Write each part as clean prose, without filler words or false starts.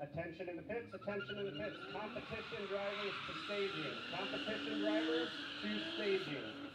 Attention in the pits, attention in the pits. Competition drivers to staging. Competition drivers to staging.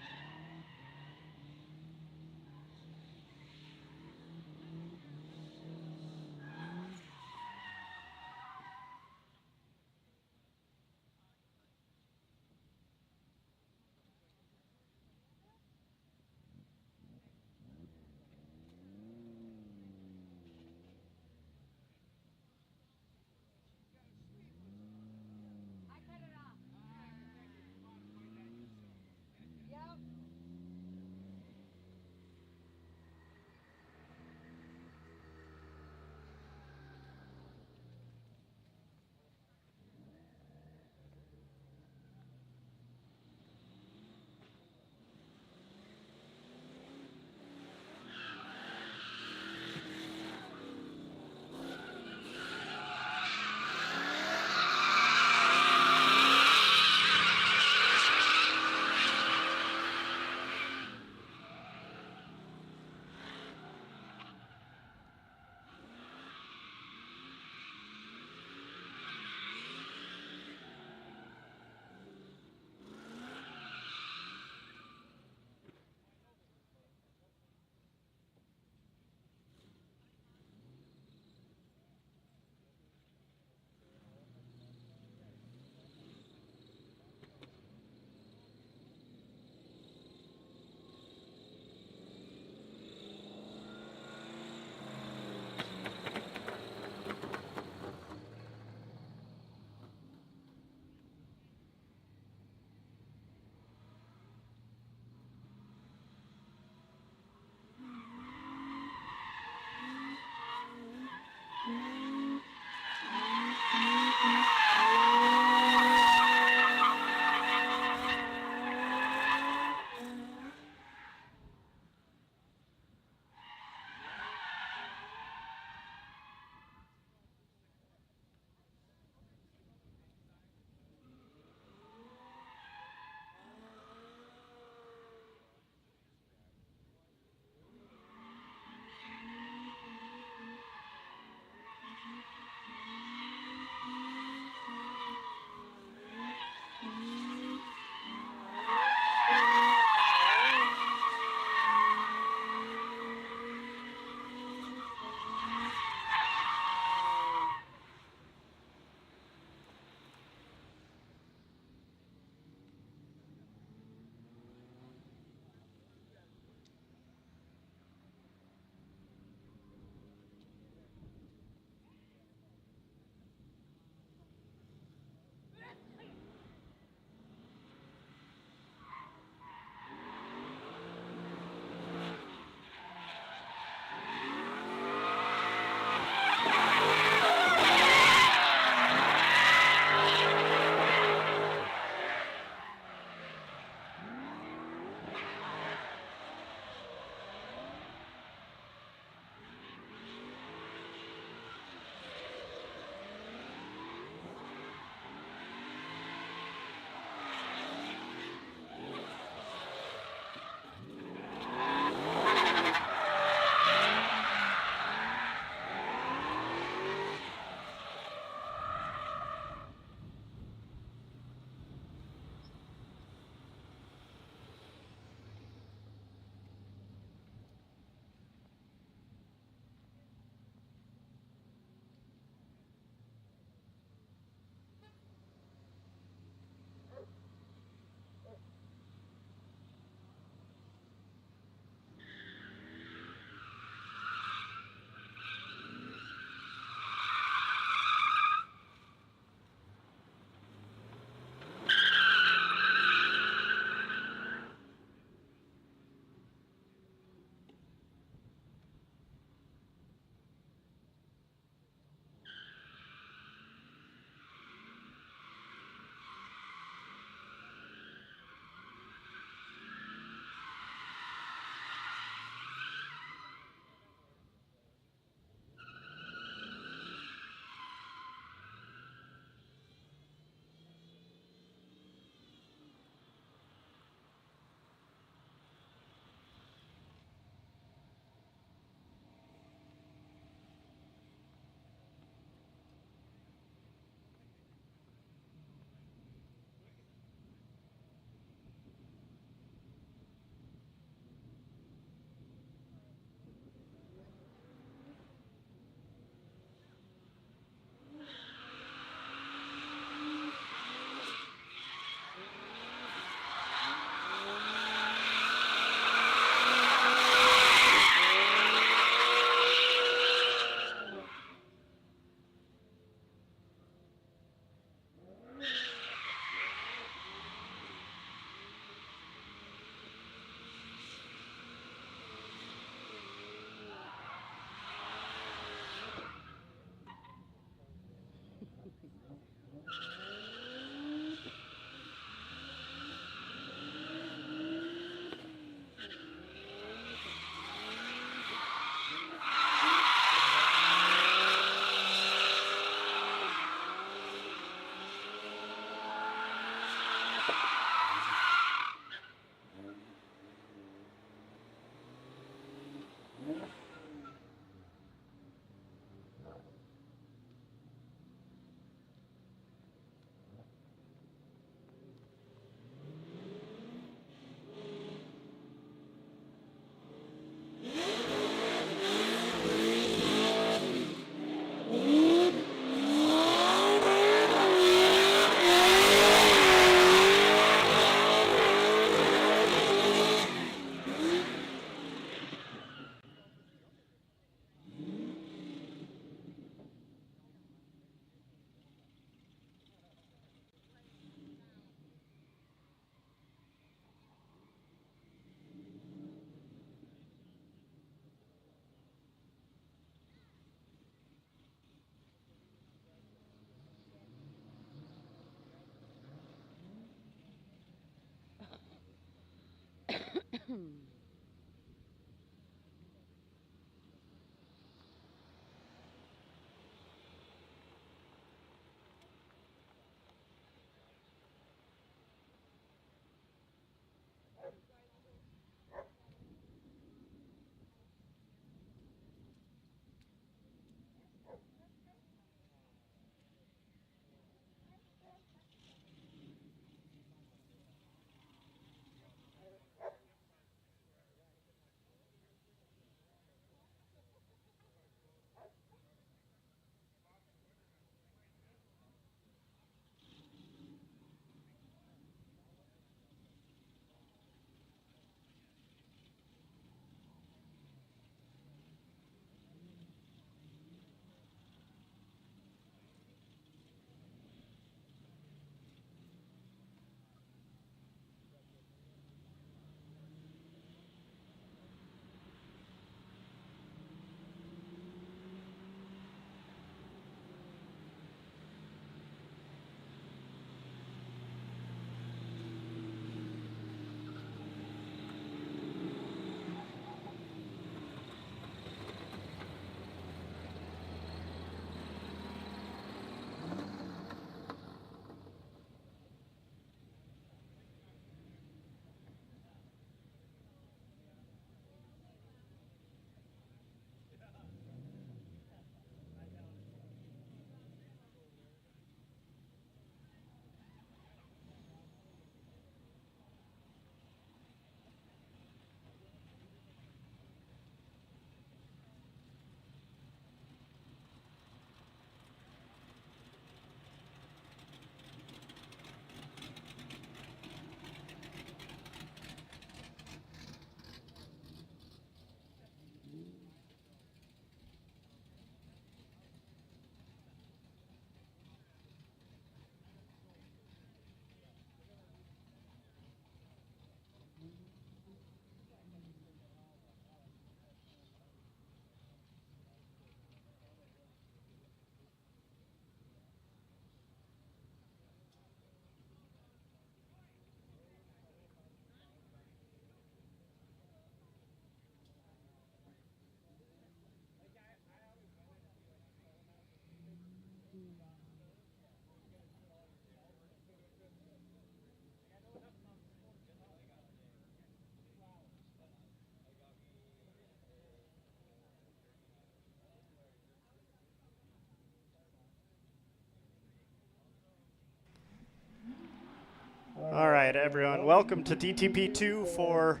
right, everyone, welcome to DTP2 for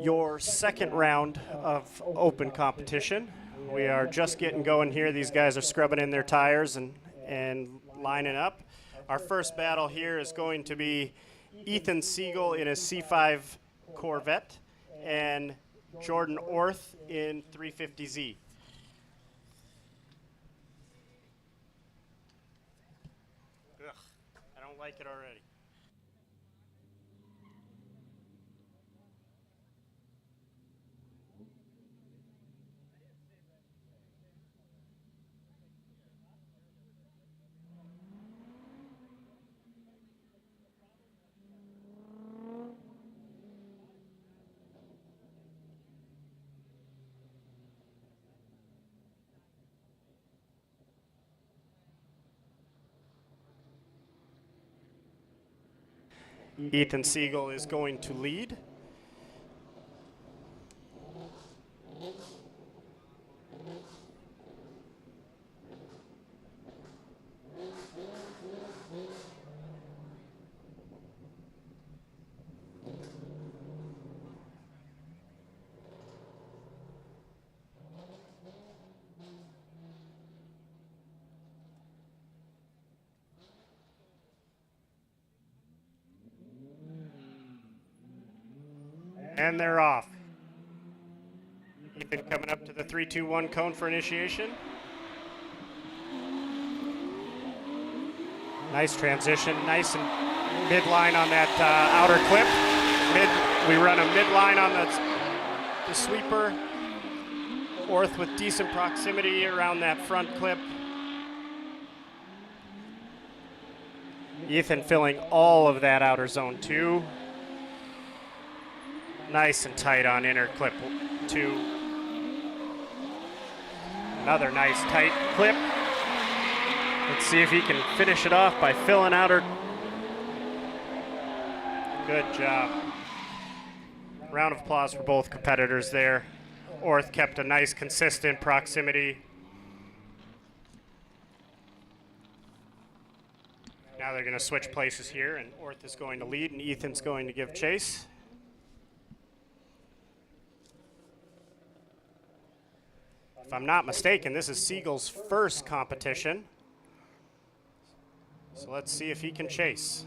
your second round of open competition. We are just getting going here. These guys are scrubbing in their tires and lining up. Our first battle here is going to be Ethan Siegel in his C5 Corvette and Jordan Orth in 350Z. Ugh, I don't like it already. Ethan Siegel is going to lead. And they're off. Ethan coming up to the 3-2-1 cone for initiation. Nice transition, nice and midline on that outer clip. We run a midline on the sweeper. Orth with decent proximity around that front clip. Ethan filling all of that outer zone 2. Nice and tight on inner clip 2. Another nice tight clip. Let's see if he can finish it off by filling outer. Good job. Round of applause for both competitors there. Orth kept a nice consistent proximity. Now they're going to switch places here, and Orth is going to lead and Ethan's going to give chase. If I'm not mistaken, this is Siegel's first competition. So let's see if he can chase.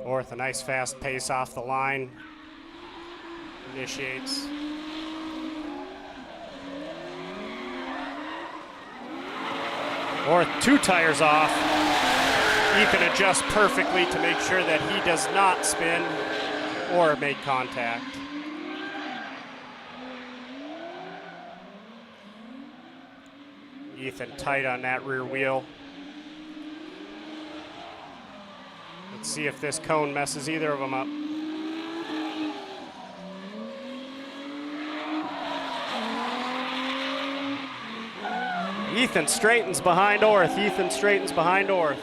Orth, a nice fast pace off the line. Initiates. Orth 2 tires off. Ethan adjusts perfectly to make sure that he does not spin or make contact. Ethan tight on that rear wheel. Let's see if this cone messes either of them up. Ethan straightens behind Orth. Ethan straightens behind Orth.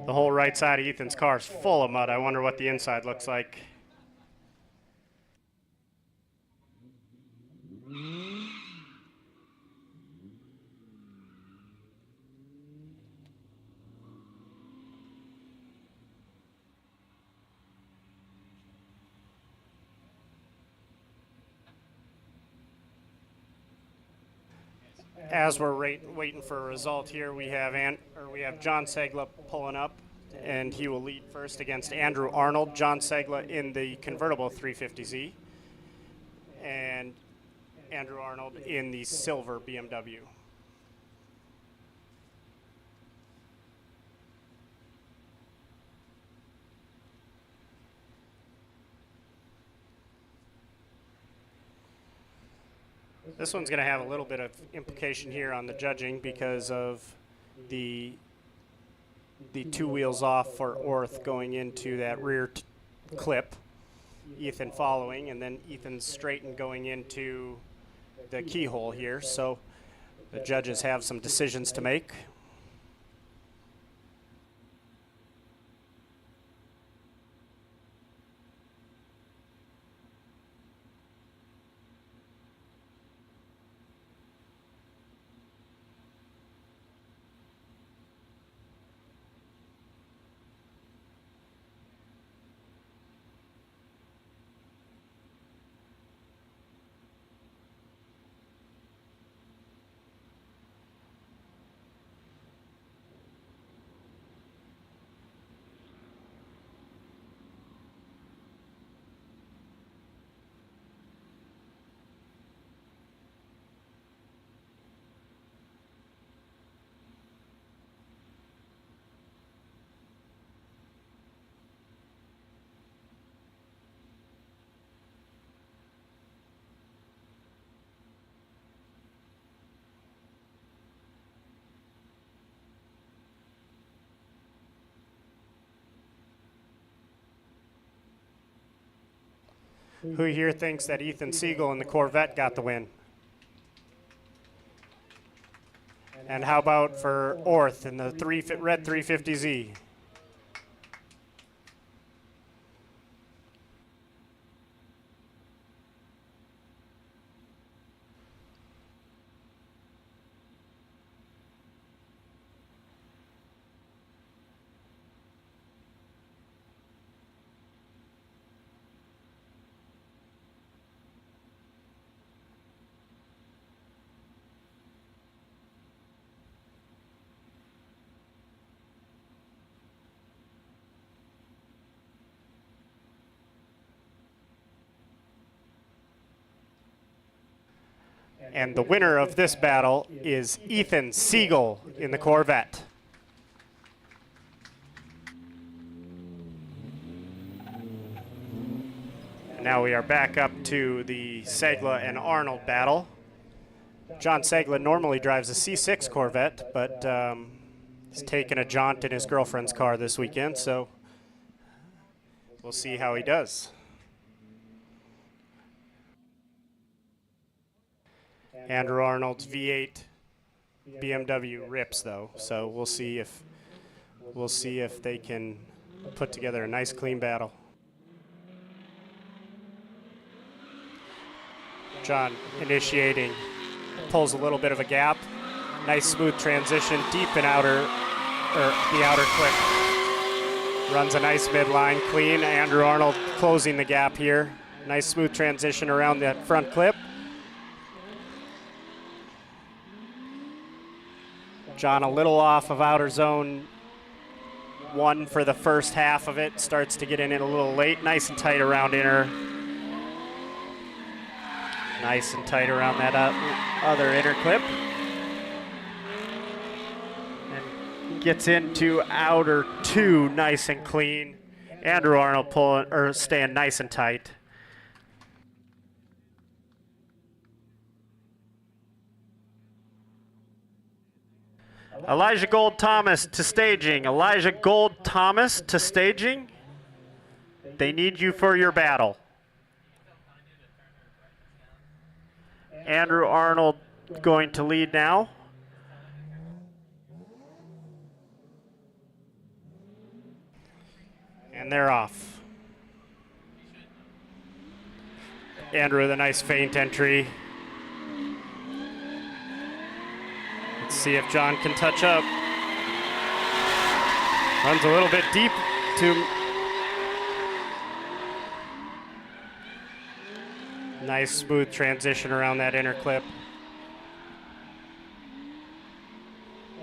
The whole right side of Ethan's car is full of mud. I wonder what the inside looks like. As we're waiting for a result here, we have John Segla pulling up, and he will lead first against Andrew Arnold. John Segla in the convertible 350Z, and Andrew Arnold in the silver BMW. This one's going to have a little bit of implication here on the judging because of the 2 wheels off for Orth going into that rear clip. Ethan following, and then Ethan straightened going into the keyhole here. So the judges have some decisions to make. Who here thinks that Ethan Siegel in the Corvette got the win? And how about for Orth in the red 350Z? And the winner of this battle is Ethan Siegel in the Corvette. And now we are back up to the Segla and Arnold battle. John Segla normally drives a C6 Corvette, but he's taking a jaunt in his girlfriend's car this weekend, so we'll see how he does. Andrew Arnold's V8 BMW rips though, so we'll see if they can put together a nice clean battle. John initiating, pulls a little bit of a gap, nice smooth transition deep in the outer clip. Runs a nice midline, clean. Andrew Arnold closing the gap here. Nice smooth transition around that front clip. John a little off of outer zone 1 for the first half of it. Starts to get in it a little late. Nice and tight around inner. Nice and tight around that other inner clip. And gets into outer 2 nice and clean. Andrew Arnold staying nice and tight. Elijah Gold Thomas to staging. Elijah Gold Thomas to staging. They need you for your battle. Andrew Arnold going to lead now. And they're off. Andrew with a nice feint entry. Let's see if John can touch up. Runs a little bit deep to... Nice smooth transition around that inner clip.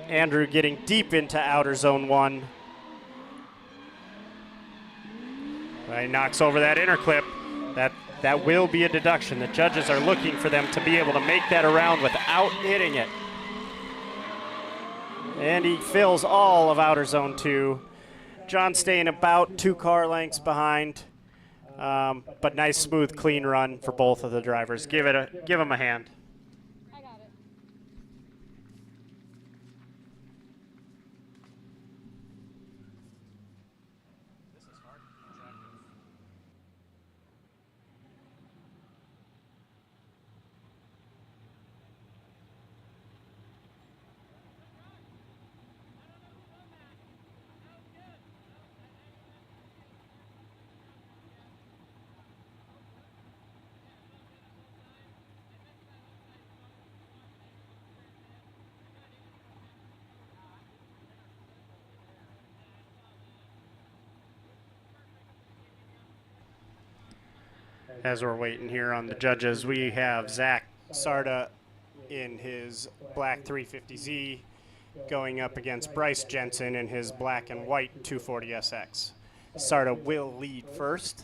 Andrew getting deep into outer zone 1. He knocks over that inner clip. That will be a deduction. The judges are looking for them to be able to make that around without hitting it. And he fills all of outer zone 2. John staying about 2 car lengths behind. But nice, smooth, clean run for both of the drivers. Give them a hand. I got it. As we're waiting here on the judges, we have Zach Sarda in his black 350Z going up against Bryce Jensen in his black and white 240SX. Sarda will lead first.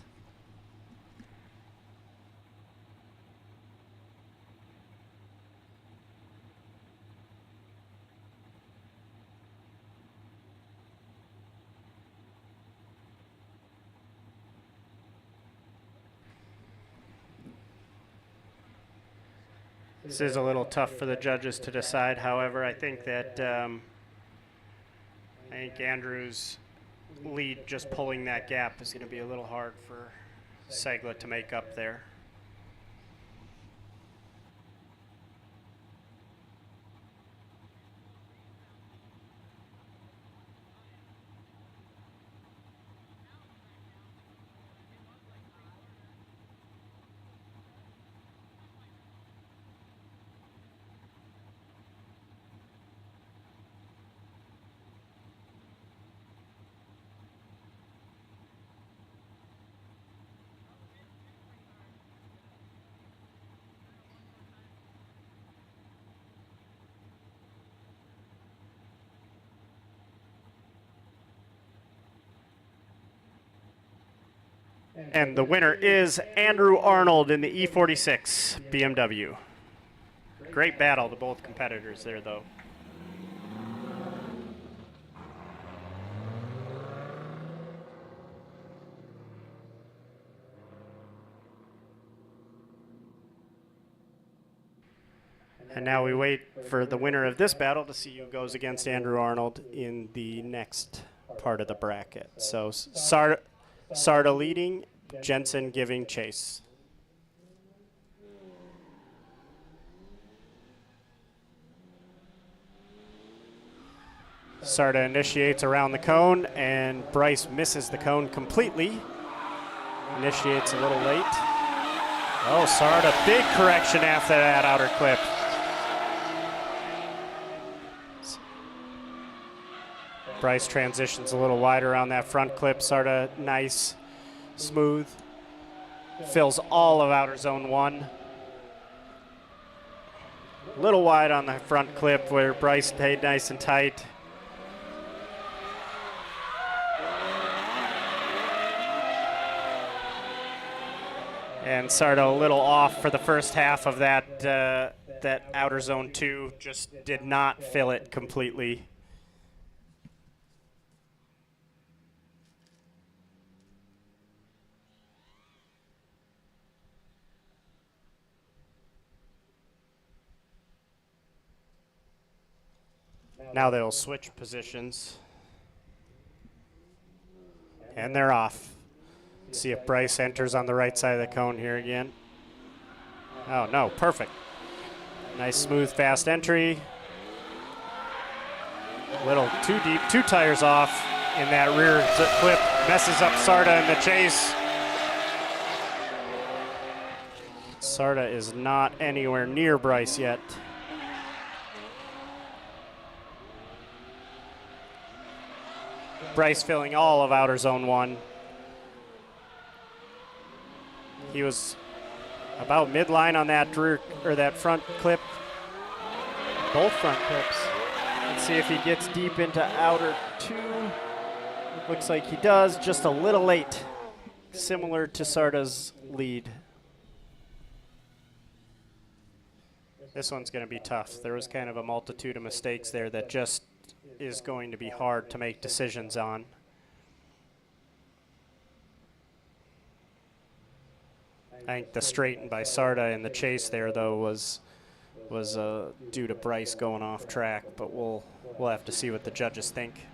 This is a little tough for the judges to decide. However, I think that Andrew's lead just pulling that gap is going to be a little hard for seglet to make up there. And the winner is Andrew Arnold in the E46 BMW. Great battle to both competitors there, though. And now we wait for the winner of this battle to see who goes against Andrew Arnold in the next part of the bracket. So Sarda leading, Jensen giving chase. Sarda initiates around the cone, and Bryce misses the cone completely. Initiates a little late. Oh, Sarda, big correction after that outer clip. Bryce transitions a little wider on that front clip. Sarda, nice, smooth. Fills all of outer zone 1. A little wide on the front clip where Bryce stayed nice and tight. And Sarda a little off for the first half of that, that outer zone 2. Just did not fill it completely. Now they'll switch positions. And they're off. See if Bryce enters on the right side of the cone here again. Oh, no, perfect. Nice, smooth, fast entry. A little too deep, 2 tires off in that rear clip. Messes up Sarda in the chase. Sarda is not anywhere near Bryce yet. Bryce filling all of outer zone 1. He was about midline on that rear, or that front clip. Both front clips. Let's see if he gets deep into outer 2. Looks like he does, just a little late. Similar to Sarda's lead. This one's going to be tough. There was kind of a multitude of mistakes there that just is going to be hard to make decisions on. I think the straighten by Sarda in the chase there, though, was due to Bryce going off track, but we'll have to see what the judges think.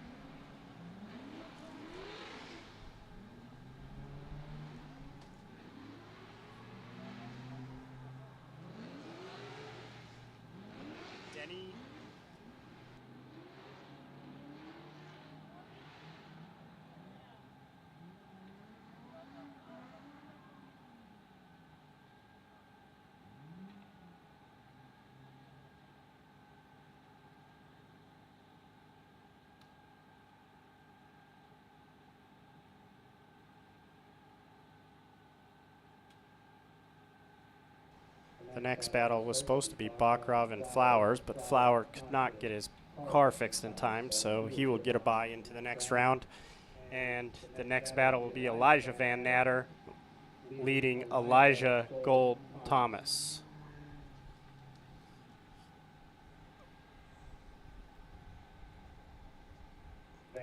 The next battle was supposed to be Bakrov and Flowers, but Flower could not get his car fixed in time, so he will get a bye into the next round. And the next battle will be Elijah Van Natter leading Elijah Gold Thomas.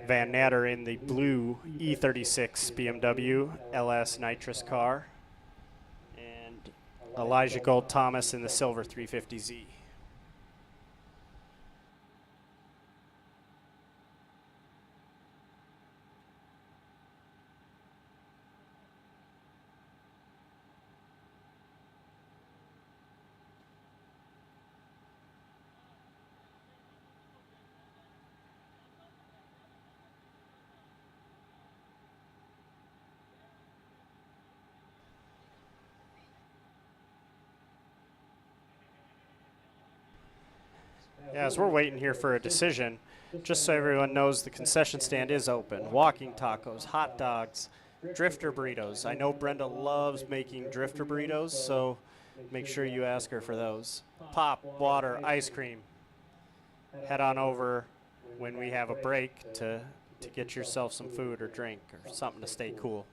Van Natter in the blue E36 BMW LS nitrous car. Elijah Gold Thomas in the silver 350Z. Yeah, as we're waiting here for a decision, just so everyone knows, the concession stand is open. Walking tacos, hot dogs, drifter burritos. I know Brenda loves making drifter burritos, so make sure you ask her for those. Pop, water, ice cream. Head on over when we have a break to get yourself some food or drink or something to stay cool.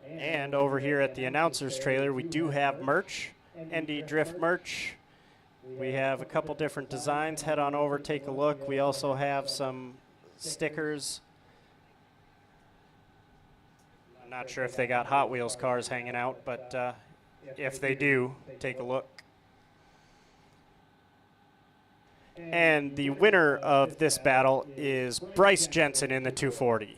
And over here at the announcer's trailer, we do have merch, ND Drift merch. We have a couple different designs. Head on over, take a look. We also have some stickers. I'm not sure if they got Hot Wheels cars hanging out, but if they do, take a look. And the winner of this battle is Bryce Jensen in the 240.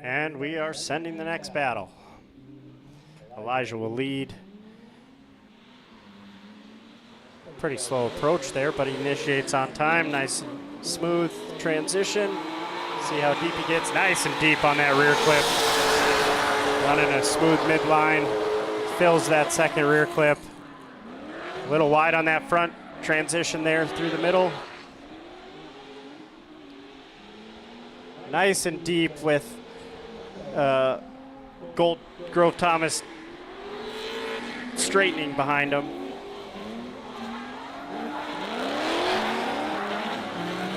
And we are sending the next battle. Elijah will lead. Pretty slow approach there, but he initiates on time. Nice and smooth transition. See how deep he gets. Nice and deep on that rear clip. Running a smooth midline. Fills that second rear clip. A little wide on that front transition there through the middle. Nice and deep with Grove Thomas straightening behind him.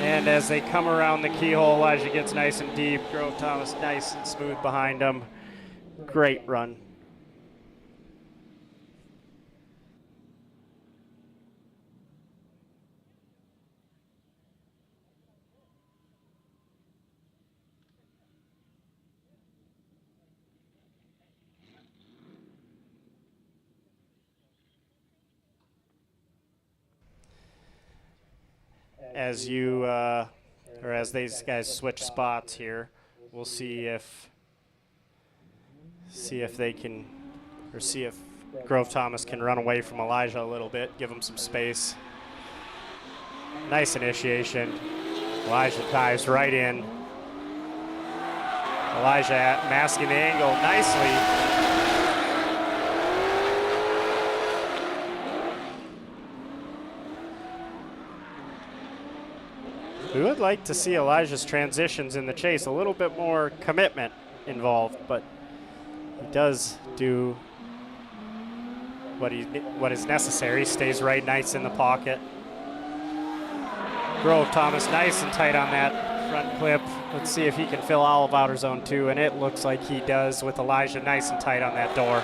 And as they come around the keyhole, Elijah gets nice and deep. Grove Thomas nice and smooth behind him. Great run. As you, or as these guys switch spots here, we'll see if they can, or see if Grove Thomas can run away from Elijah a little bit, give him some space. Nice initiation. Elijah dives right in. Elijah masking the angle nicely. We would like to see Elijah's transitions in the chase, a little bit more commitment involved, but he does do what is necessary. Stays right nice in the pocket. Grove Thomas nice and tight on that front clip. Let's see if he can fill all of outer zone 2, and it looks like he does with Elijah nice and tight on that door.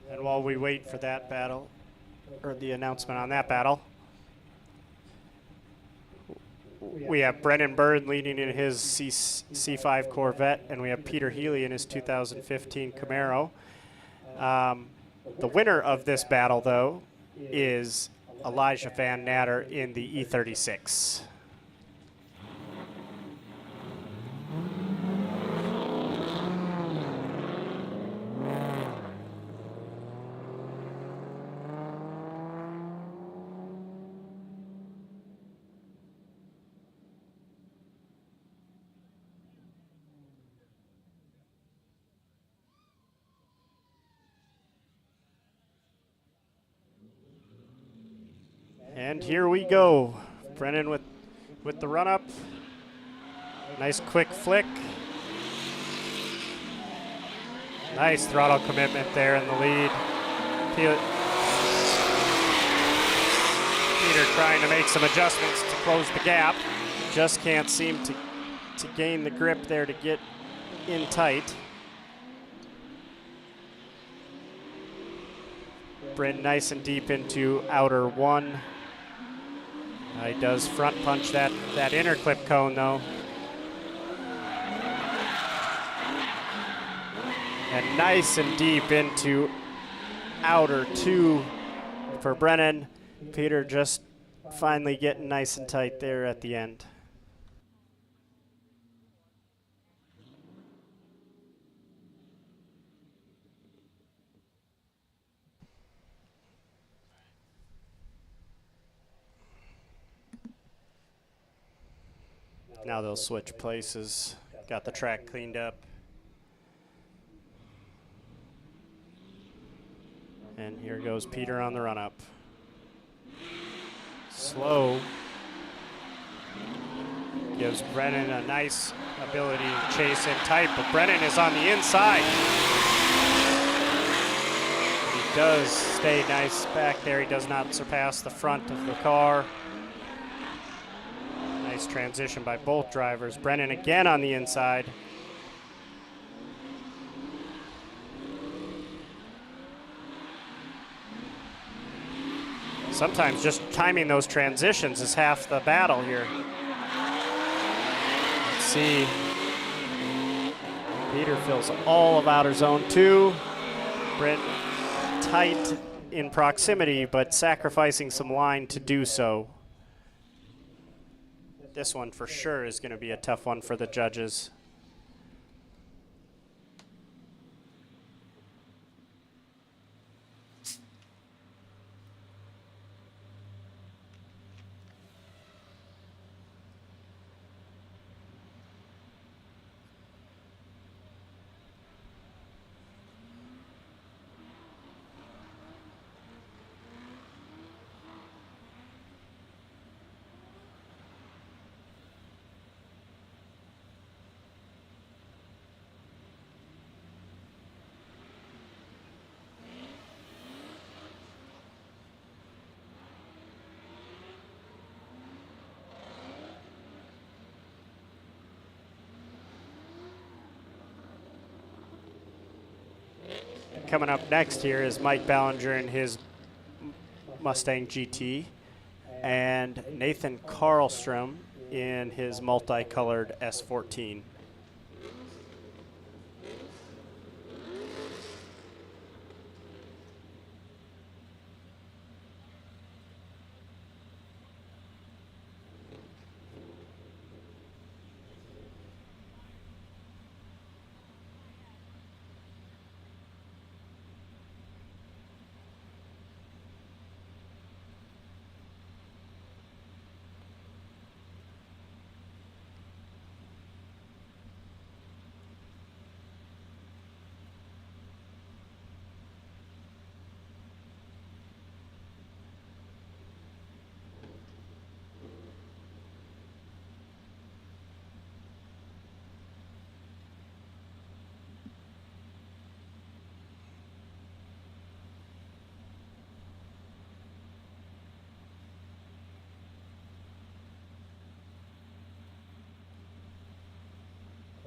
And while we wait for that battle, or the announcement on that battle, we have Brennan Bird leading in his C5 Corvette, and we have Peter Healy in his 2015 Camaro. The winner of this battle, though, is Elijah Van Natter in the E36. And here we go. Brennan with the run up. Nice quick flick. Nice throttle commitment there in the lead. Peter trying to make some adjustments to close the gap. Just can't seem to gain the grip there to get in tight. Bryn nice and deep into outer one. He does front punch that inner clip cone though. And nice and deep into outer two for Brennan. Peter just finally getting nice and tight there at the end. Now they'll switch places. Got the track cleaned up. And here goes Peter on the run up. Slow. Gives Brennan a nice ability to chase in tight, but Brennan is on the inside. He does stay nice back there. He does not surpass the front of the car. Nice transition by both drivers. Brennan again on the inside. Sometimes just timing those transitions is half the battle here. Let's see. Peter fills all of outer zone two. Brent tight in proximity, but sacrificing some line to do so. This one for sure is going to be a tough one for the judges. Coming up next here is Mike Ballinger in his Mustang GT and Nathan Karlstrom in his multicolored S14.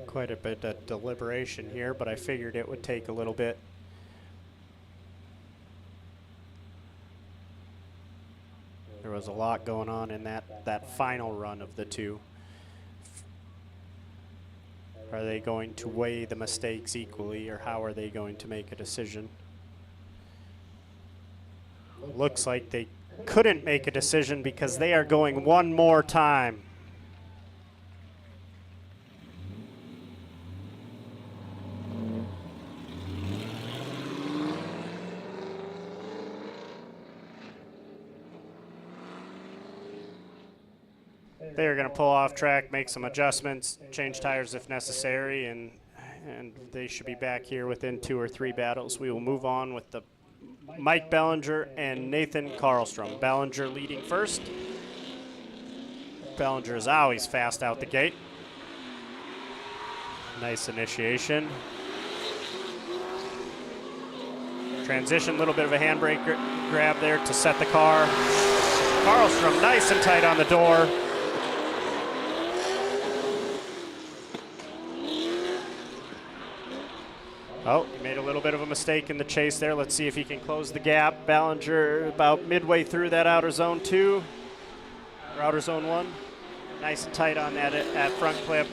Quite a bit of deliberation here, but I figured it would take a little bit. There was a lot going on in that final run of the two. Are they going to weigh the mistakes equally, or how are they going to make a decision? Looks like they couldn't make a decision because they are going one more time. They're going to pull off track, make some adjustments, change tires if necessary, and they should be back here within 2 or 3 battles. We will move on with Mike Bellinger and Nathan Karlstrom. Bellinger leading first. Bellinger is always fast out the gate. Nice initiation. Transition, little bit of a handbrake grab there to set the car. Karlstrom nice and tight on the door. Oh, he made a little bit of a mistake in the chase there. Let's see if he can close the gap. Bellinger about midway through that outer zone 2, or outer zone 1. Nice and tight on that front clip.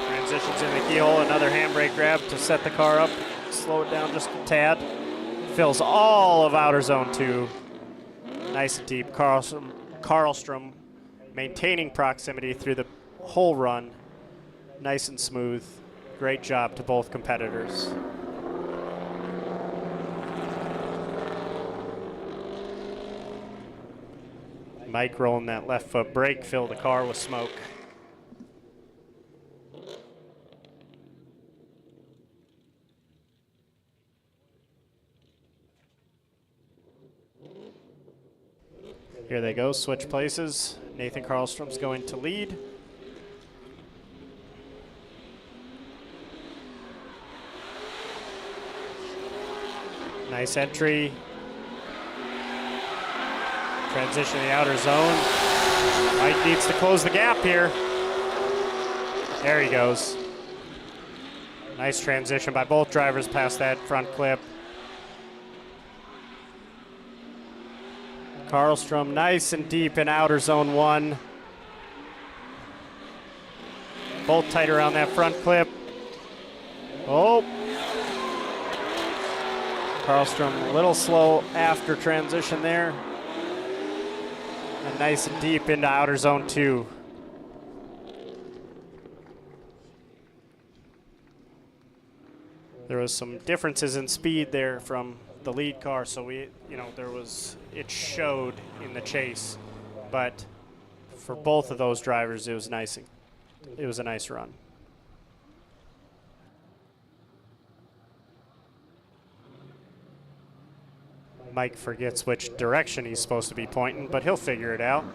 Transitions in the keyhole, another handbrake grab to set the car up, slow it down just a tad. Fills all of outer zone 2. Nice and deep. Karlstrom maintaining proximity through the whole run. Nice and smooth. Great job to both competitors. Mike rolling that left foot brake, filled the car with smoke. Here they go, switch places. Nathan Karlstrom's going to lead. Nice entry. Transition to the outer zone. Mike needs to close the gap here. There he goes. Nice transition by both drivers past that front clip. Karlstrom nice and deep in outer zone 1. Both tight around that front clip. Oh. Karlstrom a little slow after transition there. And nice and deep into outer zone 2. There was some differences in speed there from the lead car, so it showed in the chase. But for both of those drivers, it was a nice run. Mike forgets which direction he's supposed to be pointing, but he'll figure it out.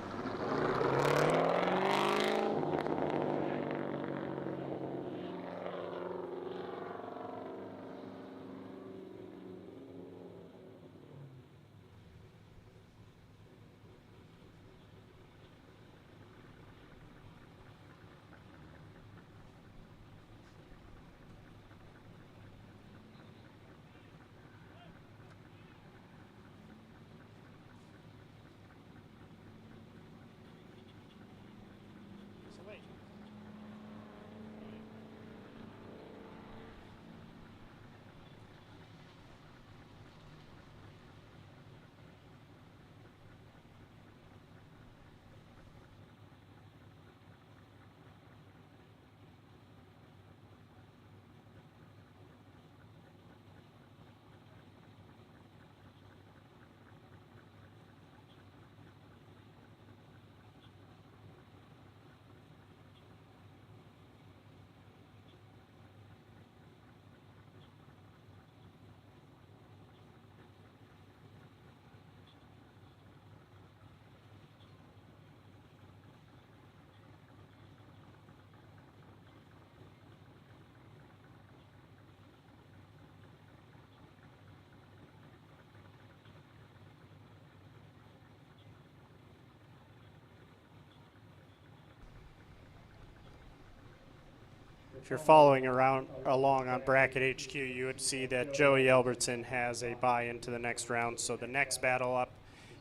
If you're following along on Bracket HQ, you would see that Joey Albertson has a bye into the next round. So the next battle up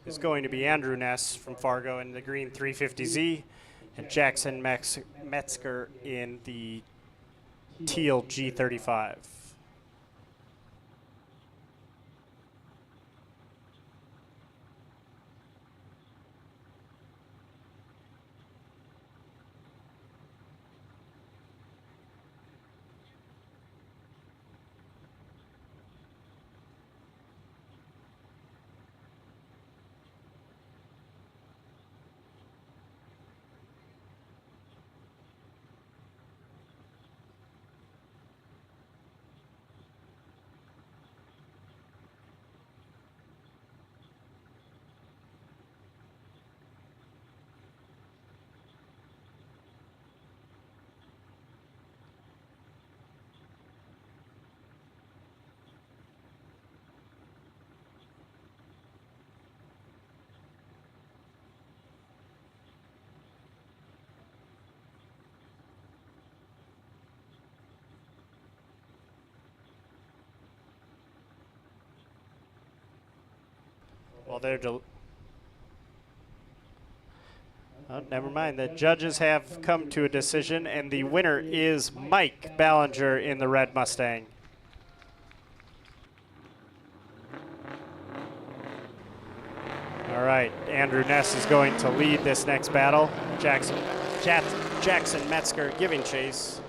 is going to be Andrew Ness from Fargo in the green 350Z and Jackson Metzger in the teal G35. Oh, oh, never mind. The judges have come to a decision, and the winner is Mike Ballinger in the red Mustang. All right, Andrew Ness is going to lead this next battle. Jackson Metzger giving chase.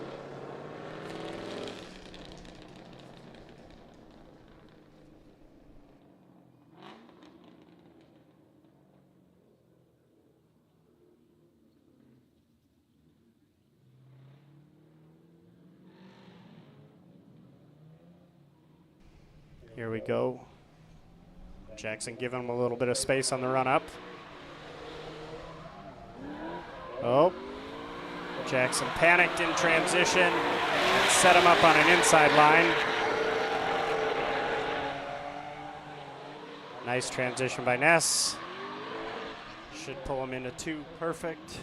Here we go. Jackson giving him a little bit of space on the run up. Oh, Jackson panicked in transition and set him up on an inside line. Nice transition by Ness. Should pull him into 2 perfect.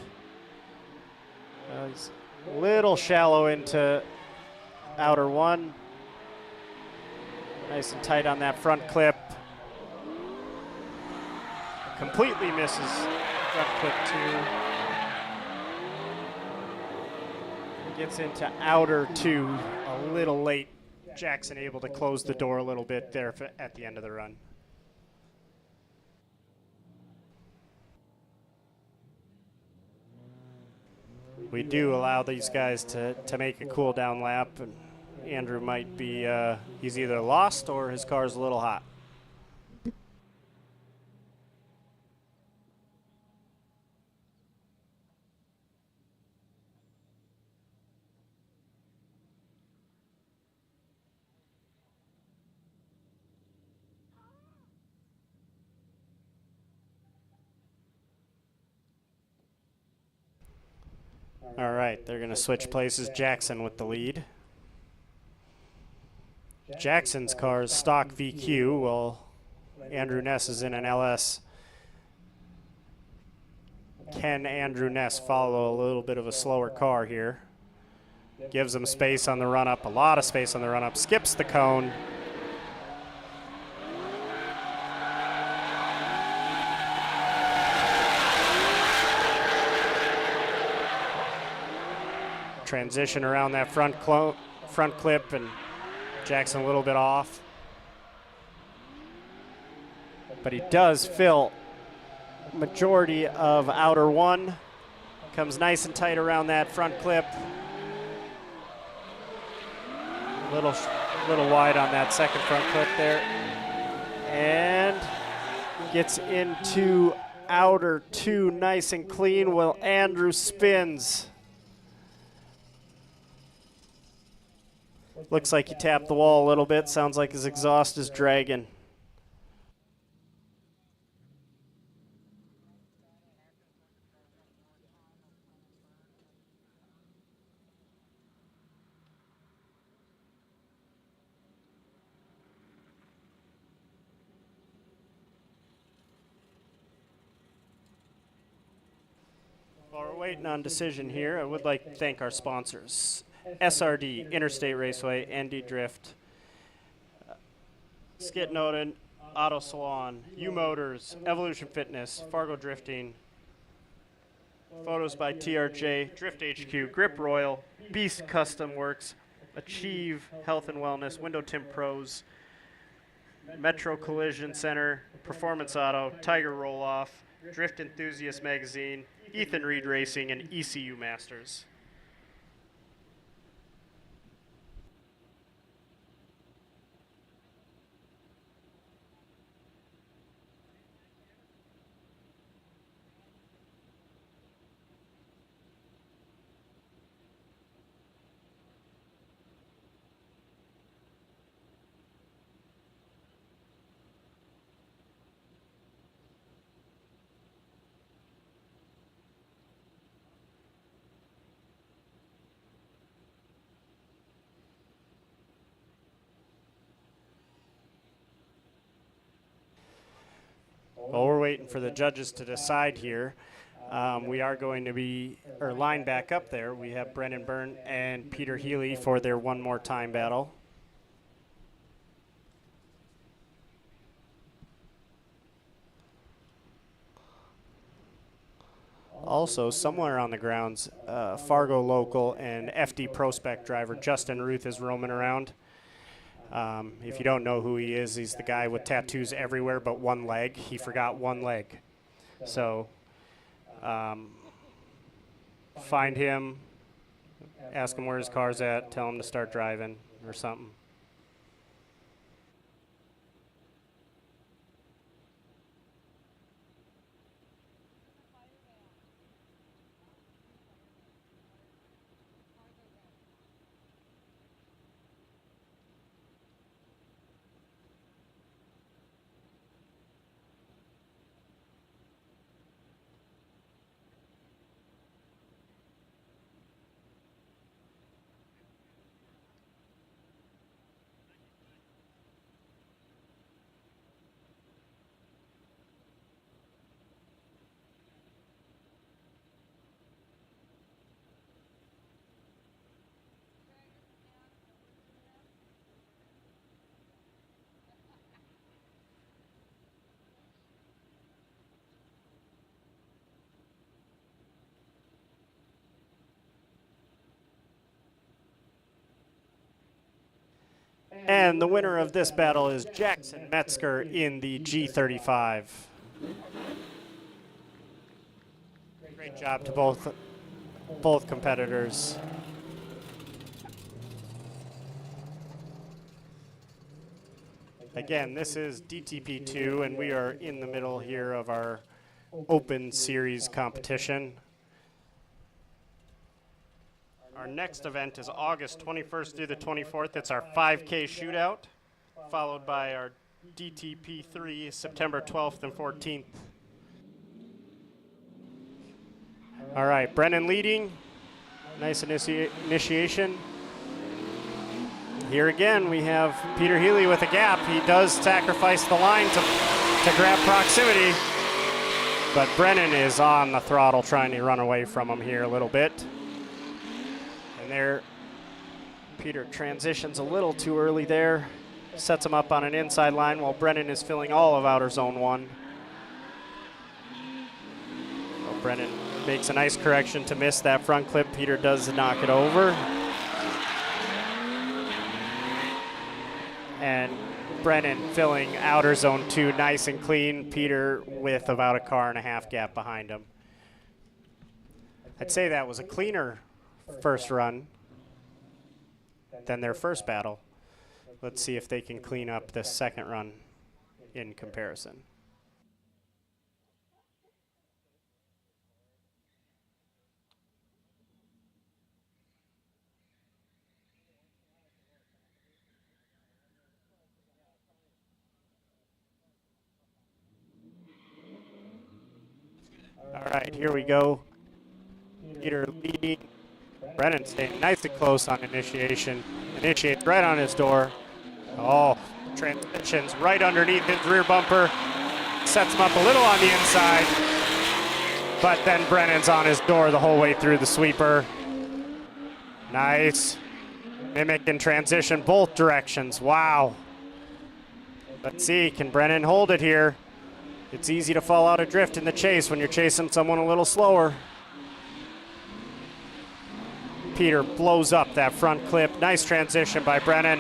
He's a little shallow into outer 1. Nice and tight on that front clip. Completely misses front clip 2. Gets into outer 2 a little late. Jackson able to close the door a little bit there at the end of the run. We do allow these guys to make a cool down lap, and Andrew might be, he's either lost or his car's a little hot. All right, they're going to switch places. Jackson with the lead. Jackson's car is stock VQ, while Andrew Ness is in an LS. Can Andrew Ness follow a little bit of a slower car here? Gives him space on the run-up, a lot of space on the run-up, skips the cone. Transition around that front clip, and Jackson a little bit off. But he does fill majority of outer 1. Comes nice and tight around that front clip. Little wide on that second front clip there. And gets into outer 2 nice and clean while Andrew spins. Looks like he tapped the wall a little bit. Sounds like his exhaust is dragging. While we're waiting on decision here, I would like to thank our sponsors. SRD, Interstate Raceway, ND Drift, SkettiOdin, Auto Salon, UMotors, Evolution Fitness, Fargo Drifting, Photos by TRJ, Drift HQ, Grip Royal, Beast Custom Works, Achieve Health and Wellness, Window Tint Pros, Metro Collision Center, Performance Auto, Tiger Rolloff, Drift Enthusiast Magazine, Ethan Reed Racing, and ECU Masters. While we're waiting for the judges to decide here, we are going to be, or line back up there, we have Brendan Byrne and Peter Healy for their one more time battle. also somewhere on the grounds, Fargo local and FD Prospect driver Justin Ruth is roaming around. If you don't know who he is, he's the guy with tattoos everywhere but one leg. He forgot one leg. So find him, ask him where his car's at, tell him to start driving or something. And the winner of this battle is Jackson Metzger in the G35. Great job to both competitors. Again, this is DTP2, and we are in the middle here of our Open Series competition. Our next event is August 21st through the 24th. It's our 5K shootout, followed by our DTP3 September 12th and 14th. All right, Brennan leading. Nice initiation. Here again, we have Peter Healy with a gap. He does sacrifice the line to grab proximity, but Brennan is on the throttle trying to run away from him here a little bit. And there, Peter transitions a little too early there, sets him up on an inside line while Brennan is filling all of outer zone 1. So Brennan makes a nice correction to miss that front clip. Peter does knock it over. And Brennan filling outer zone 2 nice and clean. Peter with about a car and a half gap behind him. I'd say that was a cleaner first run than their first battle. Let's see if they can clean up this second run in comparison. All right, here we go. Peter leading. Brennan staying nice and close on initiation. Initiates right on his door. Oh, transitions right underneath his rear bumper. Sets him up a little on the inside. But then Brennan's on his door the whole way through the sweeper. Nice. Mimic and transition both directions. Wow. Let's see, can Brennan hold it here? It's easy to fall out of drift in the chase when you're chasing someone a little slower. Peter blows up that front clip. Nice transition by Brennan.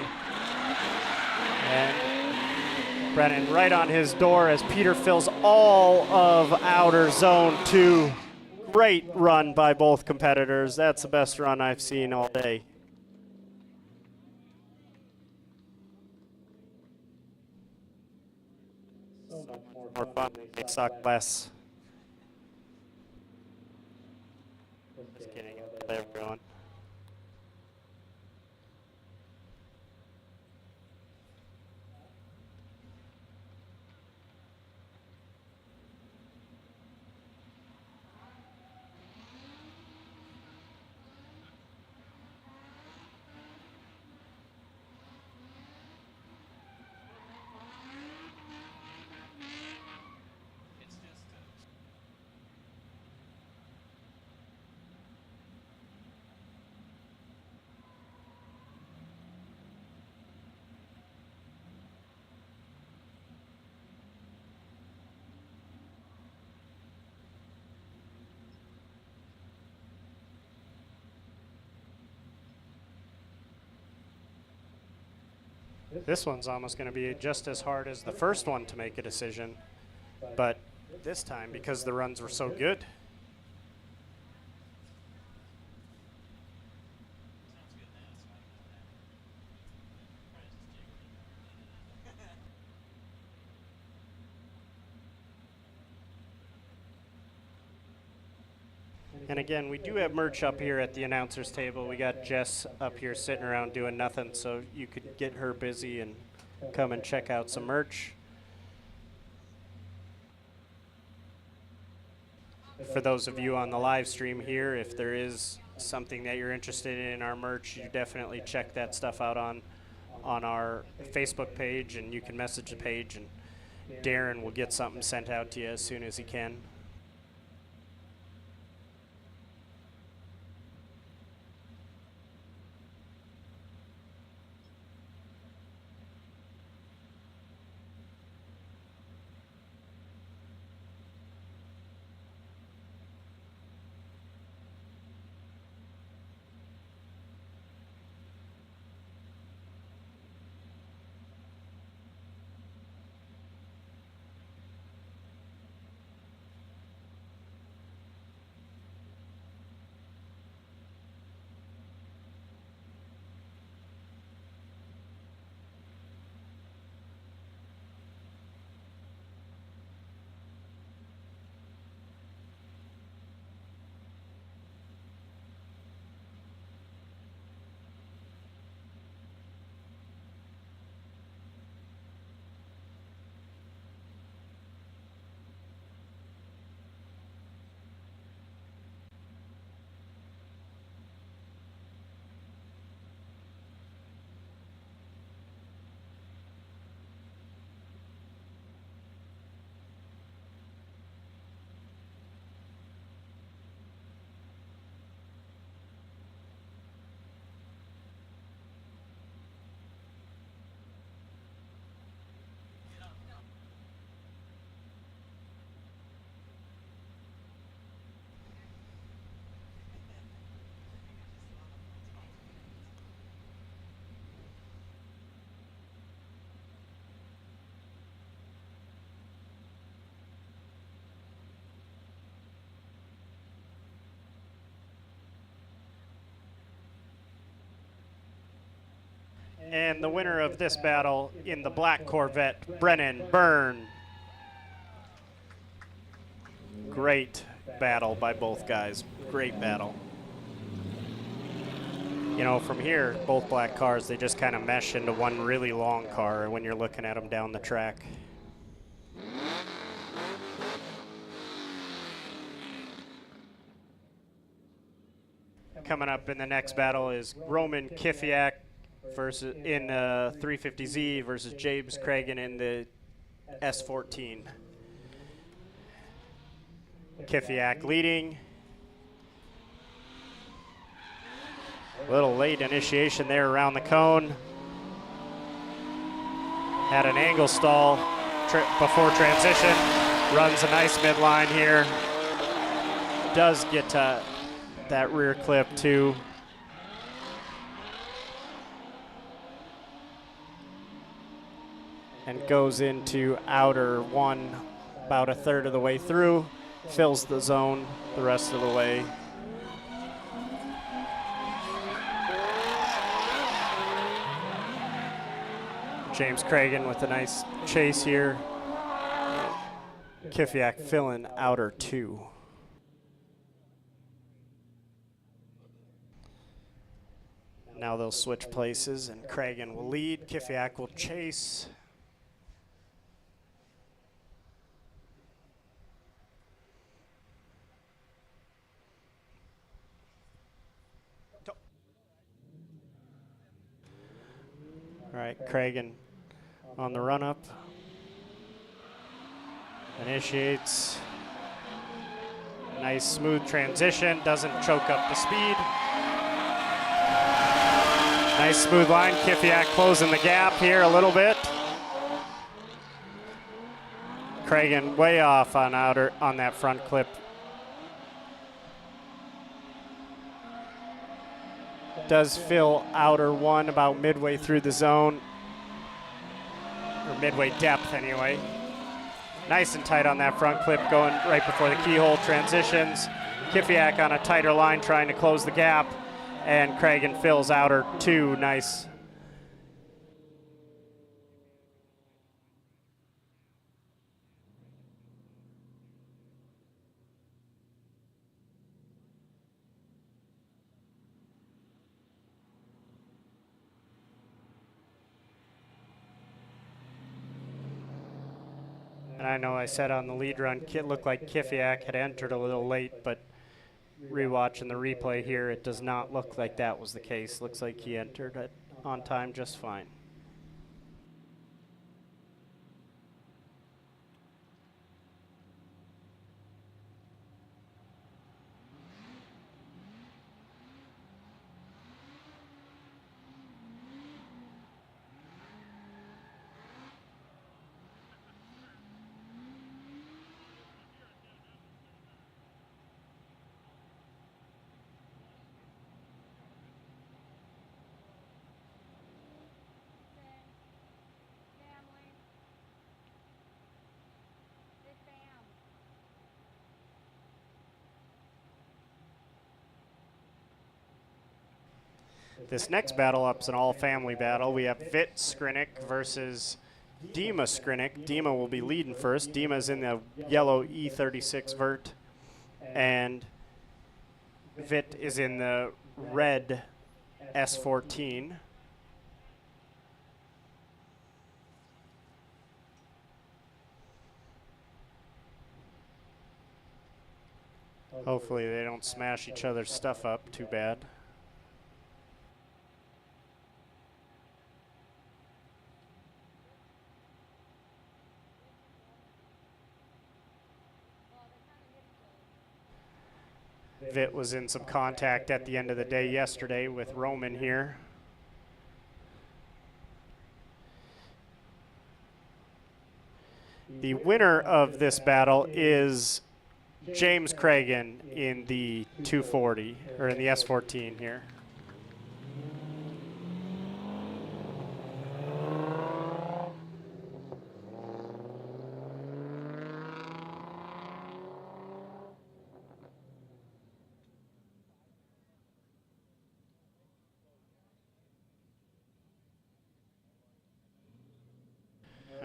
And Brennan right on his door as Peter fills all of outer zone 2. Great run by both competitors. That's the best run I've seen all day. More fun, they suck less. Just kidding, everyone. This one's almost going to be just as hard as the first one to make a decision, but this time, because the runs were so good. And again, we do have merch up here at the announcer's table. We got Jess up here sitting around doing nothing, so you could get her busy and come and check out some merch. For those of you on the live stream here, if there is something that you're interested in our merch, you definitely check that stuff out on our Facebook page, and you can message the page, and Darren will get something sent out to you as soon as he can. And the winner of this battle in the black Corvette, Brennan Byrne. Great battle by both guys. Great battle. You know, from here, both black cars, they just kind of mesh into one really long car when you're looking at them down the track. Coming up in the next battle is Roman Kifiak versus in 350Z versus James Cragen in the S14. Kifiak leading. A little late initiation there around the cone. Had an angle stall before transition. Runs a nice midline here. Does get to that rear clip too. And goes into outer one about a third of the way through, fills the zone the rest of the way. James Cragen with a nice chase here. Kifiak filling outer two. Now they'll switch places and Cragen will lead, Kifiak will chase. All right, Cragen on the run up. Initiates. Nice smooth transition, doesn't choke up the speed. Nice smooth line, Kifiak closing the gap here a little bit. Cragen way off on outer on that front clip. Does fill outer one about midway through the zone. or midway depth anyway. Nice and tight on that front clip, going right before the keyhole transitions. Kifiak on a tighter line trying to close the gap, and Craig and Phil's outer two, nice. And I know I said on the lead run, it looked like Kifiak had entered a little late, but rewatching the replay here, it does not look like that was the case. Looks like he entered it on time just fine. This next battle up's an all-family battle. We have Vit Skrinick versus Dima Skrinick. Dima will be leading first. Dima's in the yellow E36 vert, and Vit is in the red S14. Hopefully they don't smash each other's stuff up too bad. Vit was in some contact at the end of the day yesterday with Roman here. The winner of this battle is James Cragen in the 240, or in the S14 here.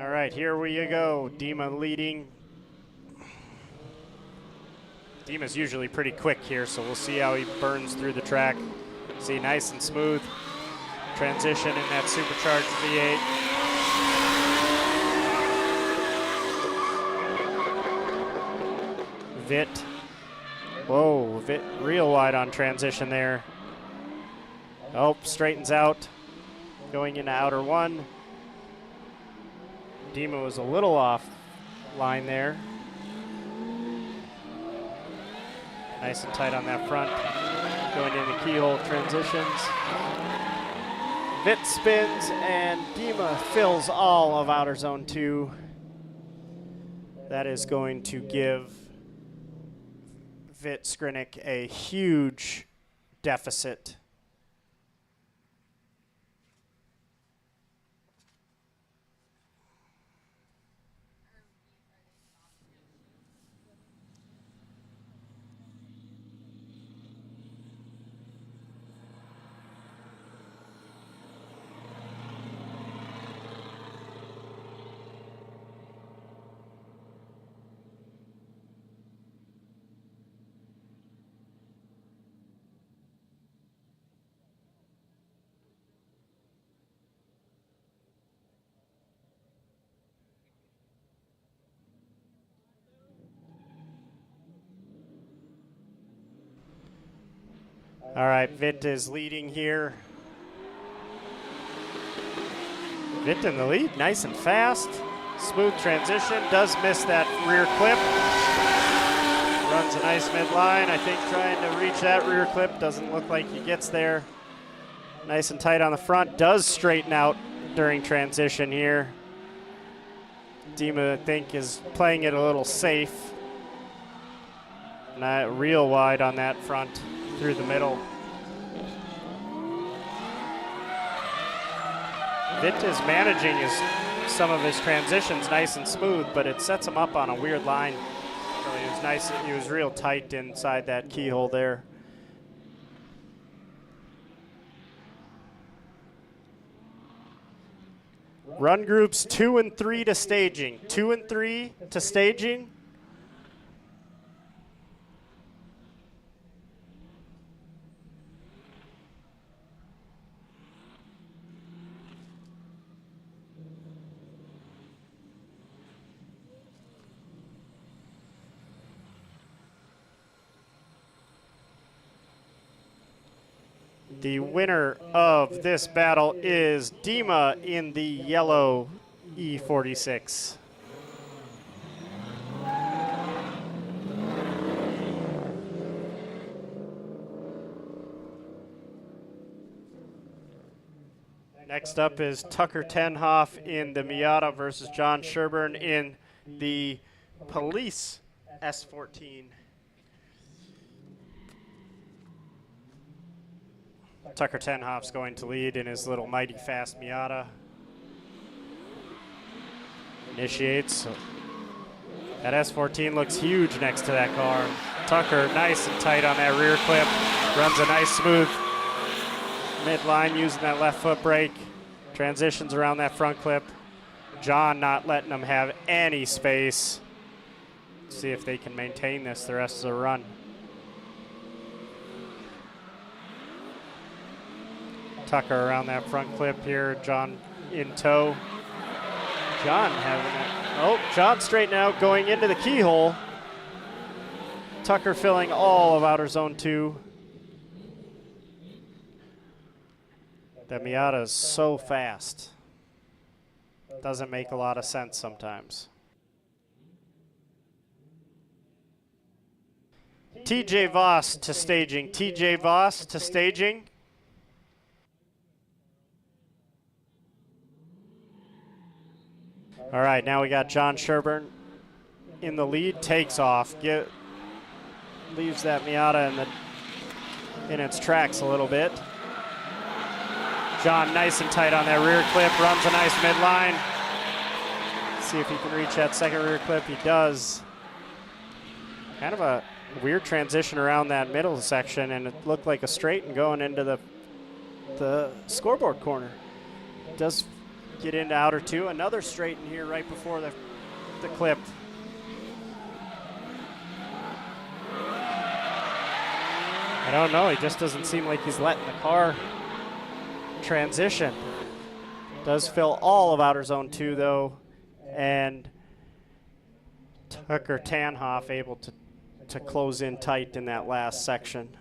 All right, here we go. Dima leading. Dima's usually pretty quick here, so we'll see how he burns through the track. See, nice and smooth transition in that supercharged V8. Vit. Whoa, Vit real wide on transition there. Oh, straightens out. Going into outer one. Dima was a little off line there. Nice and tight on that front. Going into keyhole transitions. Vit spins and Dima fills all of outer zone 2. That is going to give Vit Skrinick a huge deficit. All right, Vit is leading here. Vit in the lead, nice and fast. Smooth transition, does miss that rear clip. Runs a nice midline, I think trying to reach that rear clip. Doesn't look like he gets there. Nice and tight on the front, does straighten out during transition here. Dima, I think, is playing it a little safe. Not real wide on that front through the middle. Vit is managing his some of his transitions nice and smooth, but it sets him up on a weird line. Really, it was nice. He was real tight inside that keyhole there. Run groups 2 and 3 to staging. 2 and 3 to staging. The winner of this battle is Dima in the yellow E46. Next up is Tucker Tenhoff in the Miata versus John Sherburne in the Police S14. Tucker Tenhoff's going to lead in his little mighty fast Miata. Initiates. That S14 looks huge next to that car. Tucker nice and tight on that rear clip. Runs a nice smooth midline using that left foot brake. Transitions around that front clip. John not letting them have any space. See if they can maintain this the rest of the run. Tucker around that front clip here. John in tow. John having it. Oh, John straightening out going into the keyhole. Tucker filling all of outer zone 2. That Miata is so fast. Doesn't make a lot of sense sometimes. TJ Voss to staging. TJ Voss to staging. All right, now we got John Sherburne in the lead, takes off, leaves that Miata in its tracks a little bit. John nice and tight on that rear clip, runs a nice midline. See if he can reach that second rear clip. He does. Kind of a weird transition around that middle section, and it looked like a straight and going into the scoreboard corner. Does get into outer 2, another straight in here right before the clip. I don't know, he just doesn't seem like he's letting the car transition. Does fill all of outer zone 2 though, and Tucker Tenhoff able to close in tight in that last section.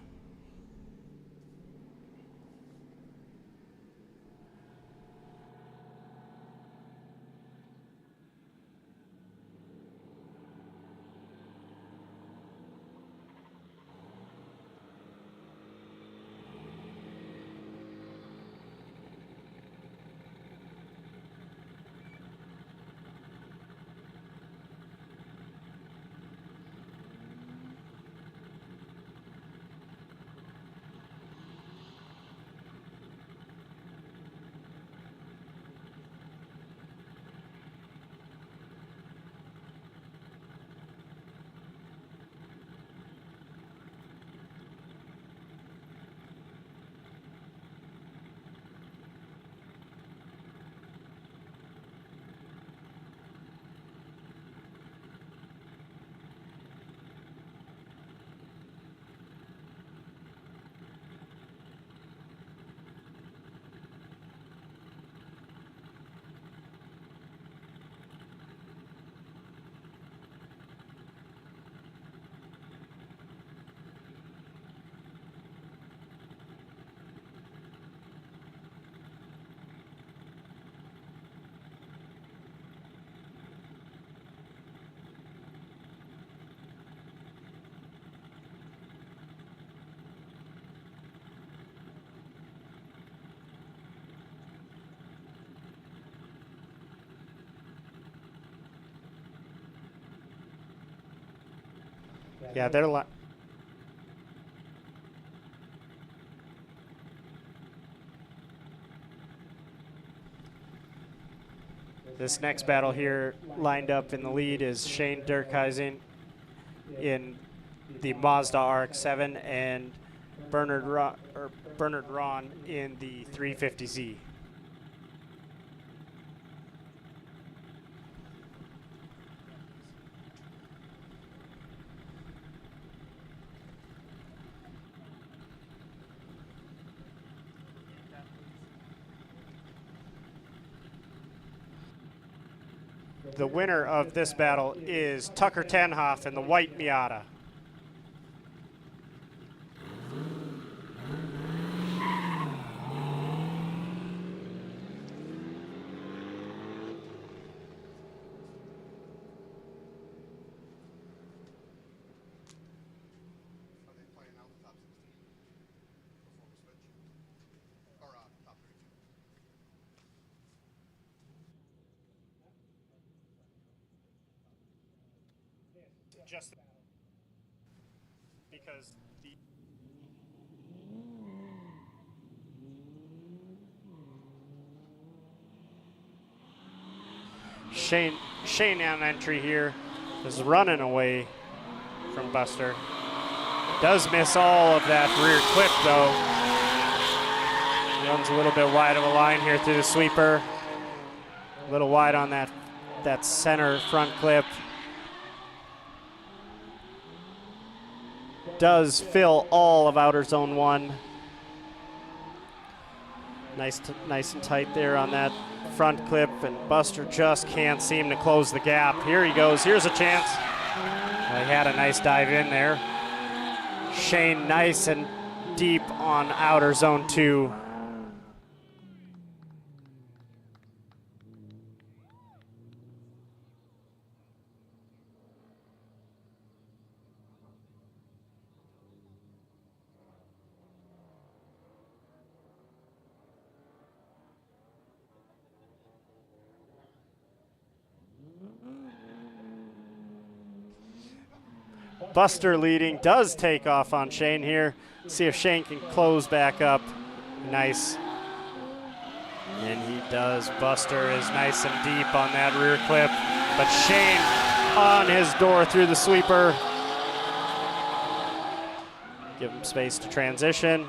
Yeah, they're This next battle here, lined up in the lead, is Shane Durkheising in the Mazda RX-7 and Bernard Ron in the 350Z. The winner of this battle is Tucker Tenhoff in the white Miata. Just because the Shane on entry here is running away from Buster. Does miss all of that rear clip though. Runs a little bit wide of a line here through the sweeper. A little wide on that center front clip. Does fill all of outer zone 1. Nice and tight there on that front clip, and Buster just can't seem to close the gap. Here he goes, here's a chance. He had a nice dive in there. Shane nice and deep on outer zone 2. Buster leading, does take off on Shane here. See if Shane can close back up. Nice. And he does. Buster is nice and deep on that rear clip. But Shane on his door through the sweeper. Give him space to transition.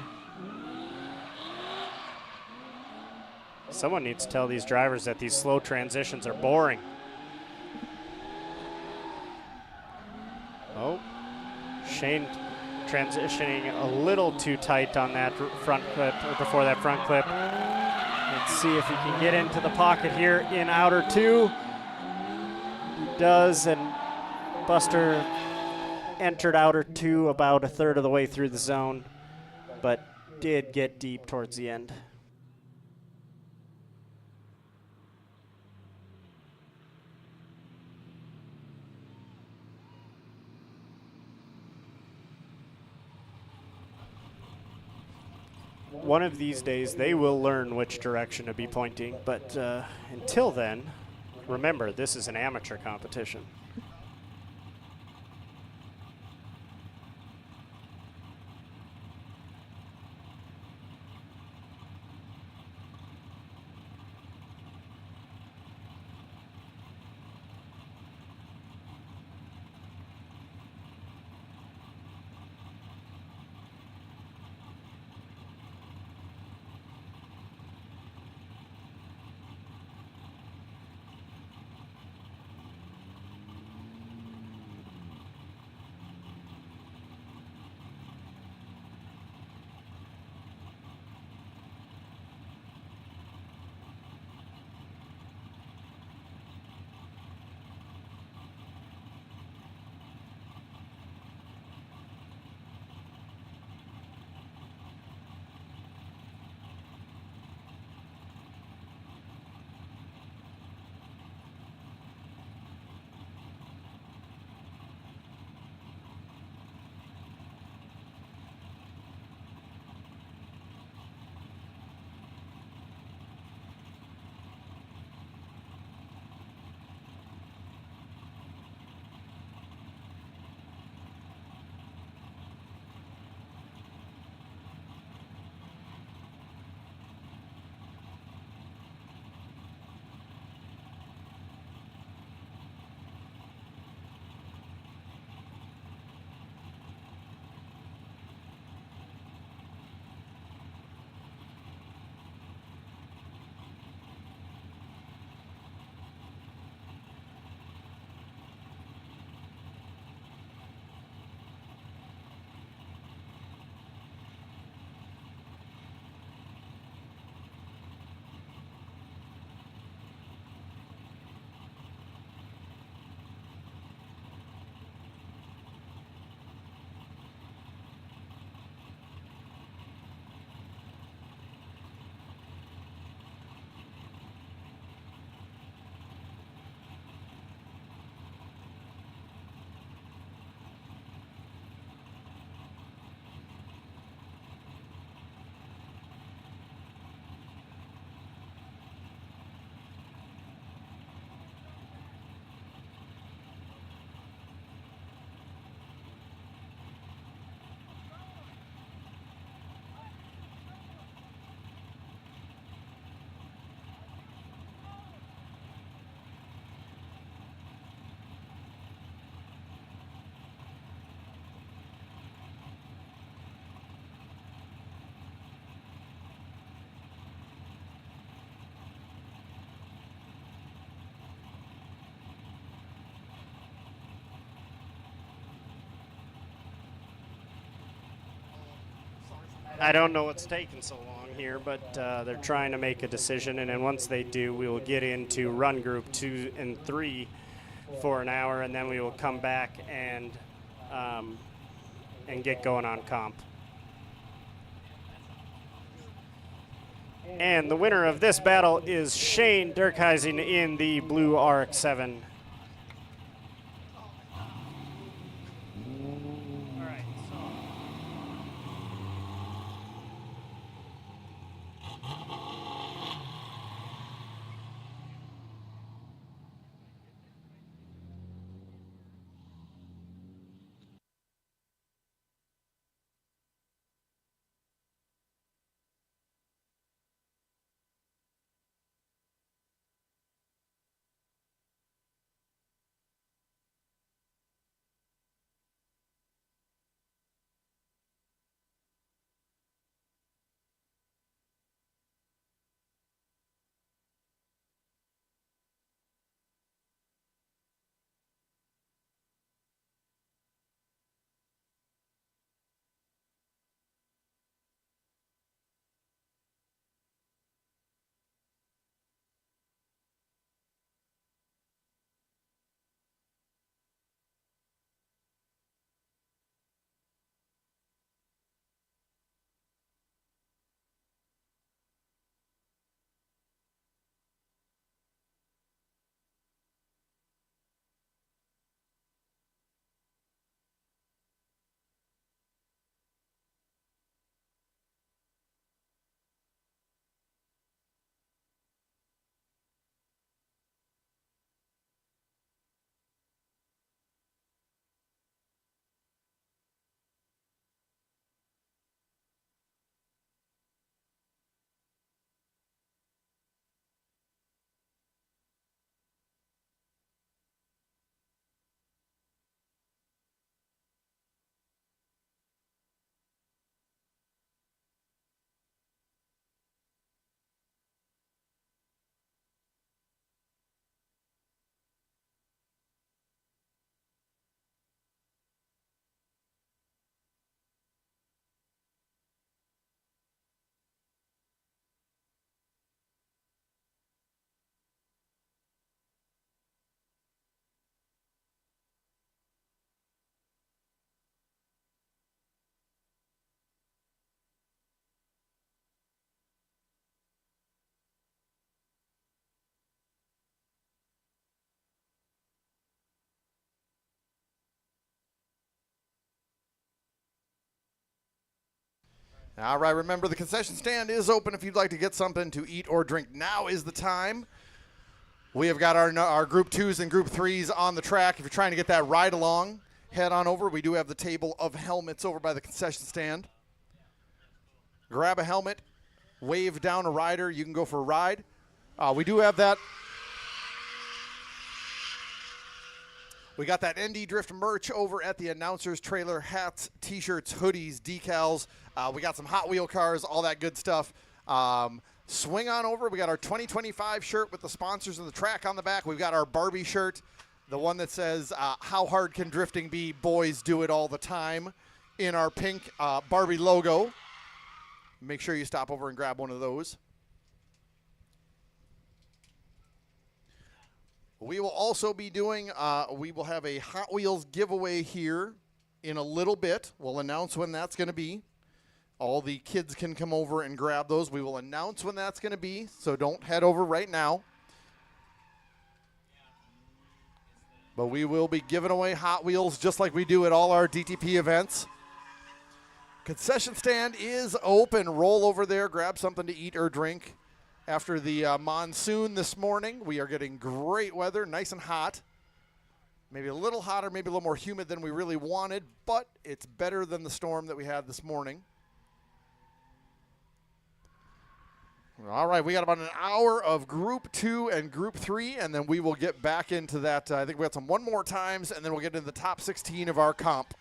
Someone needs to tell these drivers that these slow transitions are boring. Oh, Shane transitioning a little too tight on that front clip, or before that front clip. Let's see if he can get into the pocket here in outer 2. He does, and Buster entered outer 2 about a third of the way through the zone, but did get deep towards the end. One of these days, they will learn which direction to be pointing, but until then, remember, this is an amateur competition. I don't know what's taking so long here, but they're trying to make a decision, and then once they do, we will get into run group 2 and 3 for an hour, and then we will come back and get going on comp. And the winner of this battle is Shane Dirkhuizen in the blue RX-7. All right, remember the concession stand is open if you'd like to get something to eat or drink. Now is the time. We have got our Group 2s and Group 3s on the track. If you're trying to get that ride along, head on over. We do have the table of helmets over by the concession stand. Grab a helmet, wave down a rider. You can go for a ride. We do have that. We got that ND Drift merch over at the announcers trailer, hats, T-shirts, hoodies, decals. We got some Hot Wheel cars, all that good stuff. Swing on over. We got our 2025 shirt with the sponsors of the track on the back. We've got our Barbie shirt, the one that says, how hard can drifting be? Boys do it all the time, in our pink Barbie logo. Make sure you stop over and grab one of those. We will also be doing, we will have a Hot Wheels giveaway here in a little bit. We'll announce when that's going to be. All the kids can come over and grab those. We will announce when that's going to be, so don't head over right now. But we will be giving away Hot Wheels just like we do at all our DTP events. Concession stand is open. Roll over there, grab something to eat or drink. After the monsoon this morning, we are getting great weather, nice and hot. Maybe a little hotter, maybe a little more humid than we really wanted, but it's better than the storm that we had this morning. All right, we got about an hour of Group 2 and Group 3, and then we will get back into that. I think we got some one more times, and then we'll get into the top 16 of our comp.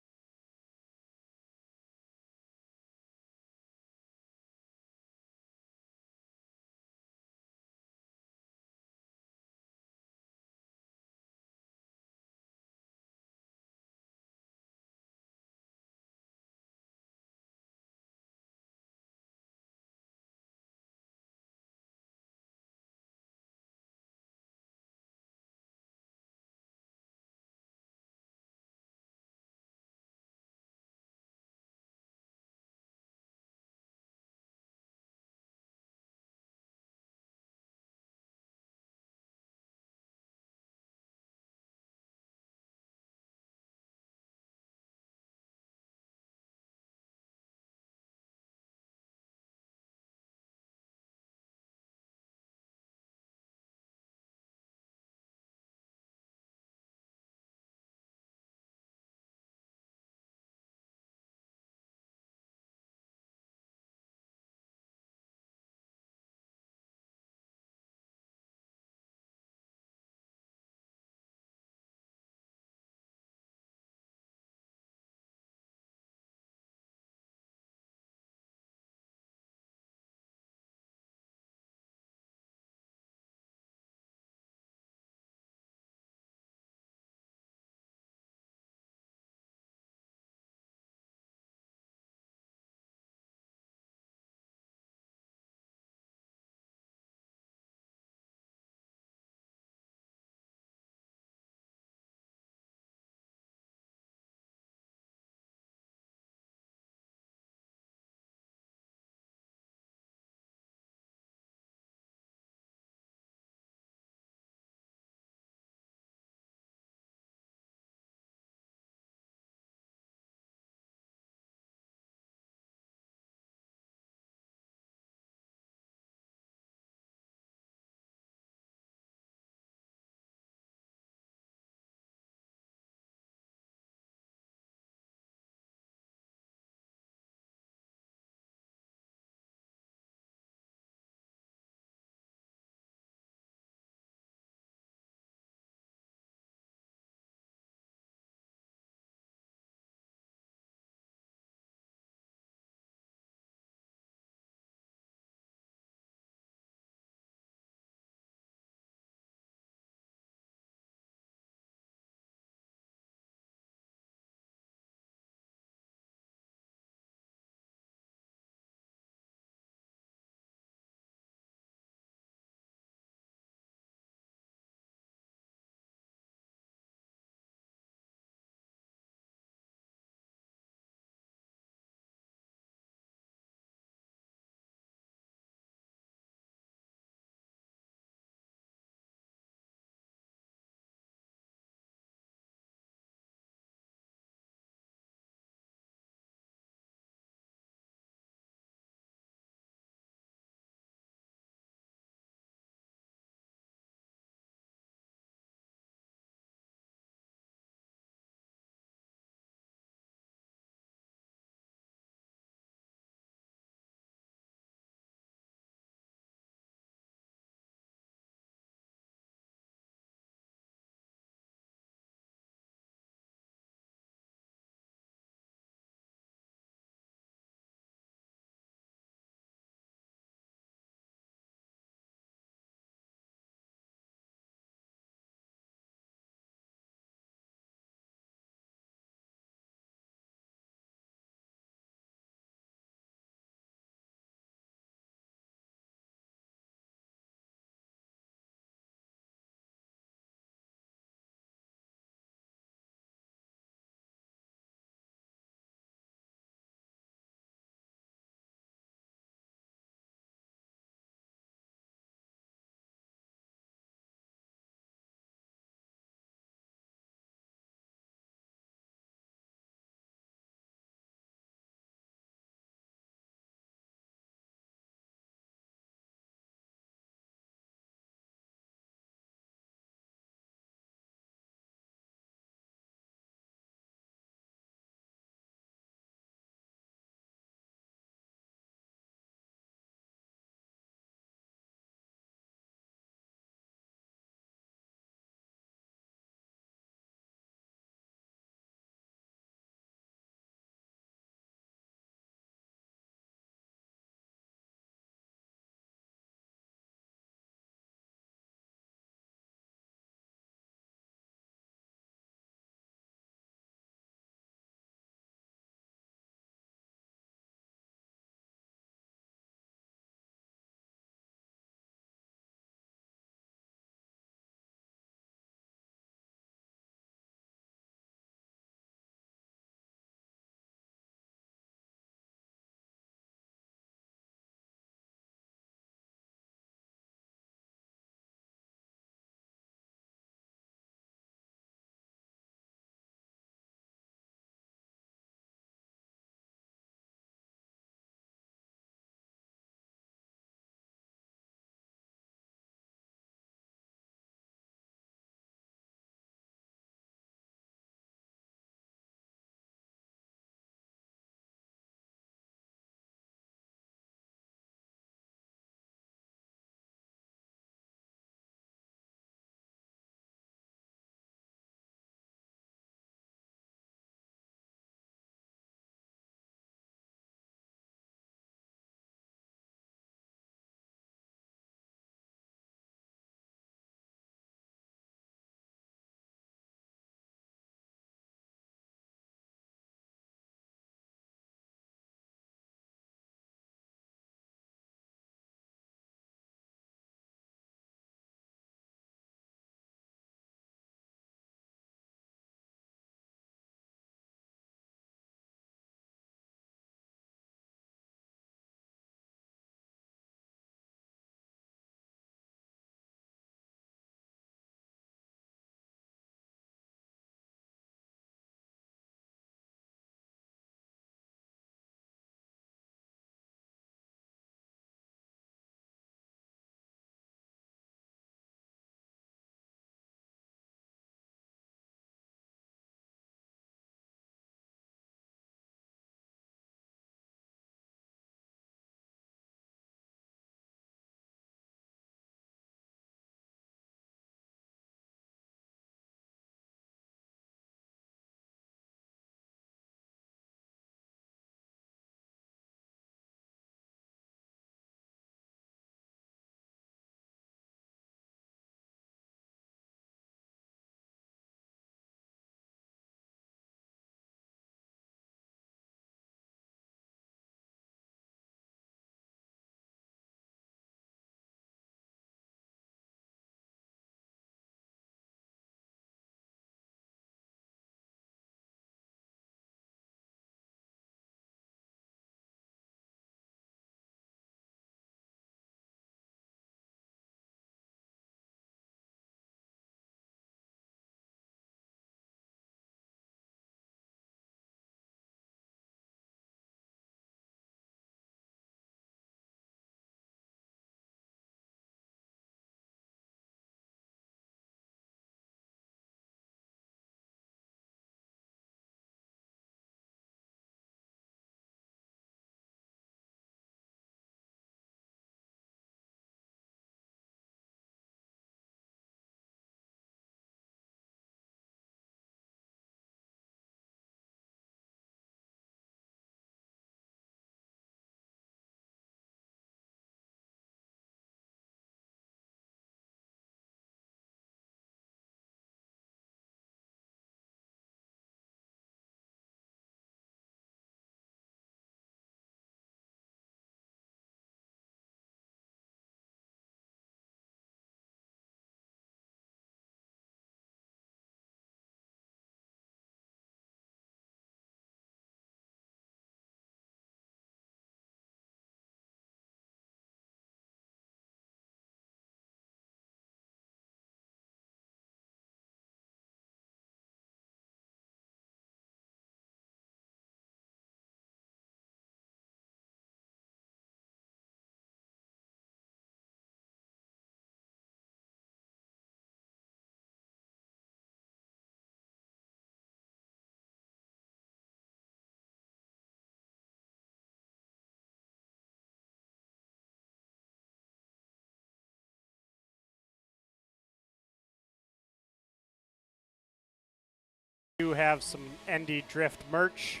do have some ND Drift merch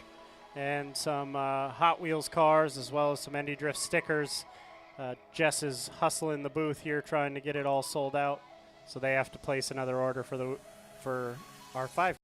and some Hot Wheels cars, as well as some ND Drift stickers. Jess is hustling the booth here, trying to get it all sold out, so they have to place another order for our 5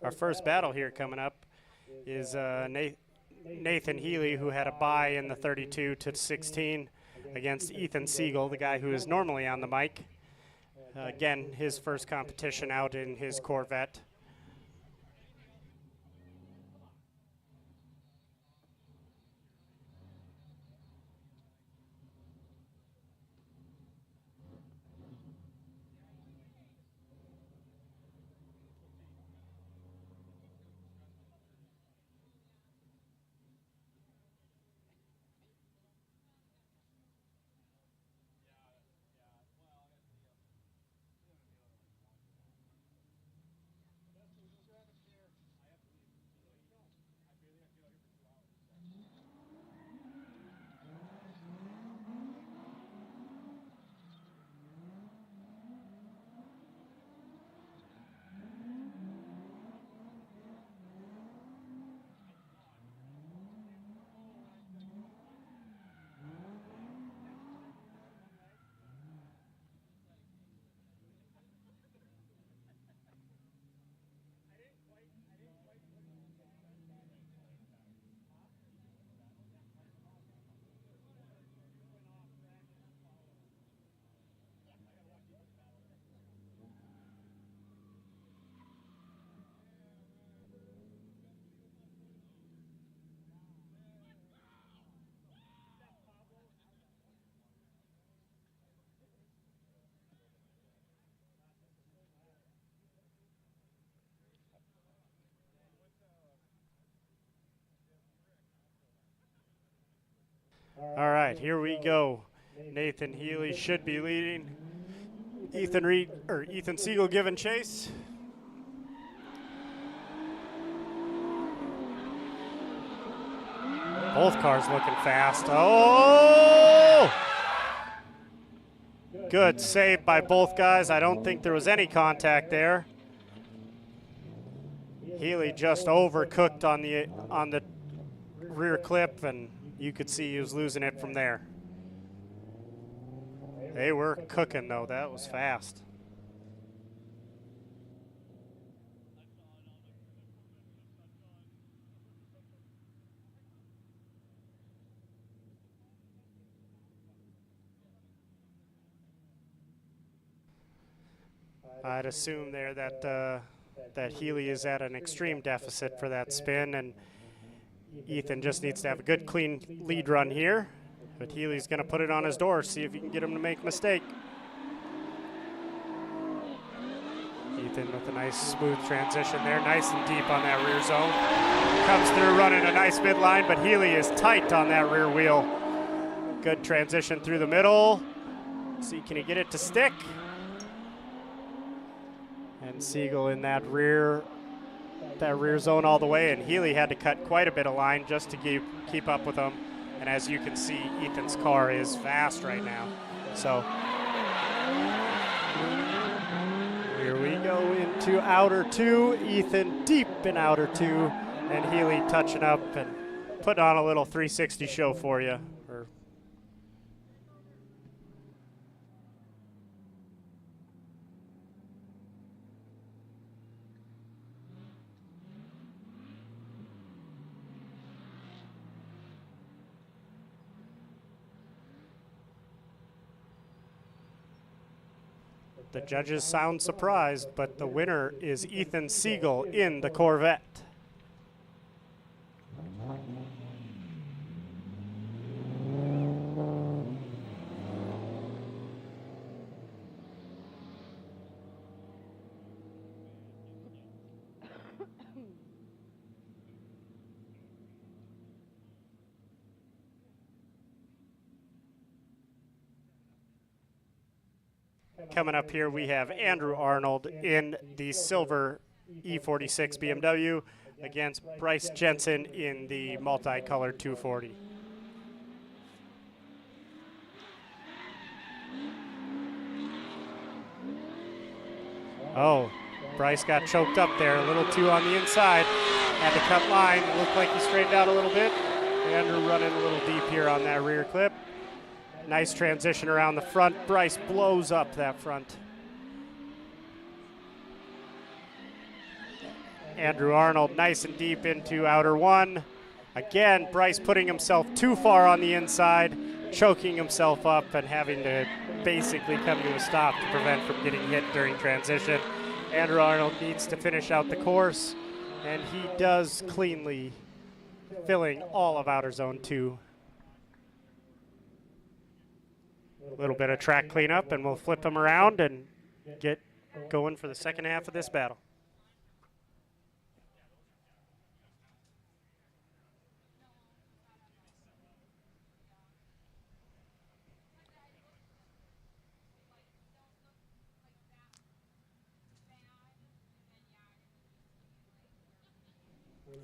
Our first battle here coming up is Nathan Healy, who had a bye in the 32 to 16 against Ethan Siegel, the guy who is normally on the mic. Again, his first competition out in his Corvette. All right, here we go. Nathan Healy should be leading. Ethan Siegel giving chase. Both cars looking fast. Oh! Good save by both guys. I don't think there was any contact there. Healy just overcooked on the rear clip, and you could see he was losing it from there. They were cooking, though. That was fast. I'd assume there that Healy is at an extreme deficit for that spin, and Ethan just needs to have a good, clean lead run here. But Healy's going to put it on his door, see if he can get him to make a mistake. Ethan with a nice smooth transition there, nice and deep on that rear zone. Comes through running a nice midline, but Healy is tight on that rear wheel. Good transition through the middle. See, can he get it to stick? And Siegel in that rear zone all the way, and Healy had to cut quite a bit of line just to keep up with him. And as you can see, Ethan's car is fast right now. So here we go into outer two. Ethan deep in outer two, and Healy touching up and putting on a little 360 show for you. The judges sound surprised, but the winner is Ethan Siegel in the Corvette. Coming up here, we have Andrew Arnold in the silver E46 BMW against Bryce Jensen in the multicolored 240. Oh, Bryce got choked up there, a little too on the inside. Had to cut line, looked like he straightened out a little bit. Andrew running a little deep here on that rear clip. Nice transition around the front. Bryce blows up that front. Andrew Arnold nice and deep into outer one. Again, Bryce putting himself too far on the inside, choking himself up and having to basically come to a stop to prevent from getting hit during transition. Andrew Arnold needs to finish out the course, and he does cleanly, filling all of outer zone 2. A little bit of track cleanup, and we'll flip him around and get going for the second half of this battle.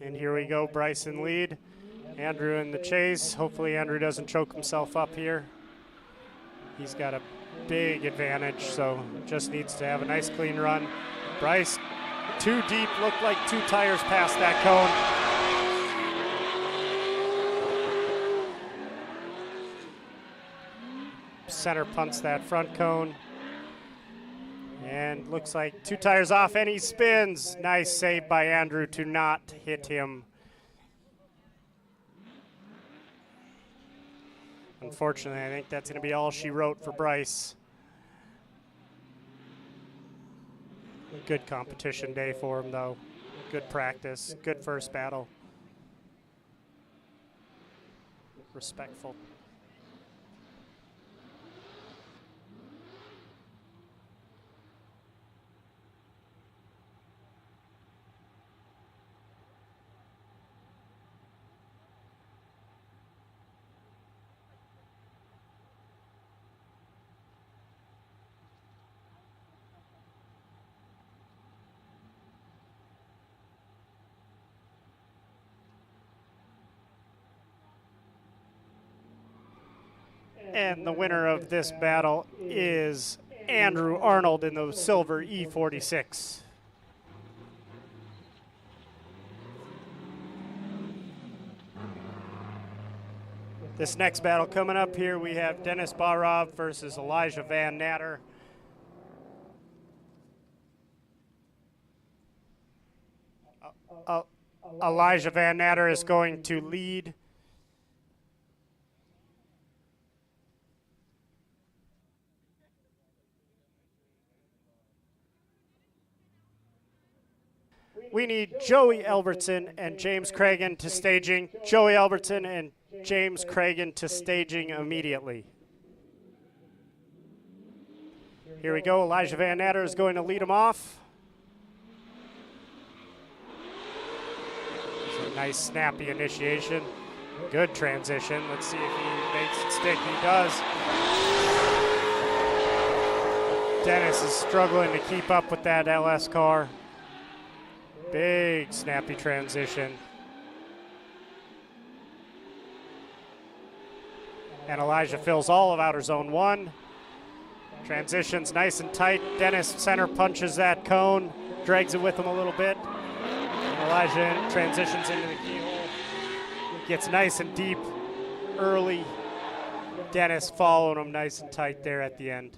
And here we go, Bryce in lead. Andrew in the chase. Hopefully Andrew doesn't choke himself up here. He's got a big advantage, so just needs to have a nice clean run. Bryce, too deep, looked like 2 tires past that cone. Center punts that front cone. And looks like 2 tires off, and he spins. Nice save by Andrew to not hit him. Unfortunately, I think that's going to be all she wrote for Bryce. Good competition day for him, though. Good practice, good first battle. Respectful. And the winner of this battle is Andrew Arnold in the silver E46. This next battle coming up here, we have Dennis Barov versus Elijah Van Natter. Elijah Van Natter is going to lead. We need Joey Albertson and James Cragen to staging. Joey Albertson and James Cragen to staging immediately. Here we go. Elijah Van Natter is going to lead him off. It's a nice snappy initiation. Good transition. Let's see if he makes it stick. He does. Dennis is struggling to keep up with that LS car. Big snappy transition. And Elijah fills all of outer zone 1. Transitions nice and tight. Dennis center punches that cone, drags it with him a little bit. And Elijah transitions into the keyhole. Gets nice and deep early. Dennis following him nice and tight there at the end.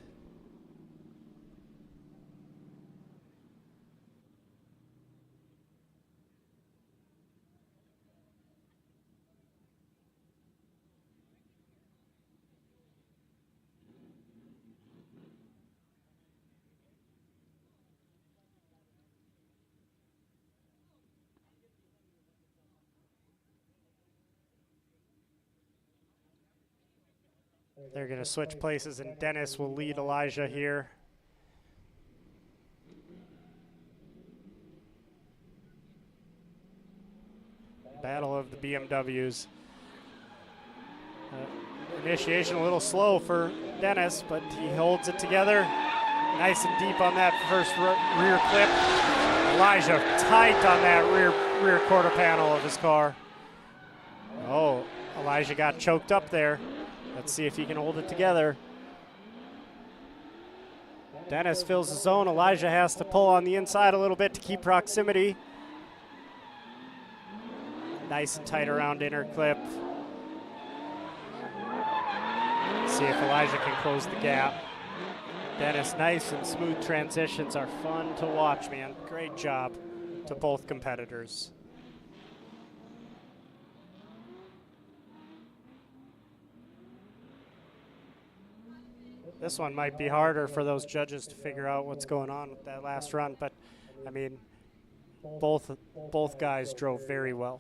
They're going to switch places, and Dennis will lead Elijah here. Battle of the BMWs. Initiation a little slow for Dennis, but he holds it together. Nice and deep on that first rear clip. Elijah tight on that rear quarter panel of his car. Oh, Elijah got choked up there. Let's see if he can hold it together. Dennis fills the zone. Elijah has to pull on the inside a little bit to keep proximity. Nice and tight around inner clip. Let's see if Elijah can close the gap. Dennis, nice and smooth transitions are fun to watch, man. Great job. to both competitors. This one might be harder for those judges to figure out what's going on with that last run, but I mean, both guys drove very well.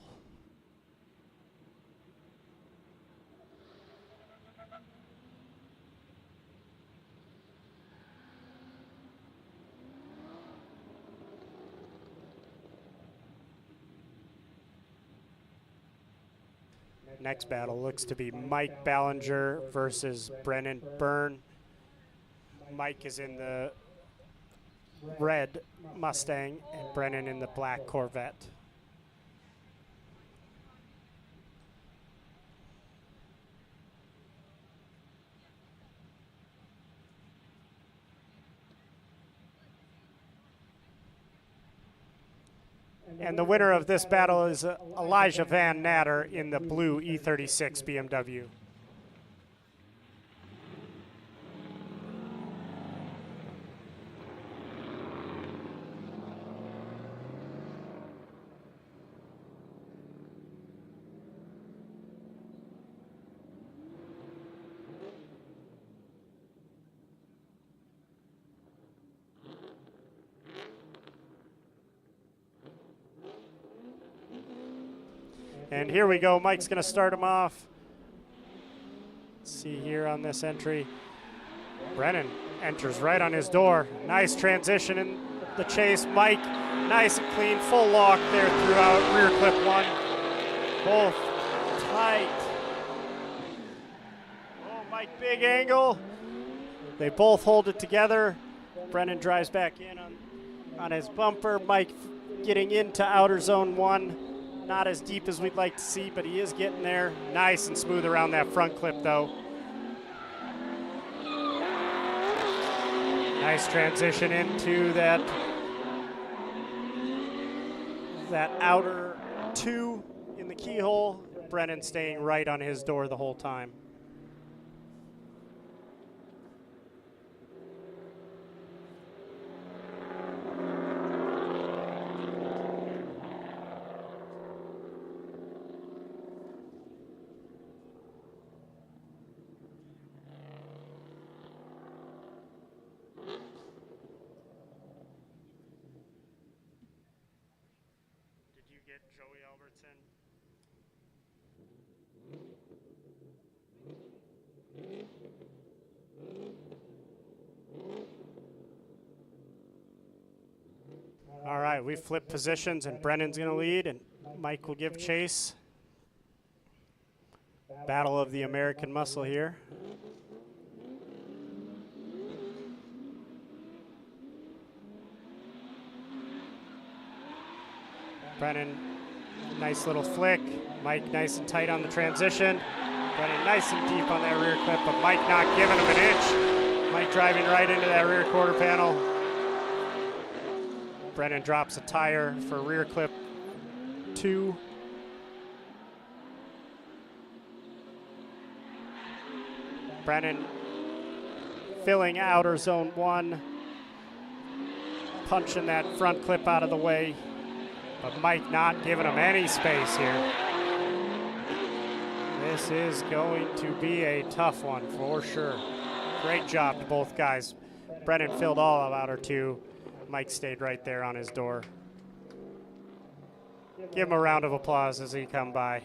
Next battle looks to be Mike Ballinger versus Brennan Byrne. Mike is in the red Mustang and Brennan in the black Corvette. And the winner of this battle is Elijah Van Natter in the blue E36 BMW. And here we go. Mike's going to start him off. Let's see here on this entry. Brennan enters right on his door. Nice transition in the chase. Mike, nice and clean, full lock there throughout. Rear clip one. Both tight. Oh, Mike, big angle. They both hold it together. Brennan drives back in on his bumper. Mike getting into outer zone one. Not as deep as we'd like to see, but he is getting there. Nice and smooth around that front clip, though. Nice transition into that outer two in the keyhole. Brennan staying right on his door the whole time. All right, we flip positions, and Brennan's going to lead, and Mike will give chase. Battle of the American Muscle here. Brennan, nice little flick. Mike nice and tight on the transition. Brennan nice and deep on that rear clip, but Mike not giving him an inch. Mike driving right into that rear quarter panel. Brennan drops a tire for rear clip 2. Brennan filling outer zone 1, punching that front clip out of the way, but Mike not giving him any space here. This is going to be a tough one for sure. Great job to both guys. Brennan filled all of outer 2. Mike stayed right there on his door. Give him a round of applause as he come by.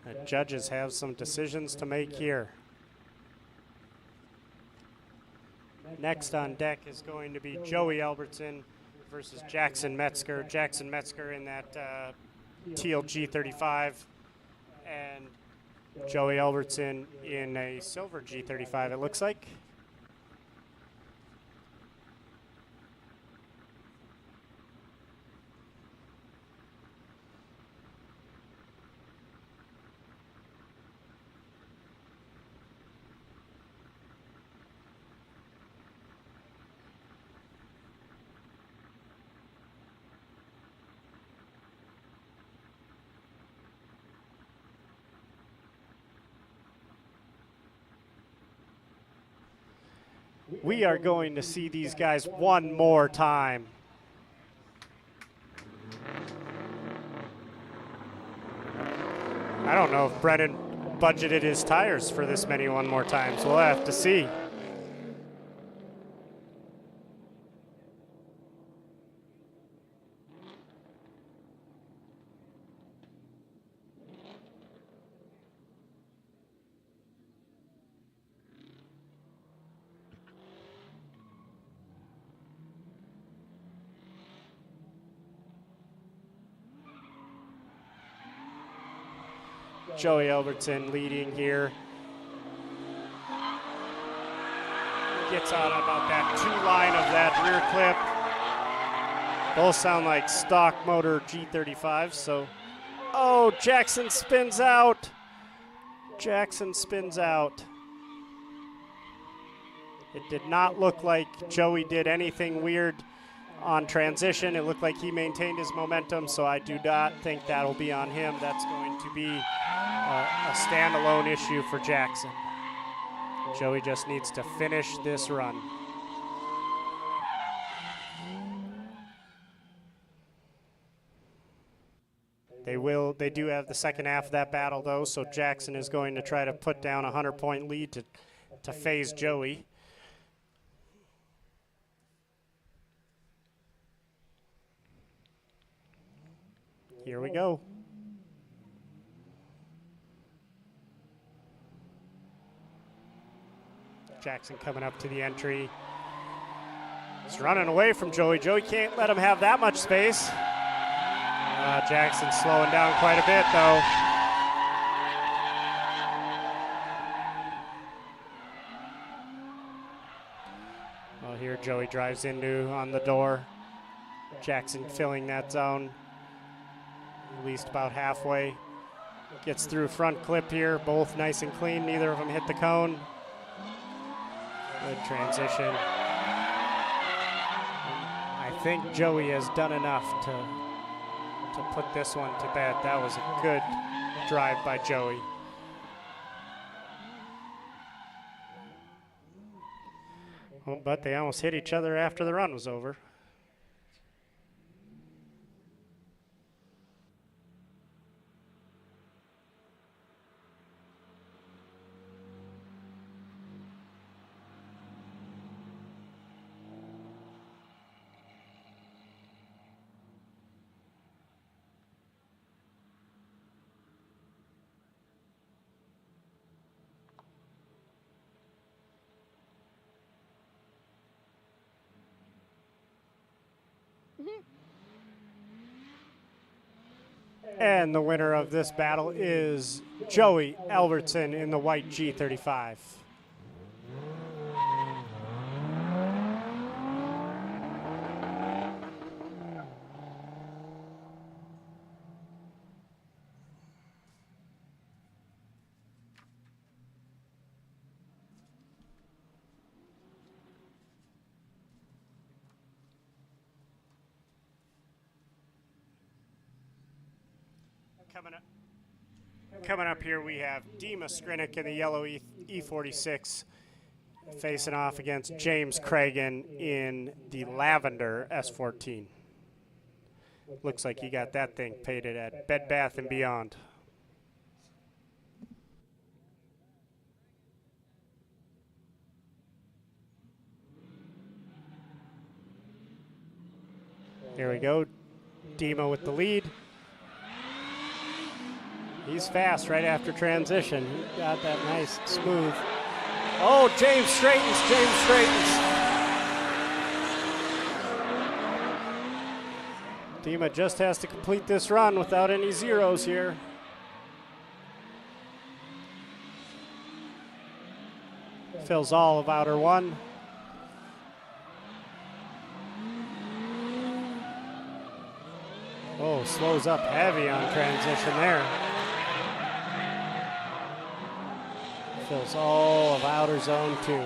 The judges have some decisions to make here. Next on deck is going to be Joey Albertson versus Jackson Metzger. Jackson Metzger in that teal G35, and Joey Albertson in a silver G35, it looks like. We are going to see these guys one more time. I don't know if Brennan budgeted his tires for this many one more times. We'll have to see. Joey Albertson leading here. Gets out about that 2-line of that rear clip. Both sound like stock motor G35s, so. Oh, Jackson spins out. Jackson spins out. It did not look like Joey did anything weird on transition. It looked like he maintained his momentum, so I do not think that'll be on him. That's going to be a standalone issue for Jackson. Joey just needs to finish this run. They do have the second half of that battle though, so Jackson is going to try to put down a 100-point lead to phase Joey. Here we go. Jackson coming up to the entry. He's running away from Joey. Joey can't let him have that much space. Jackson slowing down quite a bit though. Well, here Joey drives into on the door. Jackson filling that zone. At least about halfway. Gets through front clip here, both nice and clean. Neither of them hit the cone. Good transition. I think Joey has done enough to put this one to bed. That was a good drive by Joey. Oh, but they almost hit each other after the run was over. And the winner of this battle is Joey Albertson in the white G35. Coming up here, we have Dima Skrinick in the yellow E46 facing off against James Cragen in the lavender S14. Looks like he got that thing painted at Bed Bath & Beyond. Here we go. Dima with the lead. He's fast right after transition. He got that nice, smooth. Oh, James straightens, James straightens. Dima just has to complete this run without any zeros here. Fills all of outer one. Oh, slows up heavy on transition there. Fills all of outer zone 2.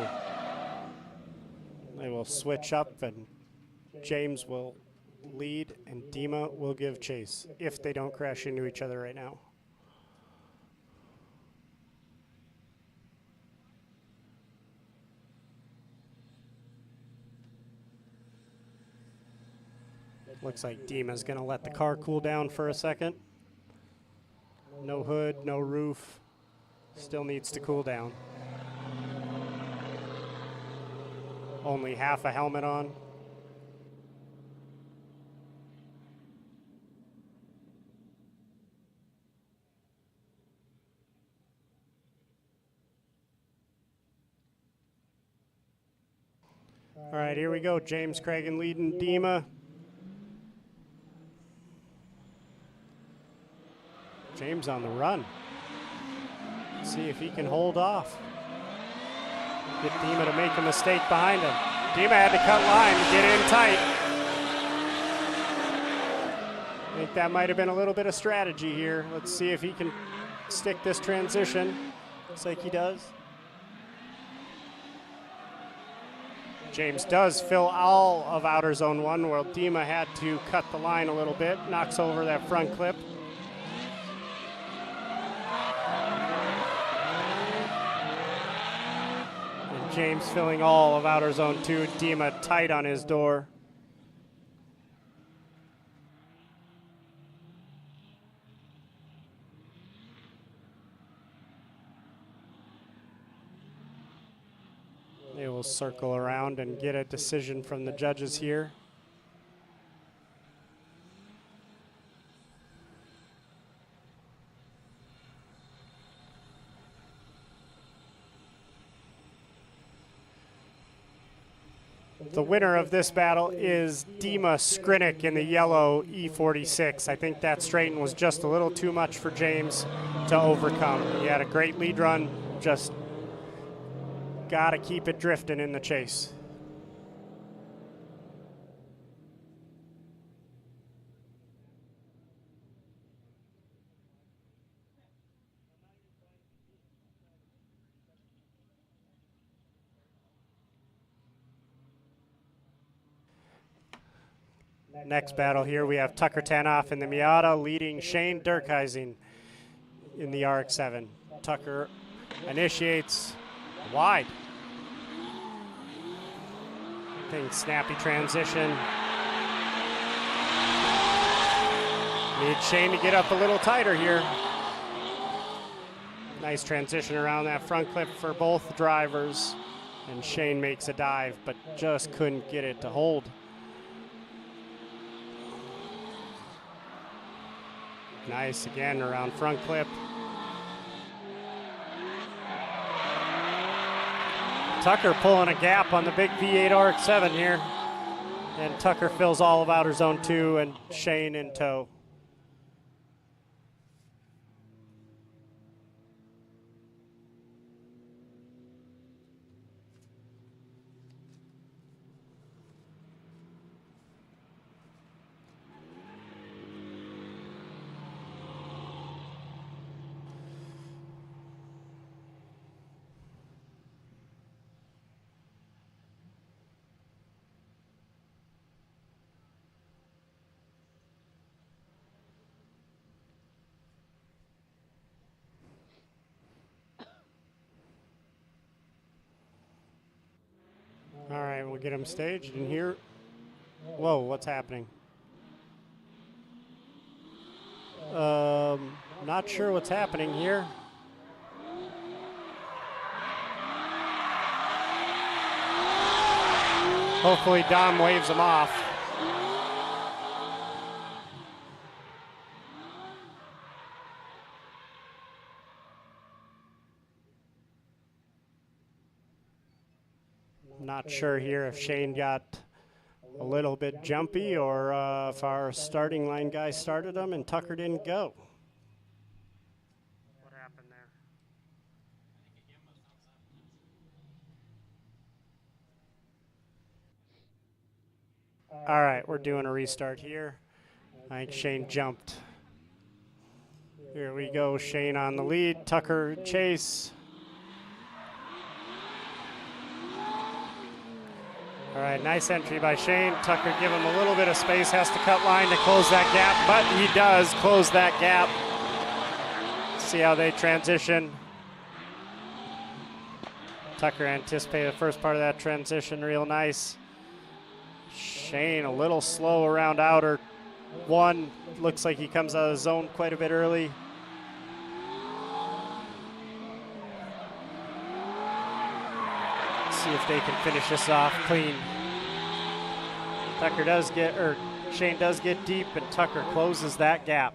They will switch up and James will lead and Dima will give chase if they don't crash into each other right now. Looks like Dima's gonna let the car cool down for a second. No hood, no roof. Still needs to cool down. Only half a helmet on. All right, here we go. James Cragen leading Dima. James on the run. Let's see if he can hold off. Get Dima to make a mistake behind him. Dima had to cut line to get in tight. I think that might have been a little bit of strategy here. Let's see if he can stick this transition. Looks like he does. James does fill all of outer zone 1, while Dima had to cut the line a little bit. Knocks over that front clip. And James filling all of outer zone 2. Dima tight on his door. They will circle around and get a decision from the judges here. The winner of this battle is Dima Skrinick in the yellow E46. I think that straighten was just a little too much for James to overcome. He had a great lead run, just got to keep it drifting in the chase. Next battle here, we have Tucker Tanoff in the Miata leading Shane Durkheising in the RX-7. Tucker initiates wide. Thing snappy transition. Need Shane to get up a little tighter here. Nice transition around that front clip for both drivers. And Shane makes a dive, but just couldn't get it to hold. Nice again around front clip. Tucker pulling a gap on the big V8 RX-7 here. And Tucker fills all of outer zone 2 and Shane in tow. All right, we'll get him staged in here. Whoa, what's happening? Not sure what's happening here. Hopefully Dom waves him off. Not sure here if Shane got a little bit jumpy or if our starting line guy started him and Tucker didn't go. What happened there? All right, we're doing a restart here. I think Shane jumped. Here we go, Shane on the lead, Tucker chase. All right, nice entry by Shane. Tucker give him a little bit of space, has to cut line to close that gap, but he does close that gap. See how they transition. Tucker anticipated the first part of that transition real nice. Shane a little slow around outer one. Looks like he comes out of the zone quite a bit early. Let's see if they can finish this off clean. Shane does get deep, and Tucker closes that gap.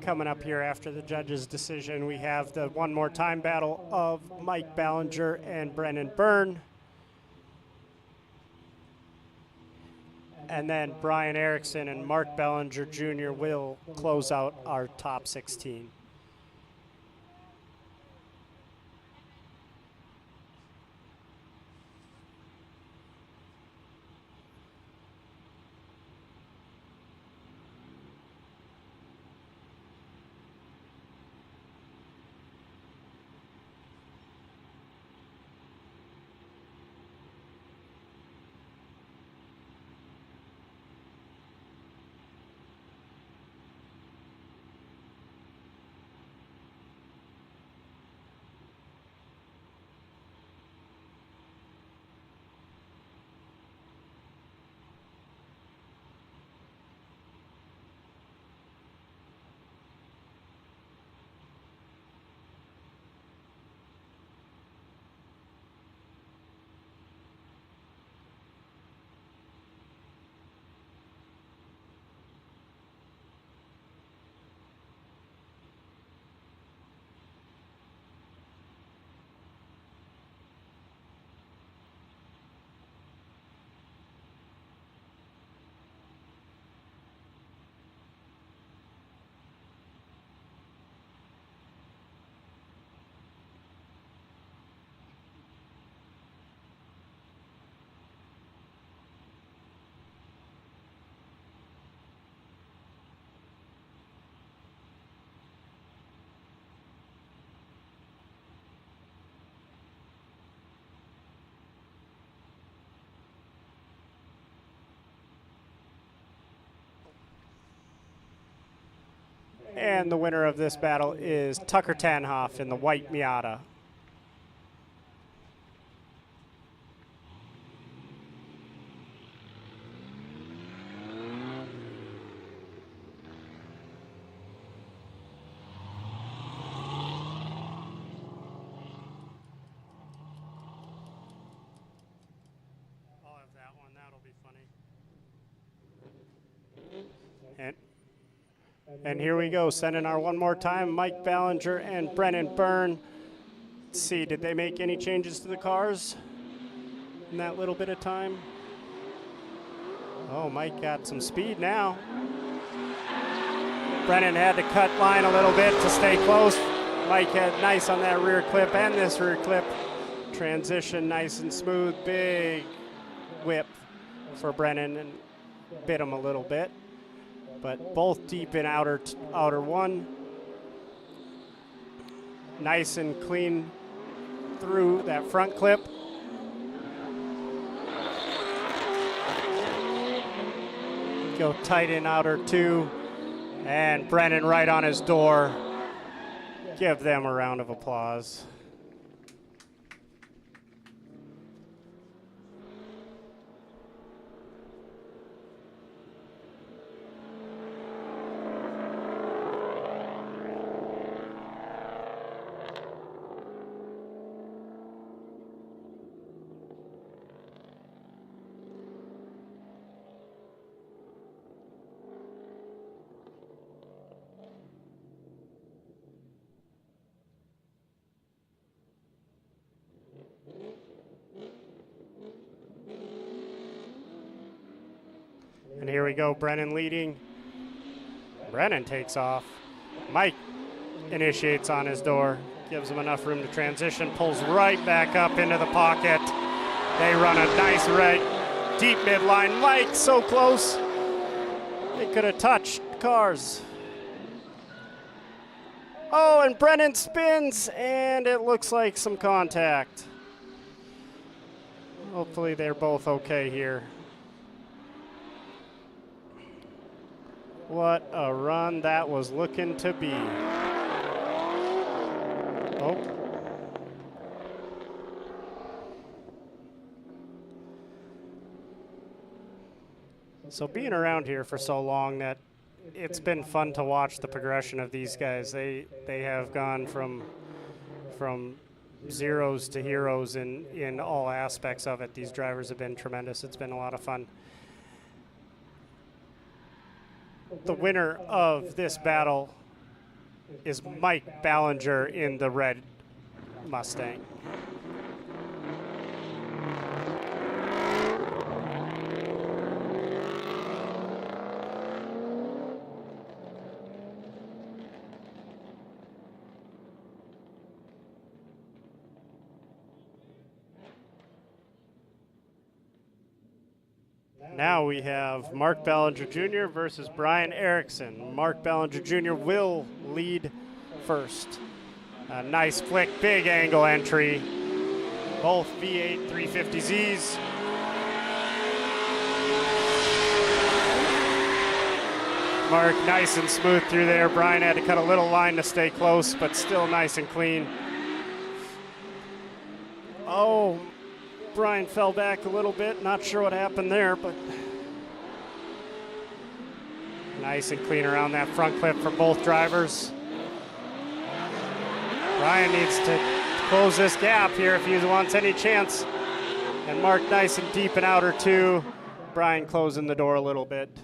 Coming up here after the judge's decision, we have the one more time battle of Mike Ballinger and Brennan Byrne. And then Brian Erickson and Mark Ballinger Jr. will close out our top 16. And the winner of this battle is Tucker Tanhoff in the white Miata. I'll have that one, that'll be funny. And here we go, sending our one more time, Mike Ballinger and Brennan Byrne. Let's see, did they make any changes to the cars in that little bit of time? Oh, Mike got some speed now. Brennan had to cut line a little bit to stay close. Mike had nice on that rear clip and this rear clip. Transition nice and smooth, big whip for Brennan and bit him a little bit. But both deep in outer one. Nice and clean through that front clip. Go tight in outer two. And Brennan right on his door. Give them a round of applause. And here we go, Brennan leading. Brennan takes off. Mike initiates on his door, gives him enough room to transition, pulls right back up into the pocket. They run a nice right, deep midline. Mike so close. They could have touched cars. Oh, and Brennan spins, and it looks like some contact. Hopefully they're both okay here. What a run that was looking to be. Oh. So being around here for so long, that it's been fun to watch the progression of these guys. They have gone from zeros to heroes in all aspects of it. These drivers have been tremendous. It's been a lot of fun. The winner of this battle is Mike Ballinger in the red Mustang. Now we have Mark Ballinger Jr. versus Brian Erickson. Mark Ballinger Jr. will lead first. A nice flick, big angle entry. Both V8 350Zs. Mark nice and smooth through there. Brian had to cut a little line to stay close, but still nice and clean. Oh, Brian fell back a little bit. Not sure what happened there, but nice and clean around that front clip for both drivers. Brian needs to close this gap here if he wants any chance. And Mark nice and deep in outer two. Brian closing the door a little bit.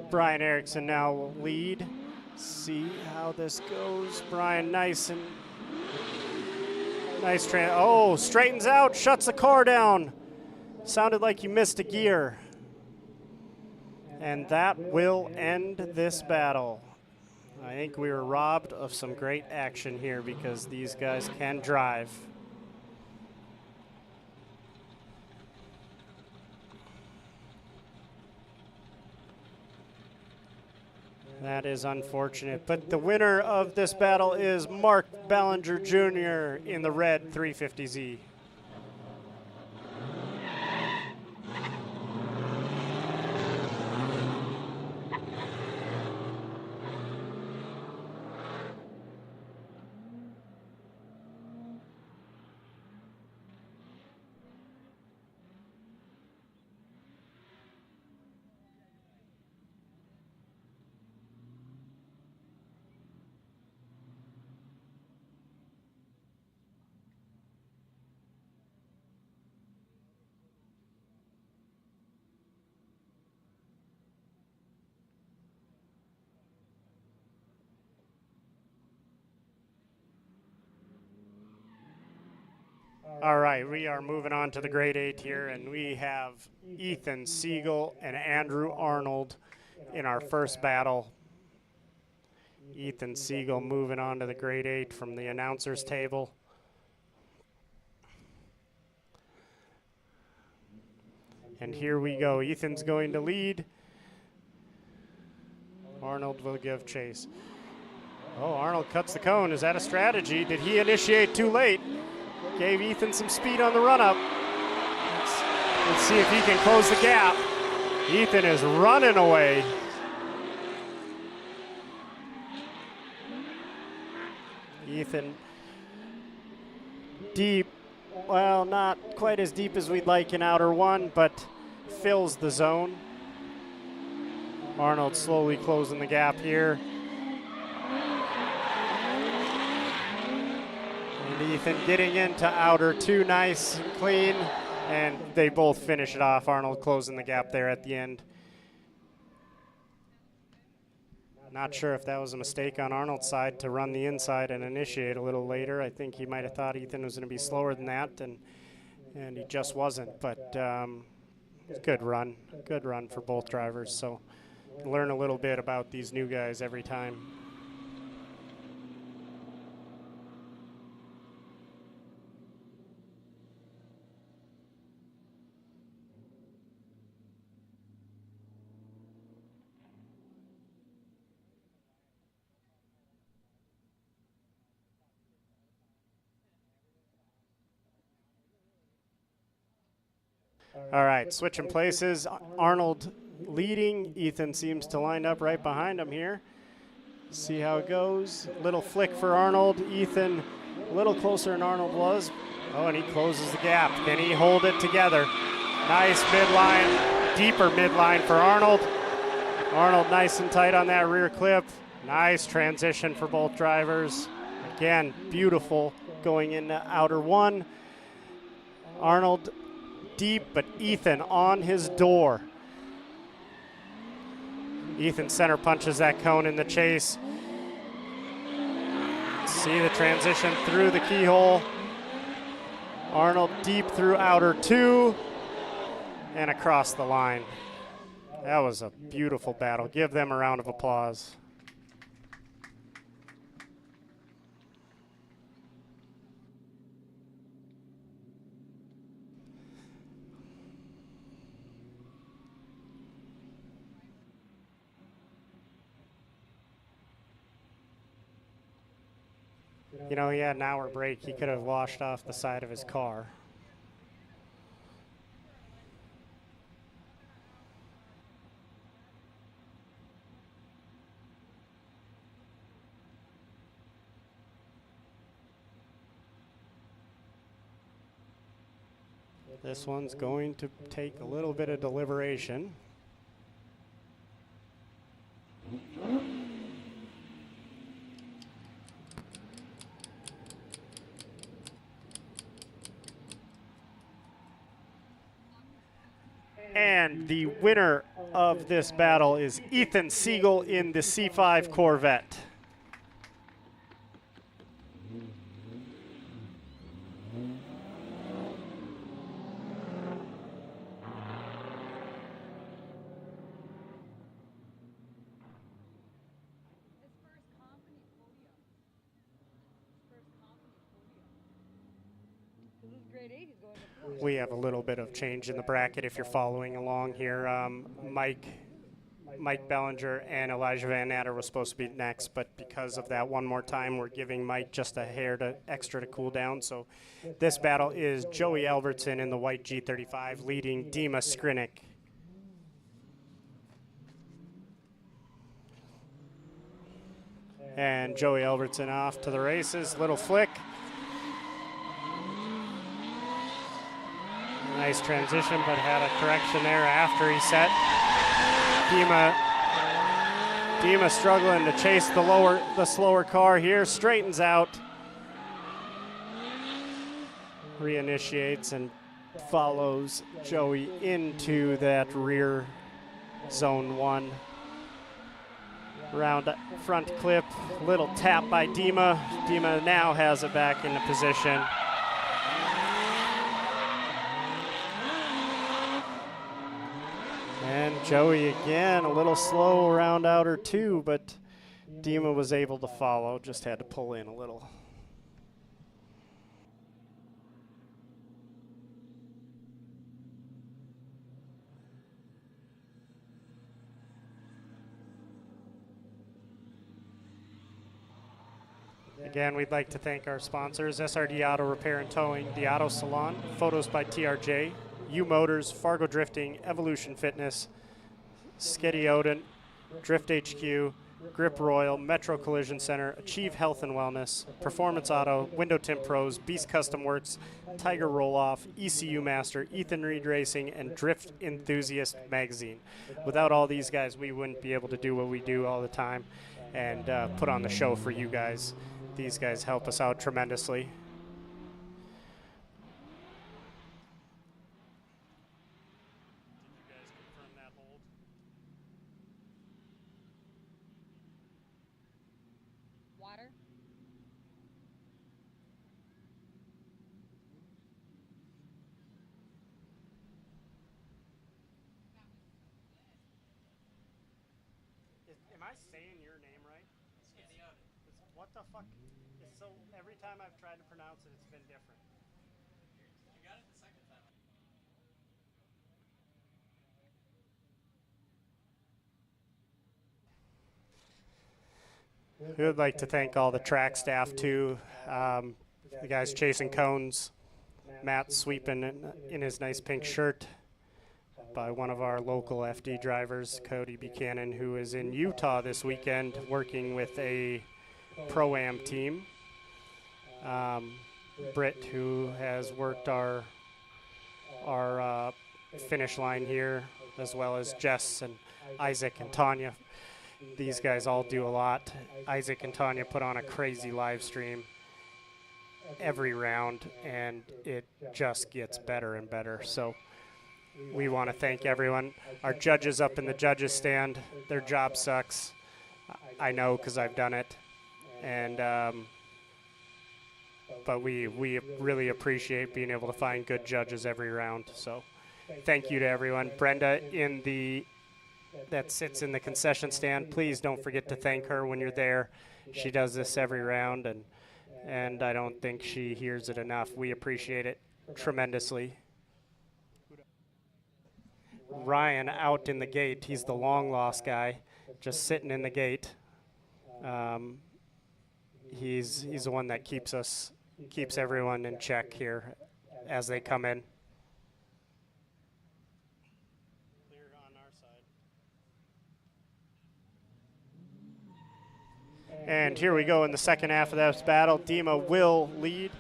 Brian Erickson now will lead. See how this goes. Brian nice and nice. Oh, straightens out, shuts the car down. Sounded like you missed a gear. And that will end this battle. I think we were robbed of some great action here because these guys can drive. That is unfortunate, but the winner of this battle is Mark Ballinger Jr. in the red 350Z. All right, we are moving on to the grade 8 here, and we have Ethan Siegel and Andrew Arnold in our first battle. Ethan Siegel moving on to the grade 8 from the announcer's table. And here we go. Ethan's going to lead. Arnold will give chase. Oh, Arnold cuts the cone. Is that a strategy? Did he initiate too late? Gave Ethan some speed on the run-up. Let's see if he can close the gap. Ethan is running away. Ethan deep. Well, not quite as deep as we'd like in outer one, but fills the zone. Arnold slowly closing the gap here. And Ethan getting into outer two, nice, clean, and they both finish it off. Arnold closing the gap there at the end. Not sure if that was a mistake on Arnold's side to run the inside and initiate a little later. I think he might have thought Ethan was going to be slower than that, and he just wasn't. But good run for both drivers. So learn a little bit about these new guys every time. All right, switching places. Arnold leading. Ethan seems to line up right behind him here. See how it goes. Little flick for Arnold. Ethan a little closer than Arnold was. Oh, and he closes the gap. Can he hold it together? Nice midline, deeper midline for Arnold. Arnold nice and tight on that rear clip. Nice transition for both drivers. Again, beautiful going into outer one. Arnold deep, but Ethan on his door. Ethan center punches that cone in the chase. See the transition through the keyhole. Arnold deep through outer two and across the line. That was a beautiful battle. Give them a round of applause. You know, he had an hour break. He could have washed off the side of his car. This one's going to take a little bit of deliberation. And the winner of this battle is Ethan Siegel in the C5 Corvette. We have a little bit of change in the bracket if you're following along here. Mike Bellinger and Elijah Van Natter were supposed to be next, but because of that one more time, we're giving Mike just a hair extra to cool down. So this battle is Joey Albertson in the white G35 leading Dima Skrinick. And Joey Albertson off to the races. Little flick. Nice transition, but had a correction there after he set. Dima struggling to chase the slower car here. Straightens out. Reinitiates and follows Joey into that rear zone one. Round front clip, little tap by Dima. Dima now has it back into position. And Joey again, a little slow around outer 2, but Dima was able to follow, just had to pull in a little. Again, we'd like to thank our sponsors, SRD Auto Repair and Towing, the Auto Salon, Photos by TRJ, UMotors, Fargo Drifting, Evolution Fitness, SkettiOdin, Drift HQ, Grip Royal, Metro Collision Center, Achieve Health and Wellness, Performance Auto, Window Tint Pros, Beast Custom Works, Tiger Rolloff, ECU Master, Ethan Reed Racing, and Drift Enthusiast magazine. Without all these guys, we wouldn't be able to do what we do all the time and put on the show for you guys. These guys help us out tremendously. Water? Am I saying your name right? SkettiOdin. What the fuck? It's so every time I've tried to pronounce it, it's been different. You got it the second time. We would like to thank all the track staff too. The guys chasing cones, Matt sweeping in his nice pink shirt by one of our local FD drivers, Cody Buchanan, who is in Utah this weekend working with a Pro-Am team. Britt, who has worked our finish line here, as well as Jess and Isaac and Tanya. These guys all do a lot. Isaac and Tanya put on a crazy live stream every round, and it just gets better and better. So we want to thank everyone. Our judges up in the judges stand, their job sucks. I know because I've done it. And but we really appreciate being able to find good judges every round. So thank you to everyone. Brenda that sits in the concession stand, please don't forget to thank her when you're there. She does this every round, and I don't think she hears it enough. We appreciate it tremendously. Ryan out in the gate, he's the long lost guy, just sitting in the gate. He's the one that keeps everyone in check here as they come in. Clear on our side. And here we go in the second half of this battle. Dima will lead.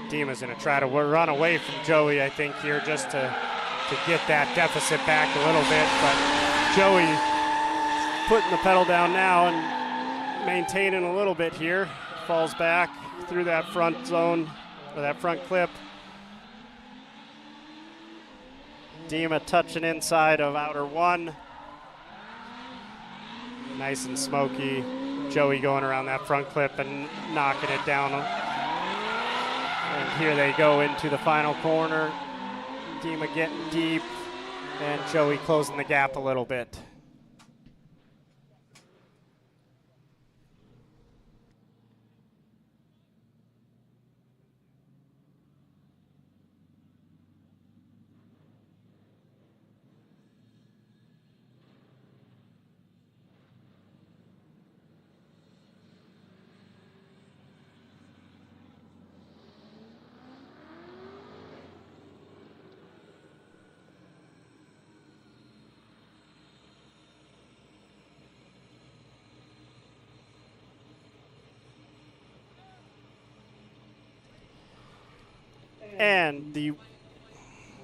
Dima's going to try to run away from Joey, I think, here just to get that deficit back a little bit. But Joey putting the pedal down now and maintaining a little bit here. Falls back through that front zone, or that front clip. Dima touching inside of outer 1. Nice and smoky. Joey going around that front clip and knocking it down. And here they go into the final corner. Dima getting deep, and Joey closing the gap a little bit. And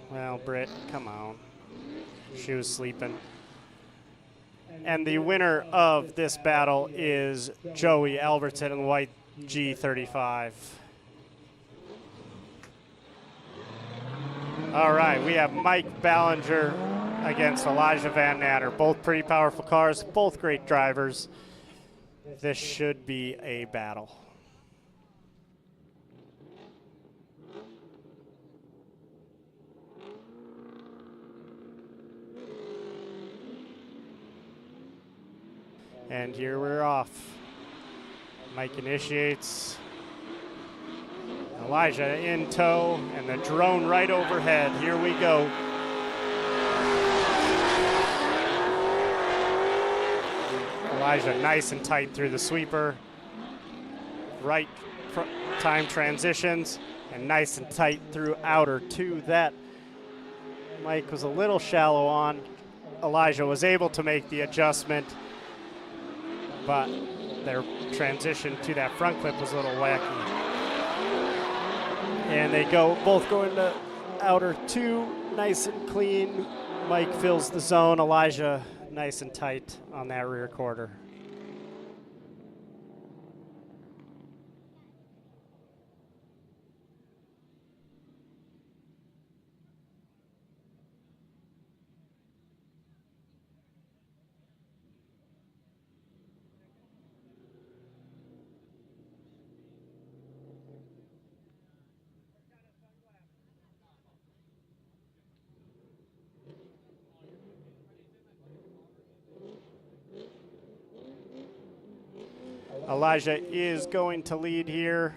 well, Britt, come on. She was sleeping. And the winner of this battle is Joey Albertson in the white G35. All right, we have Mike Ballinger against Elijah Van Natter. Both pretty powerful cars, both great drivers. This should be a battle. And here we're off. Mike initiates. Elijah in tow, and the drone right overhead. Here we go. Elijah nice and tight through the sweeper. Right time transitions, and nice and tight through outer two. That Mike was a little shallow on. Elijah was able to make the adjustment, but their transition to that front clip was a little wacky. And they both go into outer two, nice and clean. Mike fills the zone. Elijah nice and tight on that rear quarter. Elijah is going to lead here.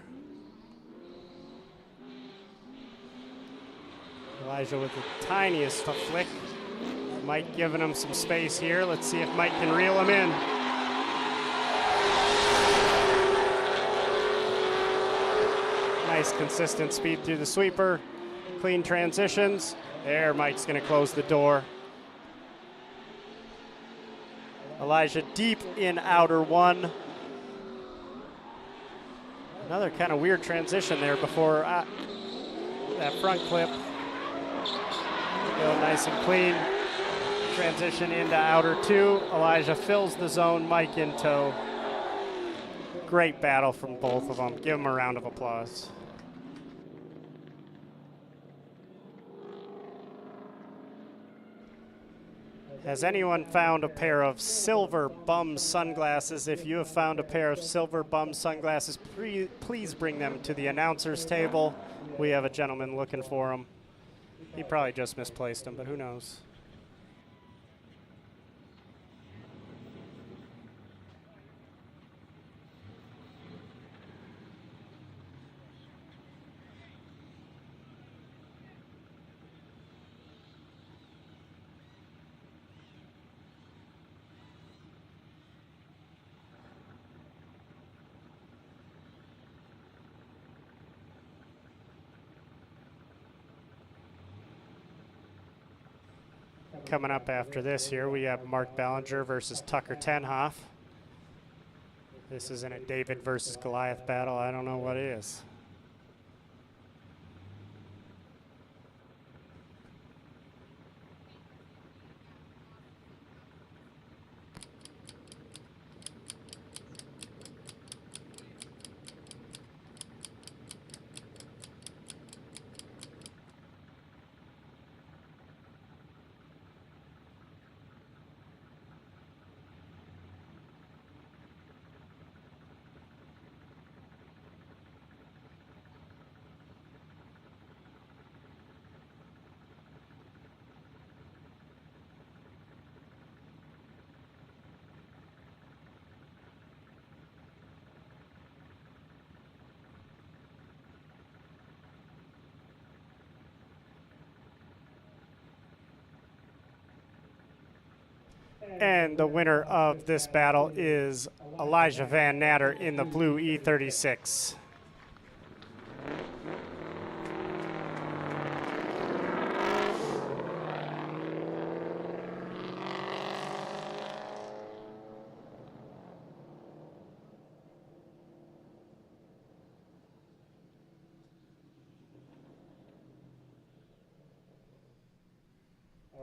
Elijah with the tiniest flick. Mike giving him some space here. Let's see if Mike can reel him in. Nice consistent speed through the sweeper. Clean transitions. There, Mike's gonna close the door. Elijah deep in outer one. Another kind of weird transition there before that front clip. Go nice and clean. Transition into outer two. Elijah fills the zone, Mike in tow. Great battle from both of them. Give them a round of applause. Has anyone found a pair of silver bum sunglasses? If you have found a pair of silver bum sunglasses, please bring them to the announcer's table. We have a gentleman looking for them. He probably just misplaced them, but who knows? Coming up after this here, we have Mark Ballinger versus Tucker Tenhoff. This isn't a David versus Goliath battle. I don't know what it is. And the winner of this battle is Elijah Van Natter in the blue E36.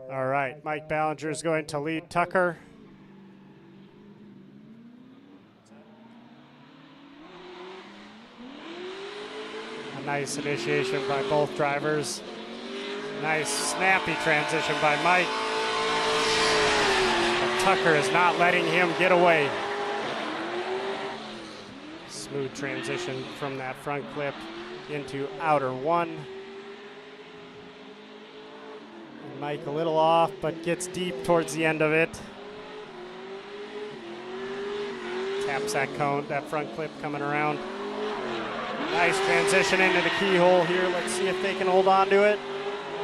All right, Mike Ballinger is going to lead Tucker. A nice initiation by both drivers. Nice snappy transition by Mike. But Tucker is not letting him get away. Smooth transition from that front clip into outer one. Mike a little off, but gets deep towards the end of it. Taps that cone, that front clip coming around. Nice transition into the keyhole here. Let's see if they can hold on to it.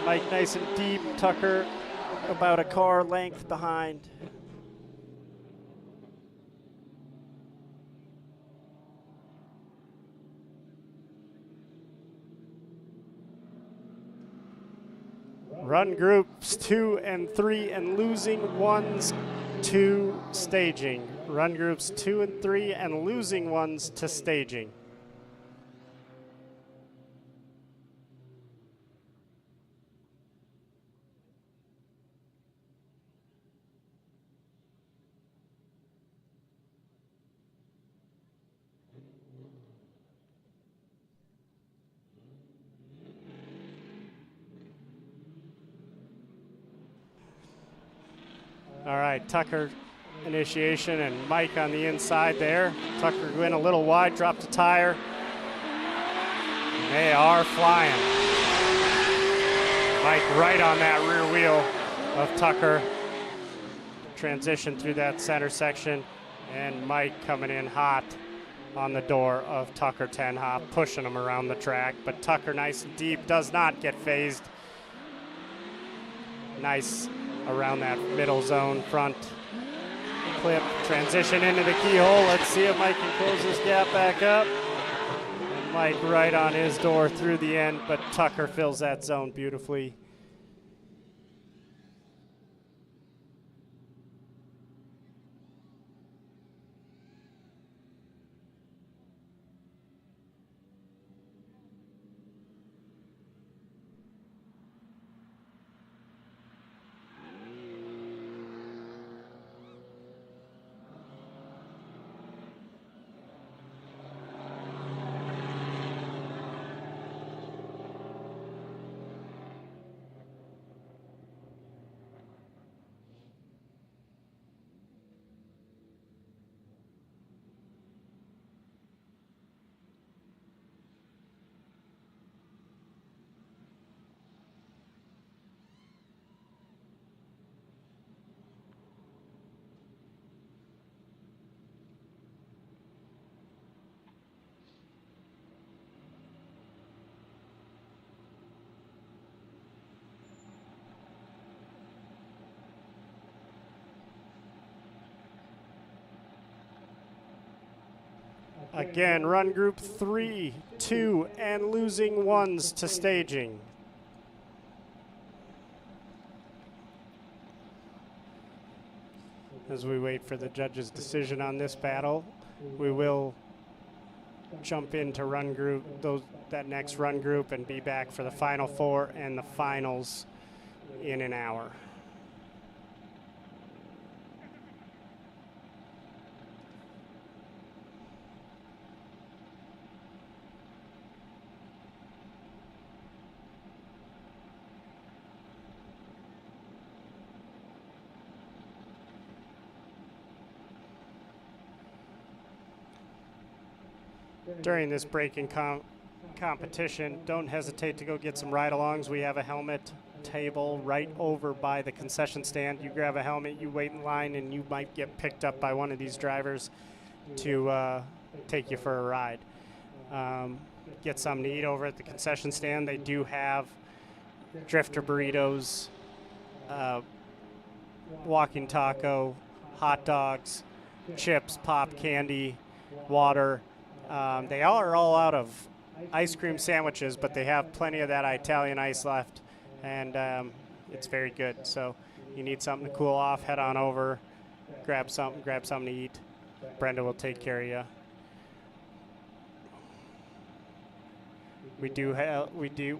Mike nice and deep, Tucker about a car length behind. Run groups 2 and 3 and losing ones to staging. Run groups 2 and 3 and losing ones to staging. All right, Tucker initiation and Mike on the inside there. Tucker went a little wide, dropped a tire. They are flying. Mike right on that rear wheel of Tucker. Transition through that center section, and Mike coming in hot on the door of Tucker 10 hop, pushing him around the track. But Tucker nice and deep, does not get phased. Nice around that middle zone front clip, transition into the keyhole. Let's see if Mike can close this gap back up. And Mike right on his door through the end, but Tucker fills that zone beautifully. Again, run group 3, 2, and losing ones to staging. As we wait for the judge's decision on this battle, we will jump into run group, that next run group, and be back for the final 4 and the finals in an hour. During this braking competition, don't hesitate to go get some ride-alongs. We have a helmet table right over by the concession stand. You grab a helmet, you wait in line, and you might get picked up by one of these drivers to take you for a ride. Get something to eat over at the concession stand. They do have drifter burritos, walking taco, hot dogs, chips, pop, candy, water. They are all out of ice cream sandwiches, but they have plenty of that Italian ice left, and it's very good. So you need something to cool off, head on over, grab something to eat. Brenda will take care of you.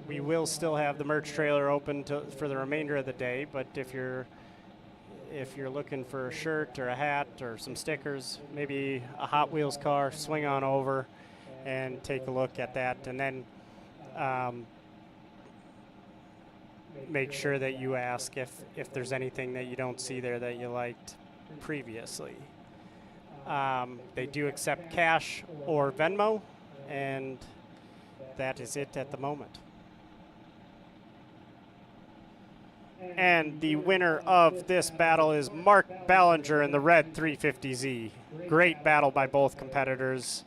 We will still have the merch trailer open for the remainder of the day, but if you're looking for a shirt or a hat or some stickers, maybe a Hot Wheels car, swing on over and take a look at that. And then make sure that you ask if there's anything that you don't see there that you liked previously. They do accept cash or Venmo, and that is it at the moment. And the winner of this battle is Mark Ballinger in the red 350Z. Great battle by both competitors.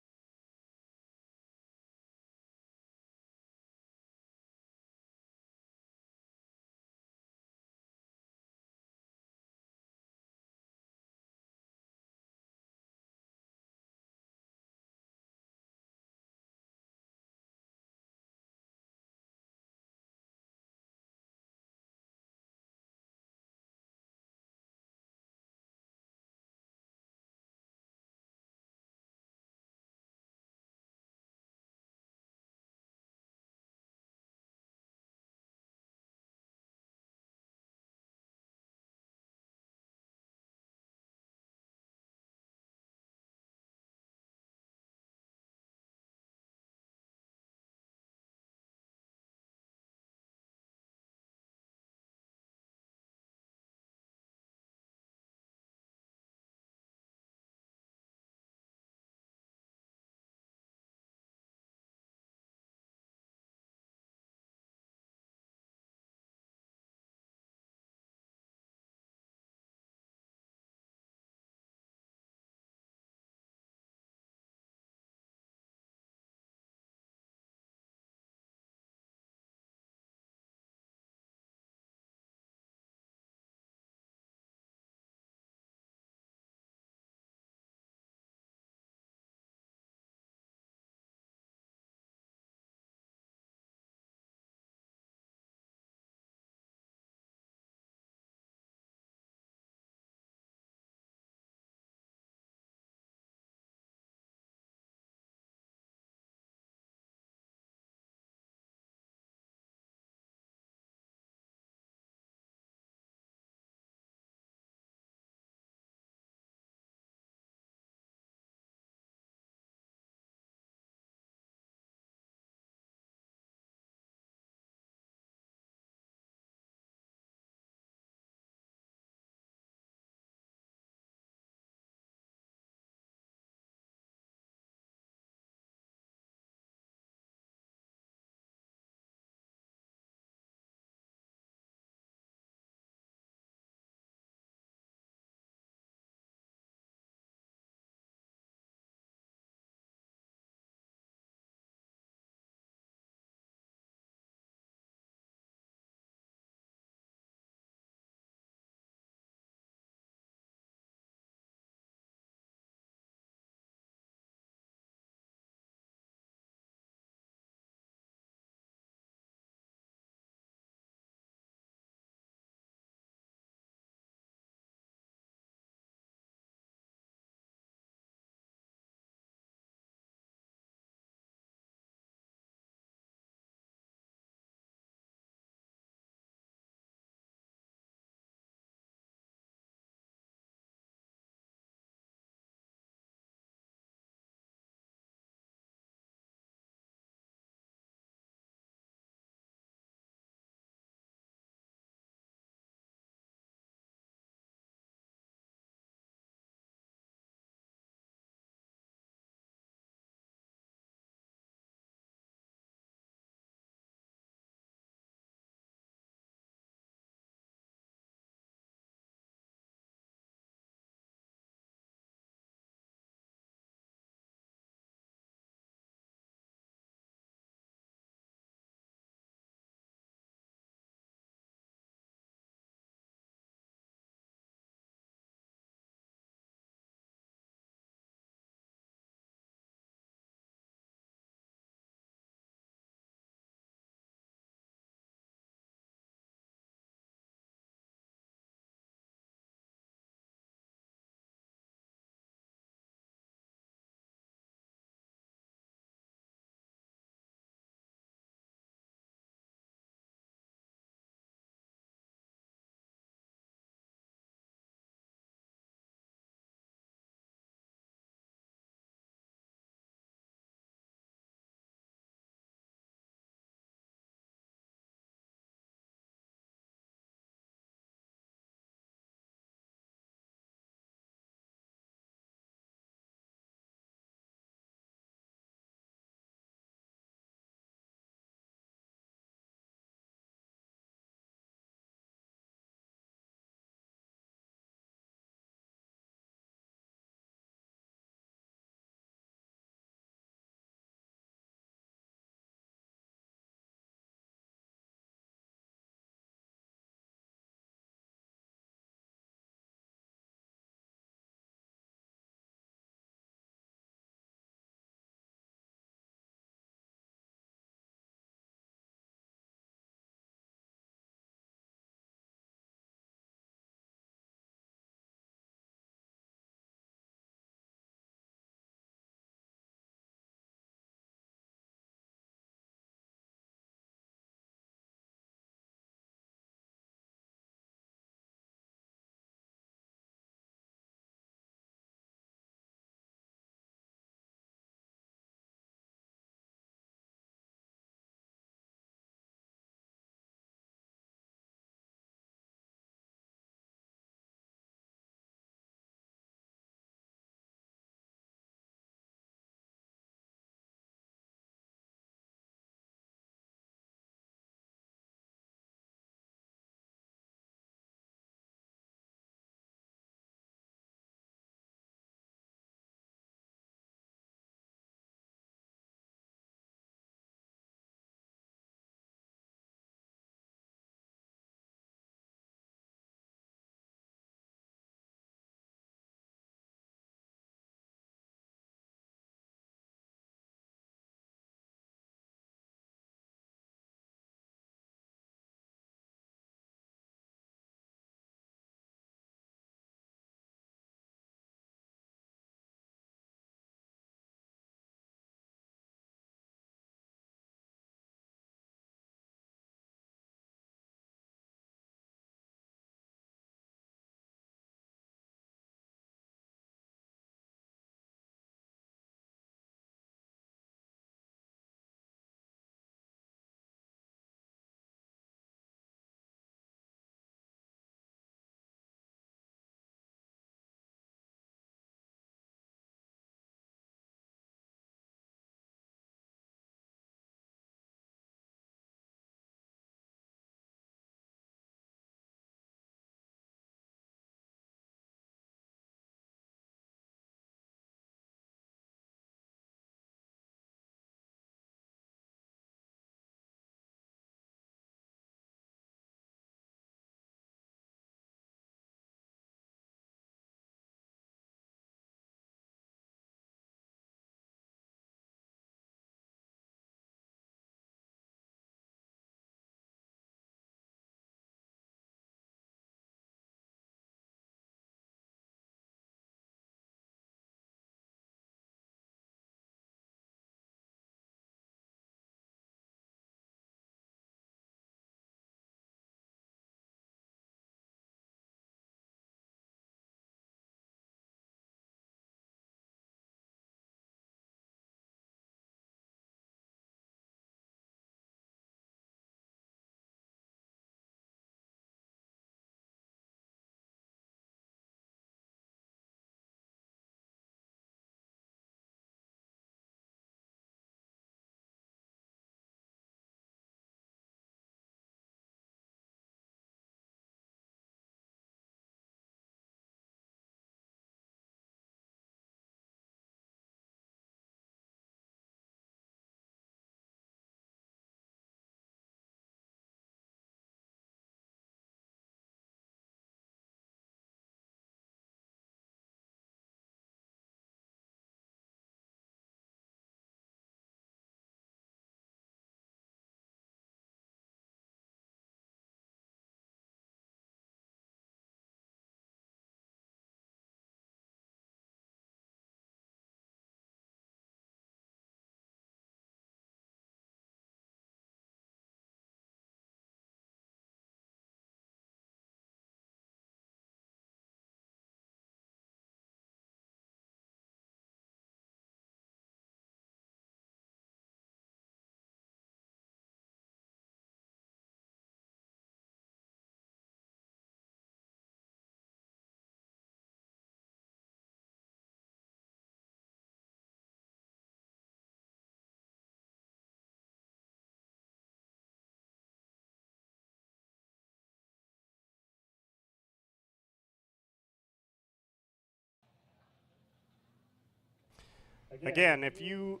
Again, if you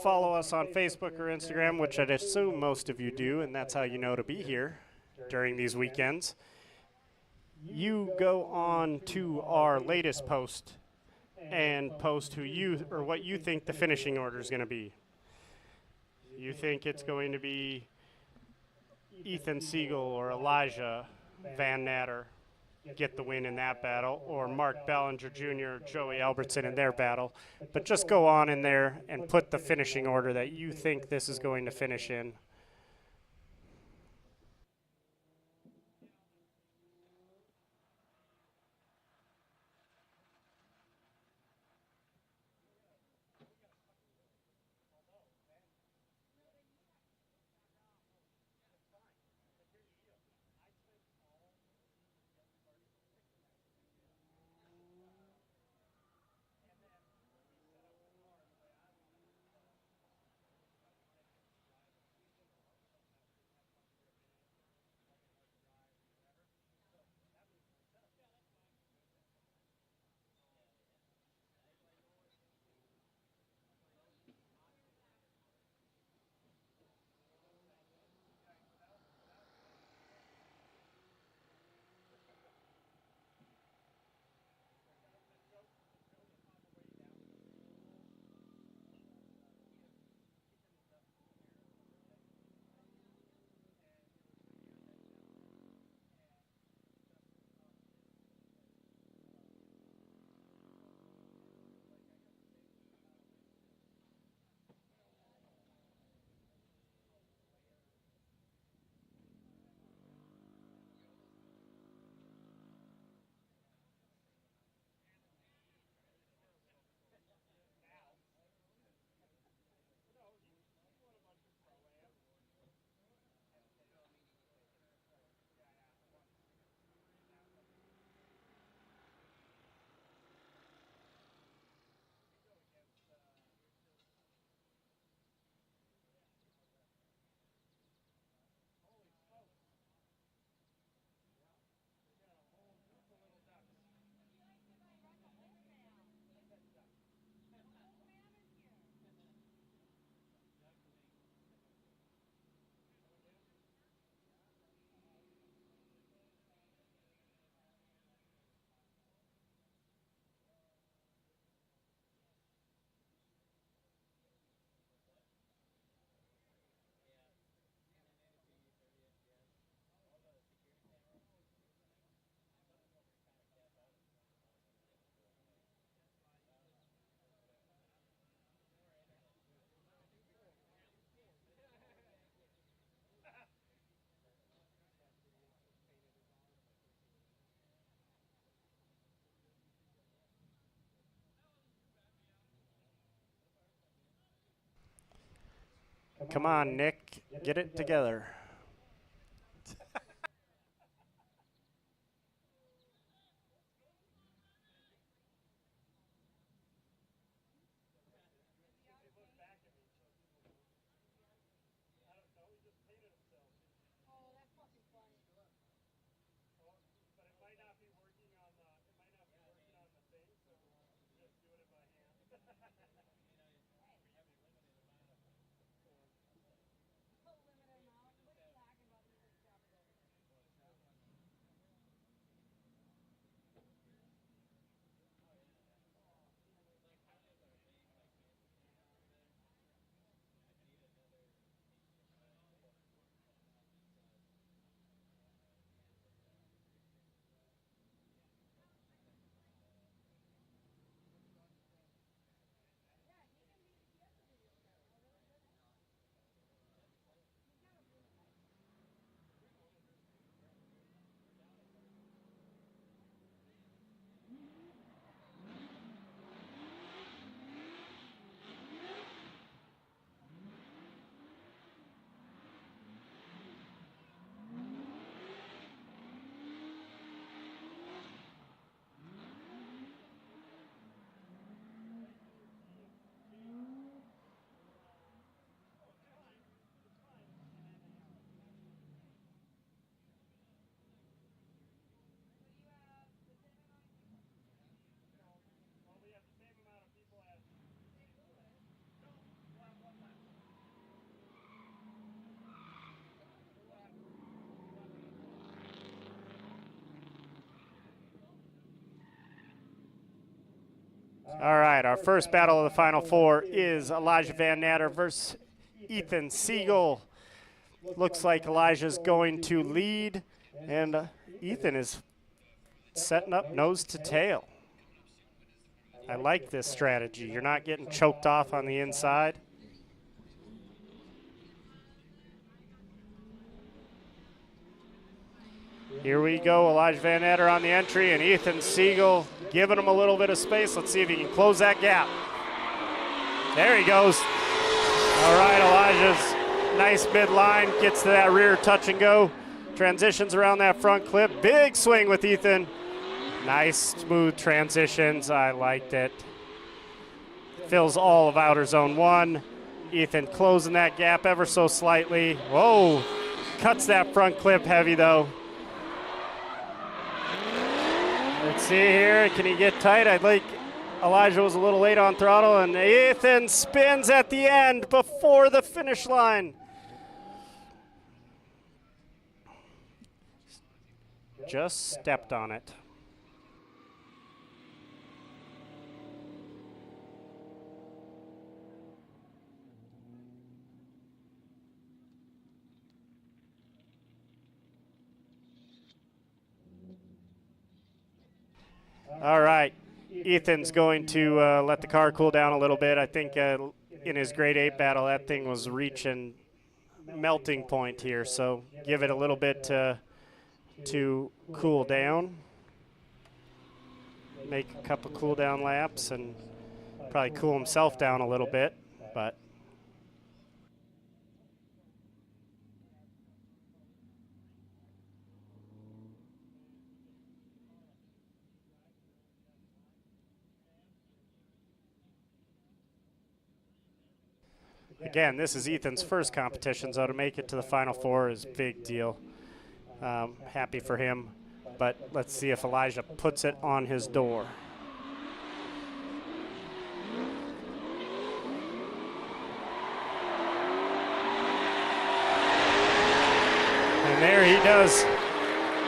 follow us on Facebook or Instagram, which I'd assume most of you do, and that's how you know to be here during these weekends, you go on to our latest post and post who you or what you think the finishing order is going to be. You think it's going to be Ethan Siegel or Elijah Van Natter get the win in that battle, or Mark Bellinger Jr. or Joey Albertson in their battle, but just go on in there and put the finishing order that you think this is going to finish in. Come on, Nick, get it together. All right, our first battle of the Final Four is Elijah Van Natter versus Ethan Siegel. Looks like Elijah's going to lead, and Ethan is setting up nose to tail. I like this strategy. You're not getting choked off on the inside. Here we go, Elijah Van Natter on the entry, and Ethan Siegel giving him a little bit of space. Let's see if he can close that gap. There he goes. All right, Elijah's nice midline, gets to that rear touch and go. Transitions around that front clip. Big swing with Ethan. Nice, smooth transitions. I liked it. Fills all of outer zone 1. Ethan closing that gap ever so slightly. Whoa, cuts that front clip heavy though. Let's see here, can he get tight? I think Elijah was a little late on throttle, and Ethan spins at the end before the finish line. Just stepped on it. All right, Ethan's going to let the car cool down a little bit. I think in his grade 8 battle, that thing was reaching melting point here, so give it a little bit to cool down. Make a couple cool down laps and probably cool himself down a little bit, but again, this is Ethan's first competition, so to make it to the Final Four is a big deal. Happy for him, but let's see if Elijah puts it on his door. And there he does.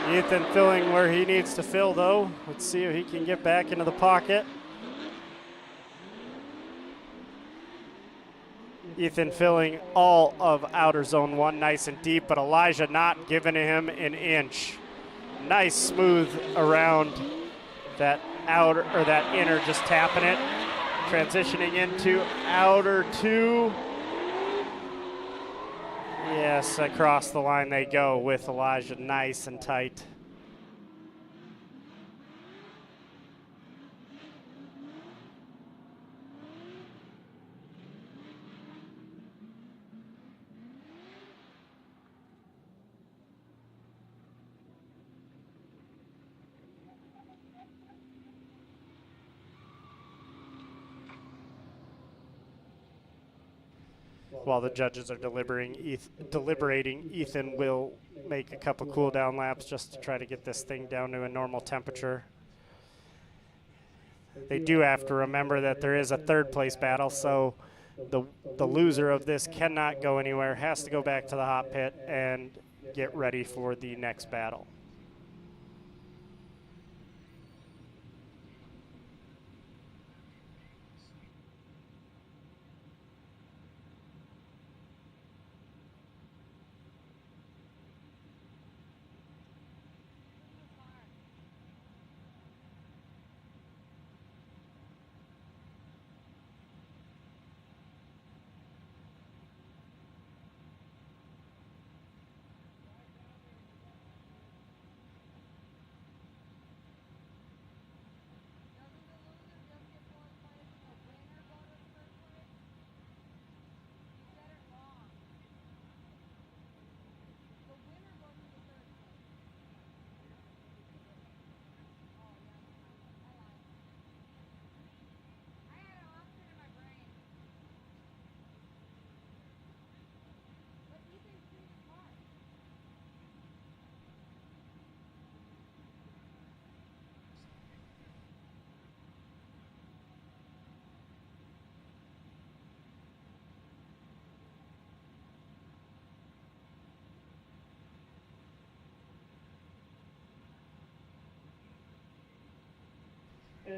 Ethan filling where he needs to fill, though. Let's see if he can get back into the pocket. Ethan filling all of outer zone 1 nice and deep, but Elijah not giving him an inch. Nice smooth around that outer or that inner, just tapping it. Transitioning into outer 2. Yes, across the line they go with Elijah nice and tight. While the judges are deliberating, Ethan will make a couple cool down laps just to try to get this thing down to a normal temperature. They do have to remember that there is a third place battle, so the loser of this cannot go anywhere, has to go back to the hot pit and get ready for the next battle.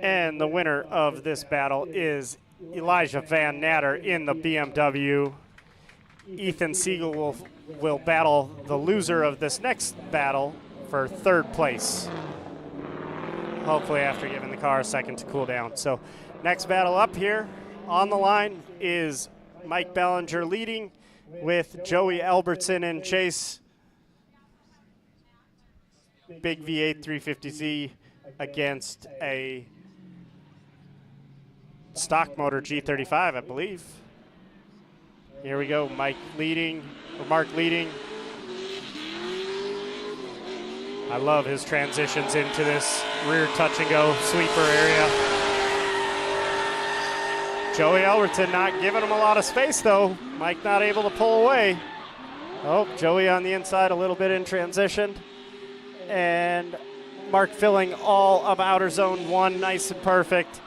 And the winner of this battle is Elijah Van Natter in the BMW. Ethan Siegel will battle the loser of this next battle for third place, hopefully after giving the car a second to cool down. So next battle up here on the line is Mike Bellinger leading with Joey Albertson in chase. Big V8 350Z against a stock motor G35, I believe. Here we go, Mike leading, or Mark leading. I love his transitions into this rear touch and go sweeper area. Joey Albertson not giving him a lot of space though. Mike not able to pull away. Oh, Joey on the inside a little bit in transition. And Mark filling all of outer zone 1, nice and perfect.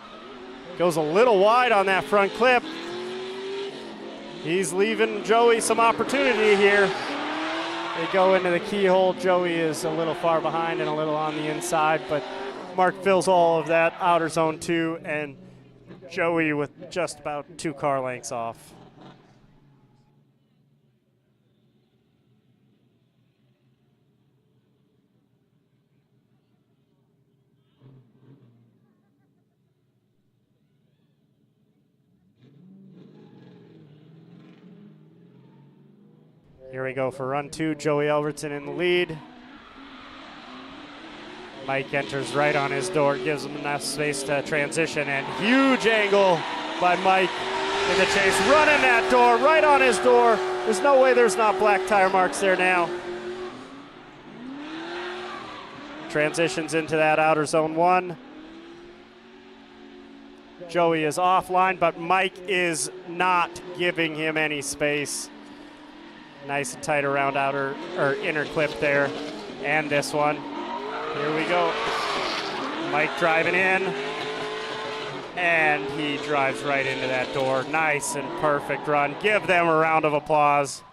Goes a little wide on that front clip. He's leaving Joey some opportunity here. They go into the keyhole. Joey is a little far behind and a little on the inside, but Mark fills all of that outer zone 2, and Joey with just about 2 car lengths off. Here we go for run 2, Joey Albertson in the lead. Mike enters right on his door, gives him enough space to transition, and huge angle by Mike in the chase. Running that door, right on his door. There's no way there's not black tire marks there now. Transitions into that outer zone 1. Joey is offline, but Mike is not giving him any space. Nice and tight around outer or inner clip there. And this one. Here we go. Mike driving in. And he drives right into that door. Nice and perfect run. Give them a round of applause.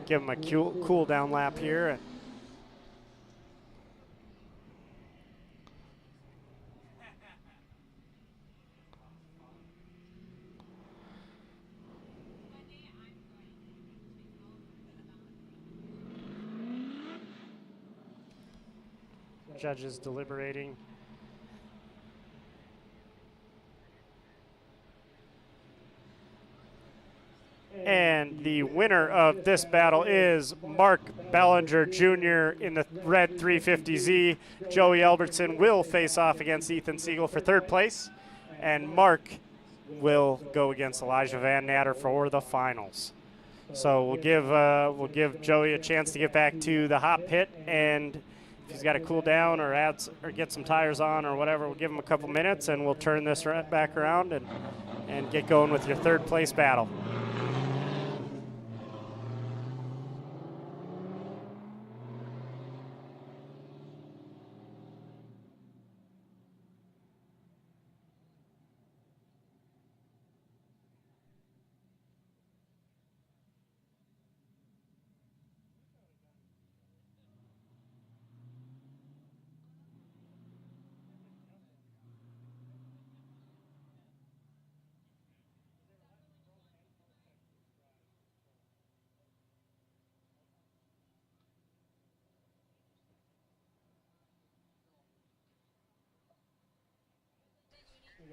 Give him a cool down lap here. Judges deliberating. And the winner of this battle is Mark Bellinger Jr. in the red 350Z. Joey Albertson will face off against Ethan Siegel for third place, and Mark will go against Elijah Van Natter for the finals. So we'll give Joey a chance to get back to the hot pit, and if he's got to cool down or get some tires on or whatever, we'll give him a couple minutes, and we'll turn this back around and get going with your third place battle.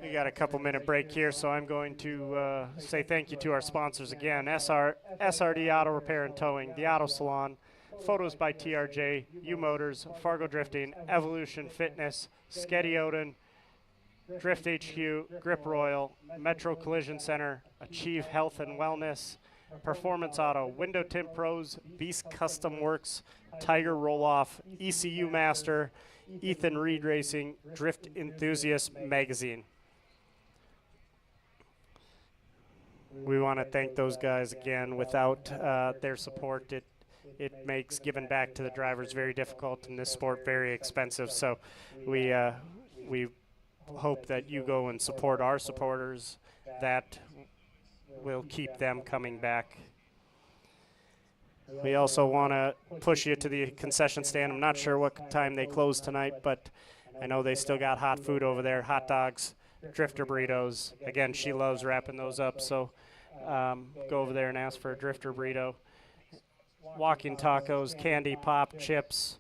We got a couple minute break here, so I'm going to say thank you to our sponsors again. SRD Auto Repair and Towing, the Auto Salon, Photos by TRJ, UMotors, Fargo Drifting, Evolution Fitness, SkettiOdin, Drift HQ, Grip Royal, Metro Collision Center, Achieve Health and Wellness, Performance Auto, Window Tint Pros, Beast Custom Works, Tiger Rolloff, ECU Master, Ethan Reed Racing, Drift Enthusiast Magazine. We want to thank those guys again. Without their support, it makes giving back to the drivers very difficult, and this sport very expensive. So we hope that you go and support our supporters. That will keep them coming back. We also want to push you to the concession stand. I'm not sure what time they close tonight, but I know they still got hot food over there, hot dogs, drifter burritos. Again, she loves wrapping those up, so go over there and ask for a drifter burrito. Walking tacos, candy, pop, chips,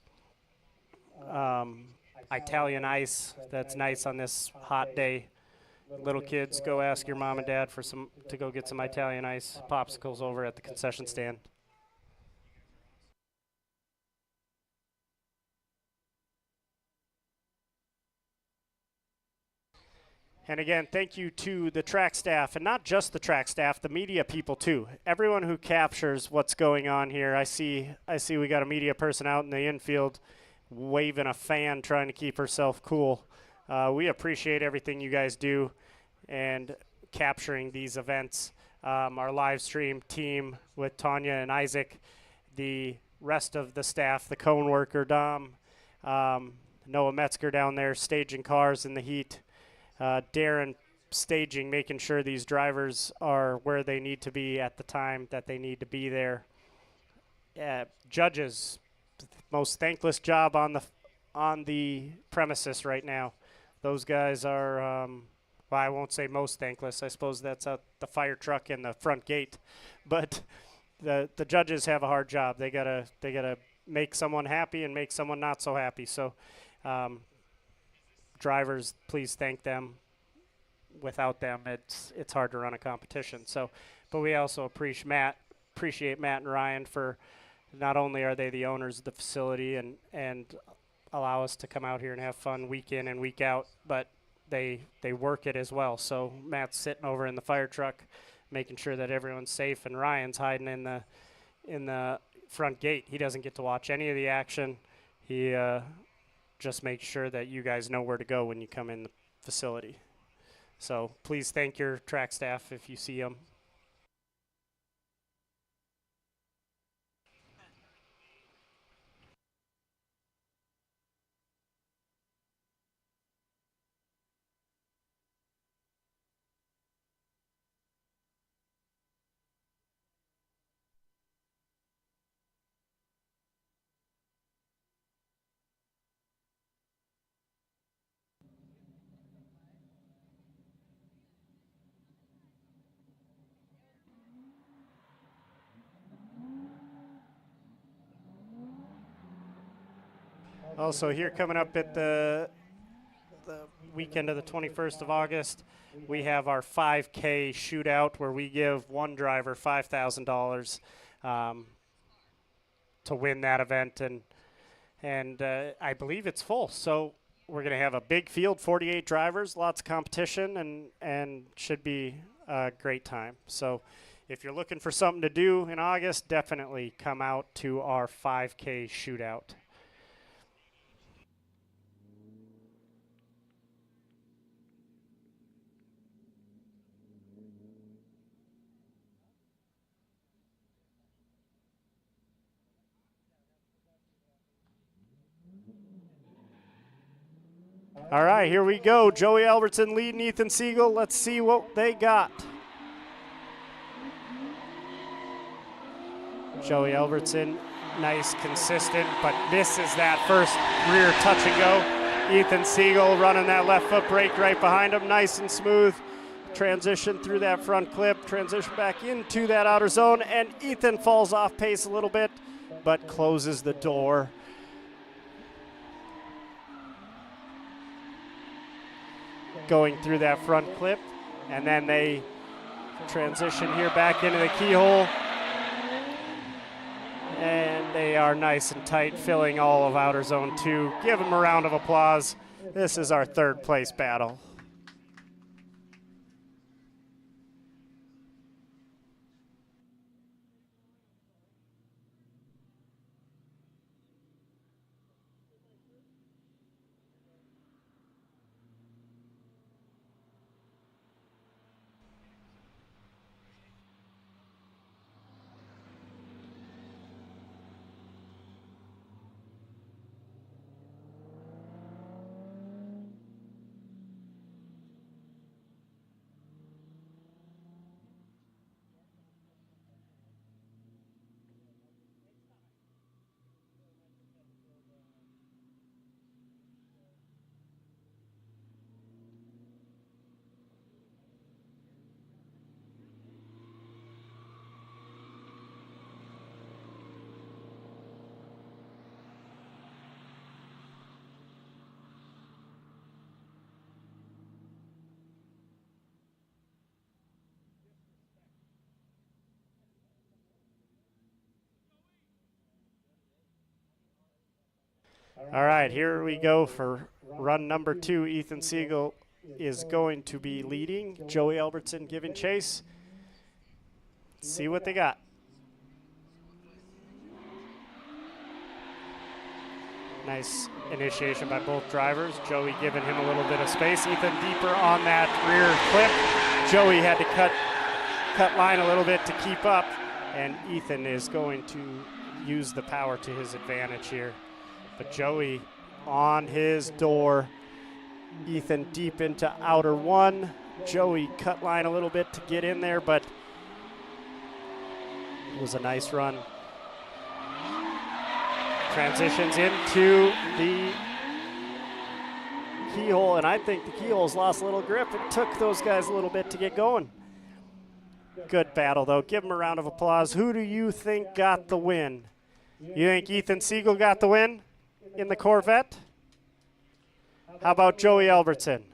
Italian ice. That's nice on this hot day. Little kids, go ask your mom and dad for to go get some Italian ice popsicles over at the concession stand. And again, thank you to the track staff, and not just the track staff, the media people too. Everyone who captures what's going on here. I see we got a media person out in the infield waving a fan, trying to keep herself cool. We appreciate everything you guys do and capturing these events. Our live stream team with Tanya and Isaac, the rest of the staff, the cone worker, Dom, Noah Metzger down there staging cars in the heat, Darren staging, making sure these drivers are where they need to be at the time that they need to be there. Judges, most thankless job on the premises right now. Those guys are, well, I won't say most thankless. I suppose that's out the fire truck and the front gate, but the judges have a hard job. They gotta make someone happy and make someone not so happy. So, drivers, please thank them. Without them, it's hard to run a competition. So, but we also appreciate Matt and Ryan for. Not only are they the owners of the facility and allow us to come out here and have fun week in and week out, but they work it as well. So Matt's sitting over in the fire truck, making sure that everyone's safe, and Ryan's hiding in the front gate. He doesn't get to watch any of the action. He just makes sure that you guys know where to go when you come in the facility. So please thank your track staff if you see them. Also here coming up at the weekend of the 21st of August, we have our 5K shootout where we give one driver $5,000 to win that event, and I believe it's full. So we're going to have a big field, 48 drivers, lots of competition, and should be a great time. So if you're looking for something to do in August, definitely come out to our 5K shootout. All right, here we go. Joey Albertson leading Ethan Siegel. Let's see what they got. Joey Albertson, nice, consistent, but misses that first rear touch and go. Ethan Siegel running that left foot brake right behind him, nice and smooth. Transition through that front clip, transition back into that outer zone, and Ethan falls off pace a little bit, but closes the door. Going through that front clip, and then they transition here back into the keyhole, and they are nice and tight, filling all of outer zone 2. Give them a round of applause. This is our third place battle. All right, here we go for run number 2. Ethan Siegel is going to be leading. Joey Albertson giving chase. See what they got. Nice initiation by both drivers. Joey giving him a little bit of space. Ethan deeper on that rear clip. Joey had to cut line a little bit to keep up, and Ethan is going to use the power to his advantage here. But Joey on his door. Ethan deep into outer 1. Joey cut line a little bit to get in there, but it was a nice run. Transitions into the keyhole, and I think the keyhole's lost a little grip. It took those guys a little bit to get going. Good battle, though. Give them a round of applause. Who do you think got the win? You think Ethan Siegel got the win in the Corvette? How about Joey Albertson?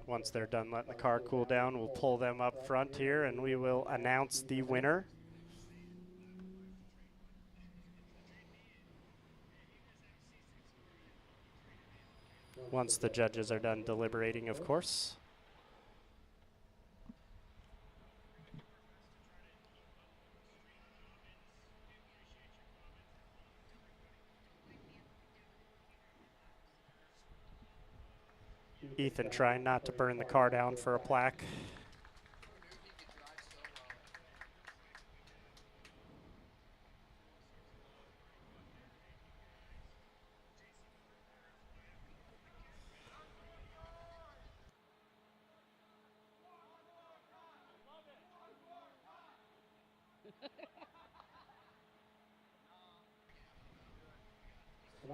Once they're done letting the car cool down, we'll pull them up front here and we will announce the winner. Once the judges are done deliberating, of course. Ethan trying not to burn the car down for a plaque.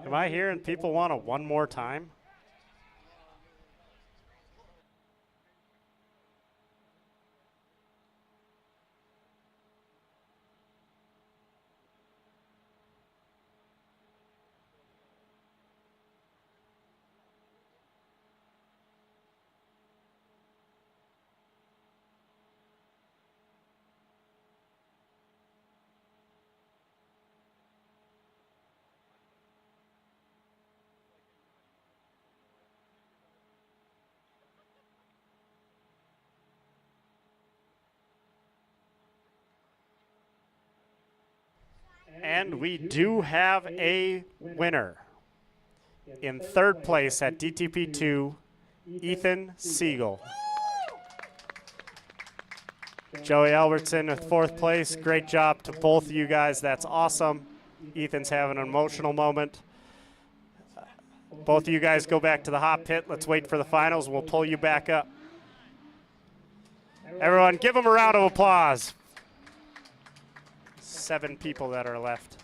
Am I hearing people want a one more time? And we do have a winner. In third place at DTP2, Ethan Siegel. Joey Albertson in fourth place. Great job to both of you guys. That's awesome. Ethan's having an emotional moment. Both of you guys go back to the hot pit. Let's wait for the finals. We'll pull you back up. Everyone, give them a round of applause. 7 people that are left.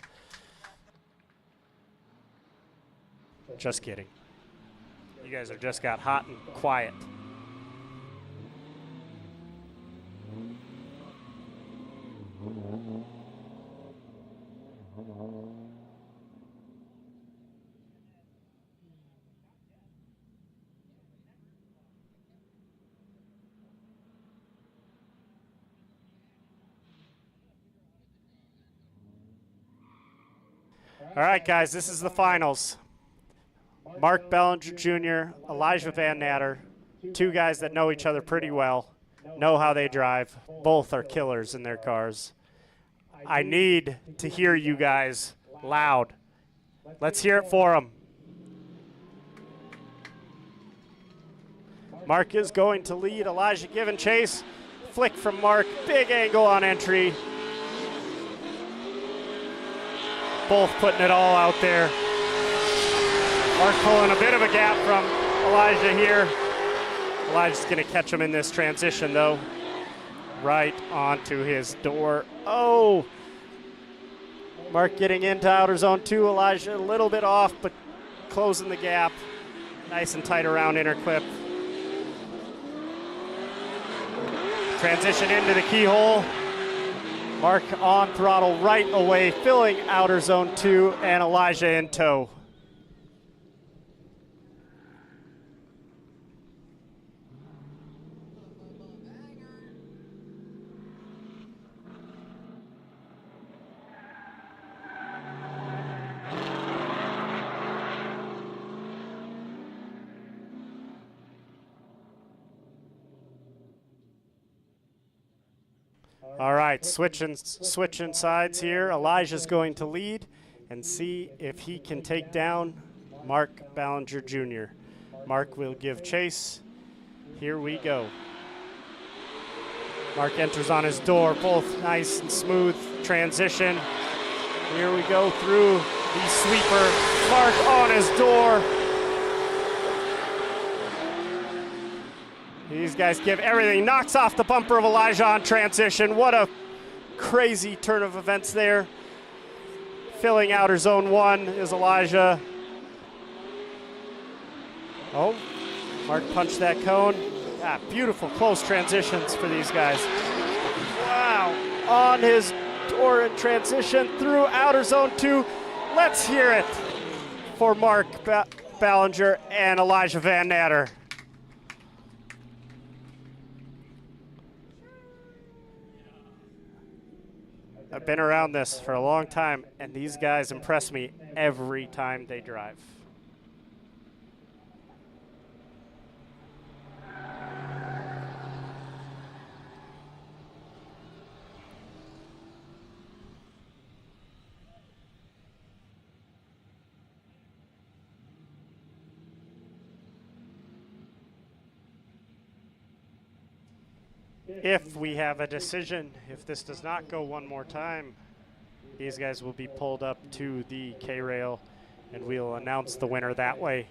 Just kidding. You guys have just got hot and quiet. All right, guys, this is the finals. Mark Bellinger Jr., Elijah Van Natter, 2 guys that know each other pretty well, know how they drive. Both are killers in their cars. I need to hear you guys loud. Let's hear it for them. Mark is going to lead. Elijah giving chase. Flick from Mark. Big angle on entry. both putting it all out there. Mark pulling a bit of a gap from Elijah here. Elijah's going to catch him in this transition, though. Right onto his door. Oh! Mark getting into outer zone 2. Elijah a little bit off, but closing the gap. Nice and tight around inner clip. Transition into the keyhole. Mark on throttle right away, filling outer zone 2, and Elijah in tow. All right, switching sides here. Elijah's going to lead and see if he can take down Mark Ballinger Jr. Mark will give chase. Here we go. Mark enters on his door, both nice and smooth transition. Here we go through the sweeper. Mark on his door. These guys give everything. Knocks off the bumper of Elijah on transition. What a crazy turn of events there. Filling outer zone 1 is Elijah. Oh, Mark punched that cone. Ah, beautiful close transitions for these guys. Wow, on his door in transition through outer zone 2. Let's hear it for Mark Ballinger and Elijah Van Natter. I've been around this for a long time, and these guys impress me every time they drive. If we have a decision, if this does not go one more time, these guys will be pulled up to the K-rail and we'll announce the winner that way.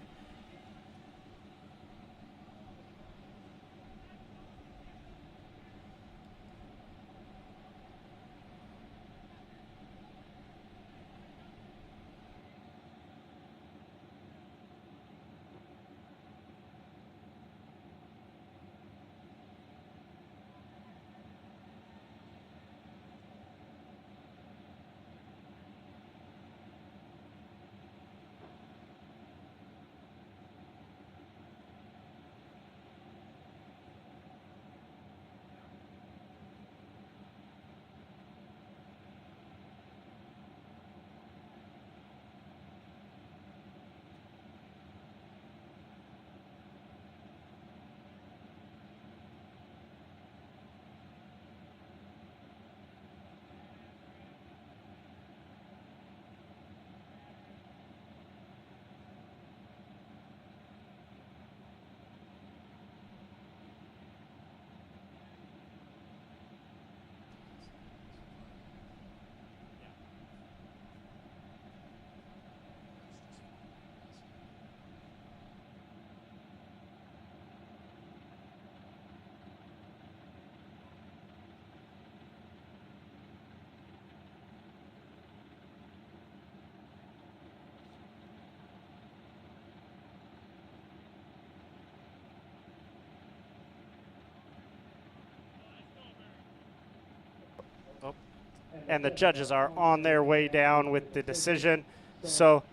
And the judges are on their way down with the decision. So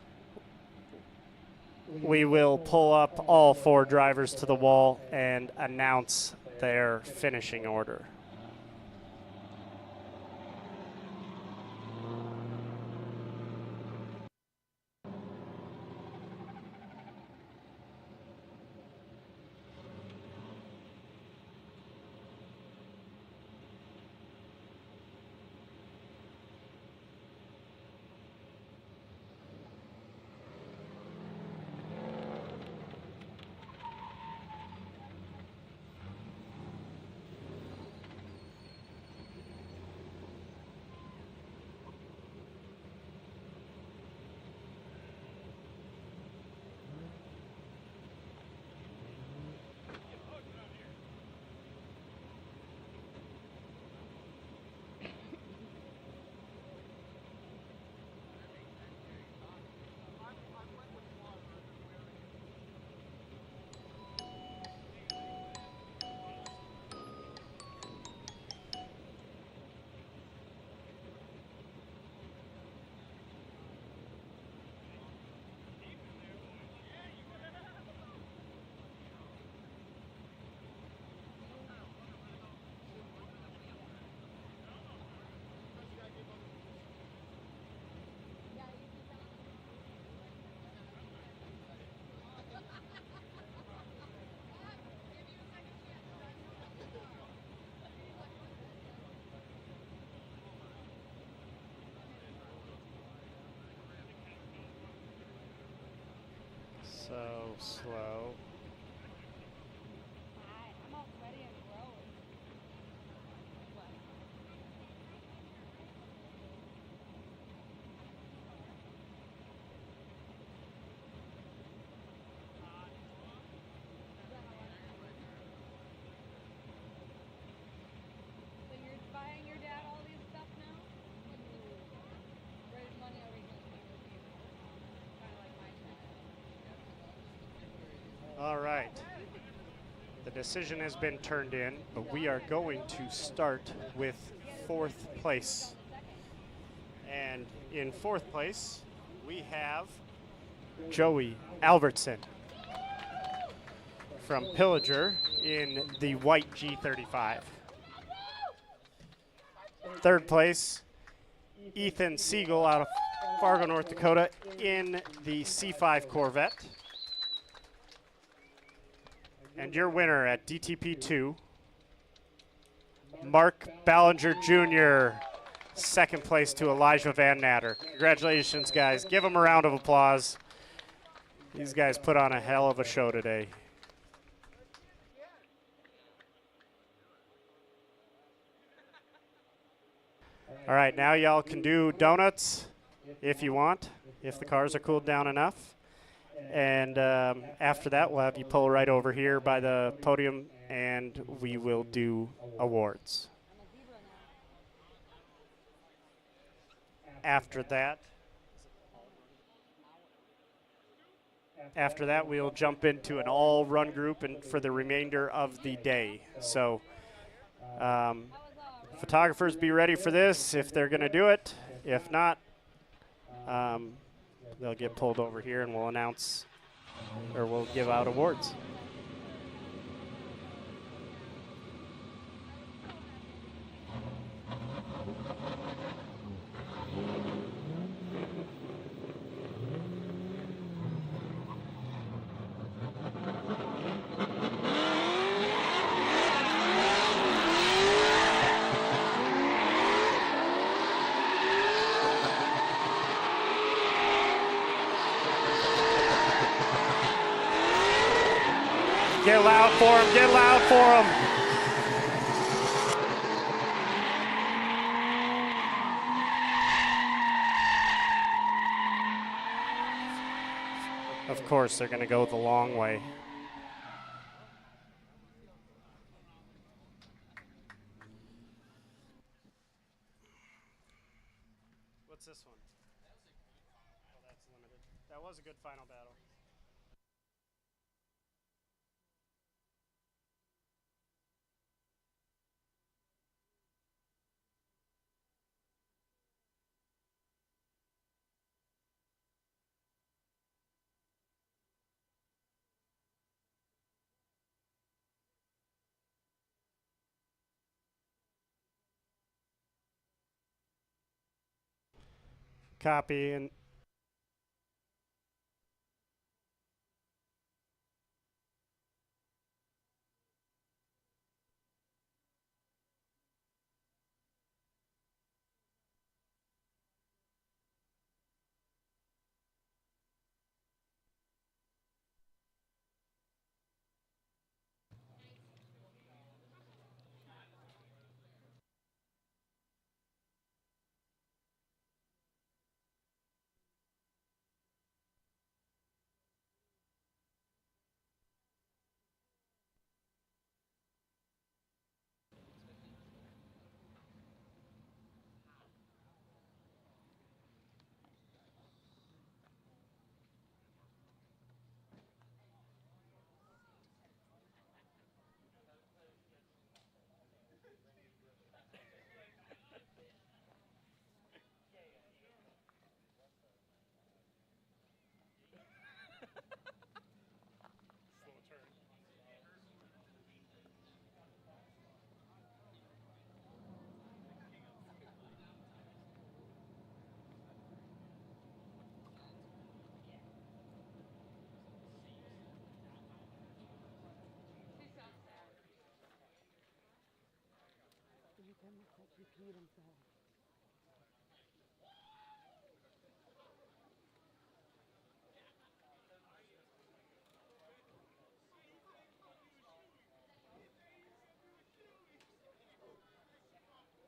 we will pull up all 4 drivers to the wall and announce their finishing order. So slow. I'm all sweaty and gross. So you're buying your dad all these stuff now? Raise money over here. Kind of like my dad. All right. The decision has been turned in, but we are going to start with fourth place. And in fourth place, we have Joey Albertson from Pillager in the white G35. Third place, Ethan Siegel out of Fargo, North Dakota in the C5 Corvette. And your winner at DTP2, Mark Ballinger Jr., second place to Elijah Van Natter. Congratulations, guys. Give them a round of applause. These guys put on a hell of a show today. All right, now y'all can do donuts if you want, if the cars are cooled down enough. And after that, we'll have you pull right over here by the podium, and we will do awards. After that, we'll jump into an all-run group and for the remainder of the day. So photographers, be ready for this if they're going to do it. If not, they'll get pulled over here and we'll announce, or we'll give out awards. Get loud for him, get loud for him. Of course, they're going to go the long way. What's this one? Oh, that's limited. That was a good final battle. Copy. And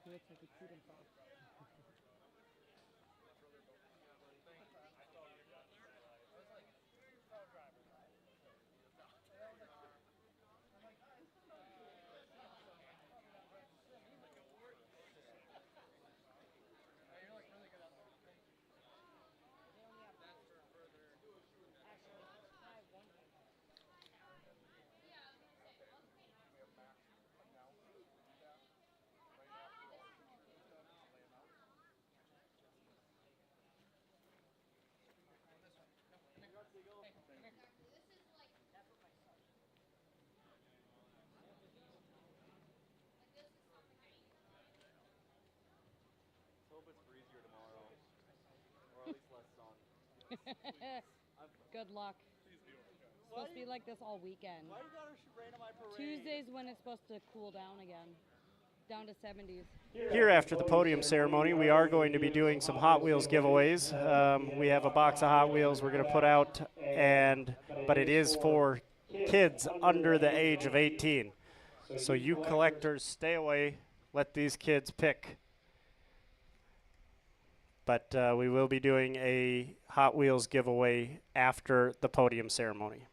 He looks like he peed himself. Let's hope it's breezier tomorrow, or at least less sun. Good luck. It's supposed to be like this all weekend. Why you gotta rain on my parade? Tuesday's when it's supposed to cool down again. Down to 70s. Here after the podium ceremony, we are going to be doing some Hot Wheels giveaways. We have a box of Hot Wheels we're going to put out, but it is for kids under the age of 18. So you collectors, stay away. Let these kids pick. But we will be doing a Hot Wheels giveaway after the podium ceremony.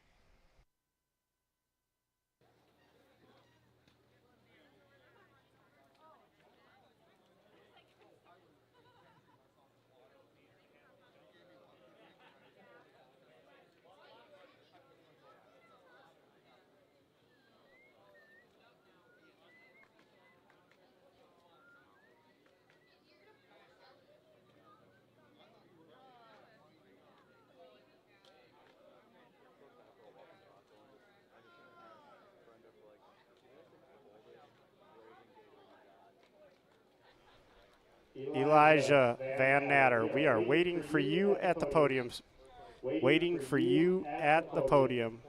Elijah Van Natter, we are waiting for you at the podium. Waiting for you at the podium.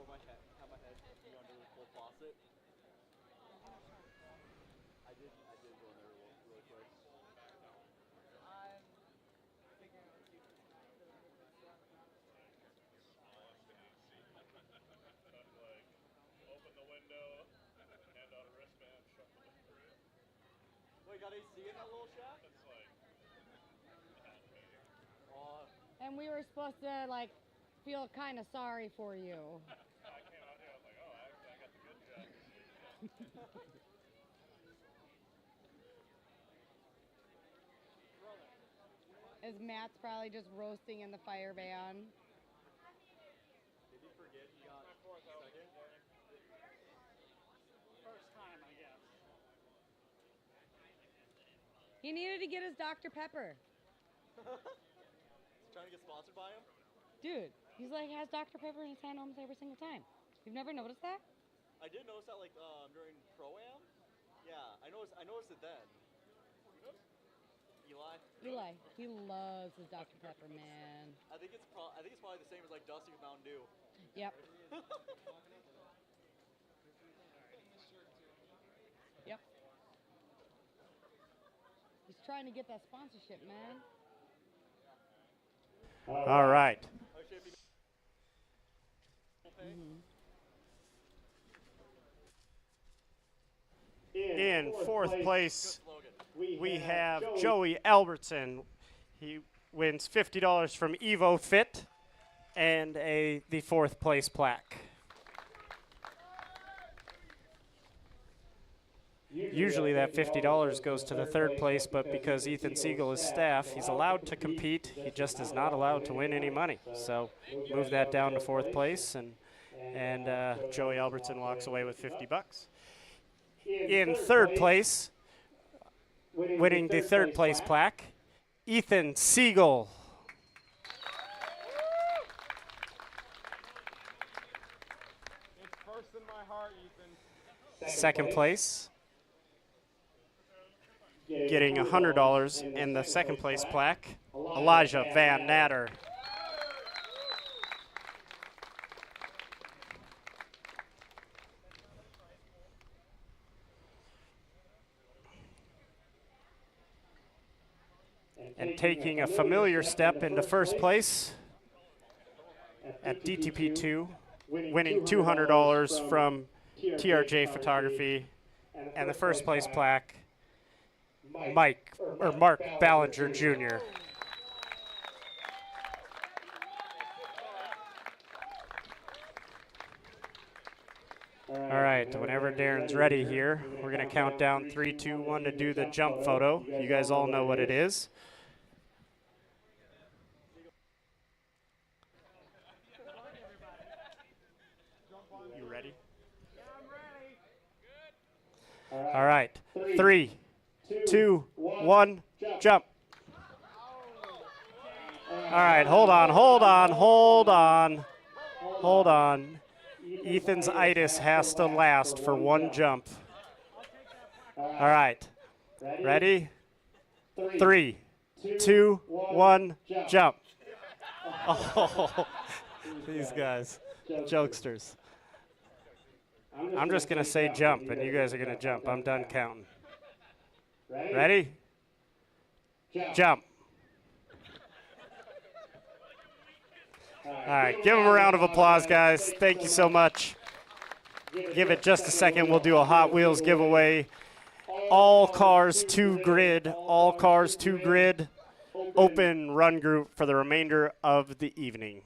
Wait, got AC in that little shack? And we were supposed to like feel kind of sorry for you. I came out here, I was like, oh, I got the good jack. As Matt's probably just roasting in the fire ban. Did he forget he got second? First time, I guess. He needed to get his Dr. Pepper. Trying to get sponsored by him? Dude, he's like has Dr. Pepper in his hand almost every single time. You've never noticed that? I did notice that like during Pro-Am. Yeah, I noticed it then. Eli? Eli, he loves his Dr. Pepper, man. I think it's probably the same as like Dusty with Mountain Dew. Yep. Yep. He's trying to get that sponsorship, man. All right. In fourth place, we have Joey Albertson. He wins $50 from Evo Fit and the fourth place plaque. Usually that $50 goes to the third place, but because Ethan Siegel is staff, he's allowed to compete. He just is not allowed to win any money. So move that down to fourth place, and Joey Albertson walks away with $50. In third place, winning the third place plaque, Ethan Siegel. It's first in my heart, Ethan. Second place, getting $100 in the second place plaque, Elijah Van Natter. And taking a familiar step into first place at DTP2, winning $200 from TRJ Photography, and the first place plaque, Mark Ballinger Jr. All right, whenever Darren's ready here, we're going to count down 3, 2, 1 to do the jump photo. You guys all know what it is. You ready? All right, 3, 2, 1, jump. All right, hold on. Ethan's itis has to last for one jump. All right, ready? 3, 2, 1, jump. Oh, these guys, jokesters. I'm just going to say jump, and you guys are going to jump. I'm done counting. Ready? Jump. All right, give them a round of applause, guys. Thank you so much. Give it just a second. We'll do a Hot Wheels giveaway. All cars to grid, open run group for the remainder of the evening.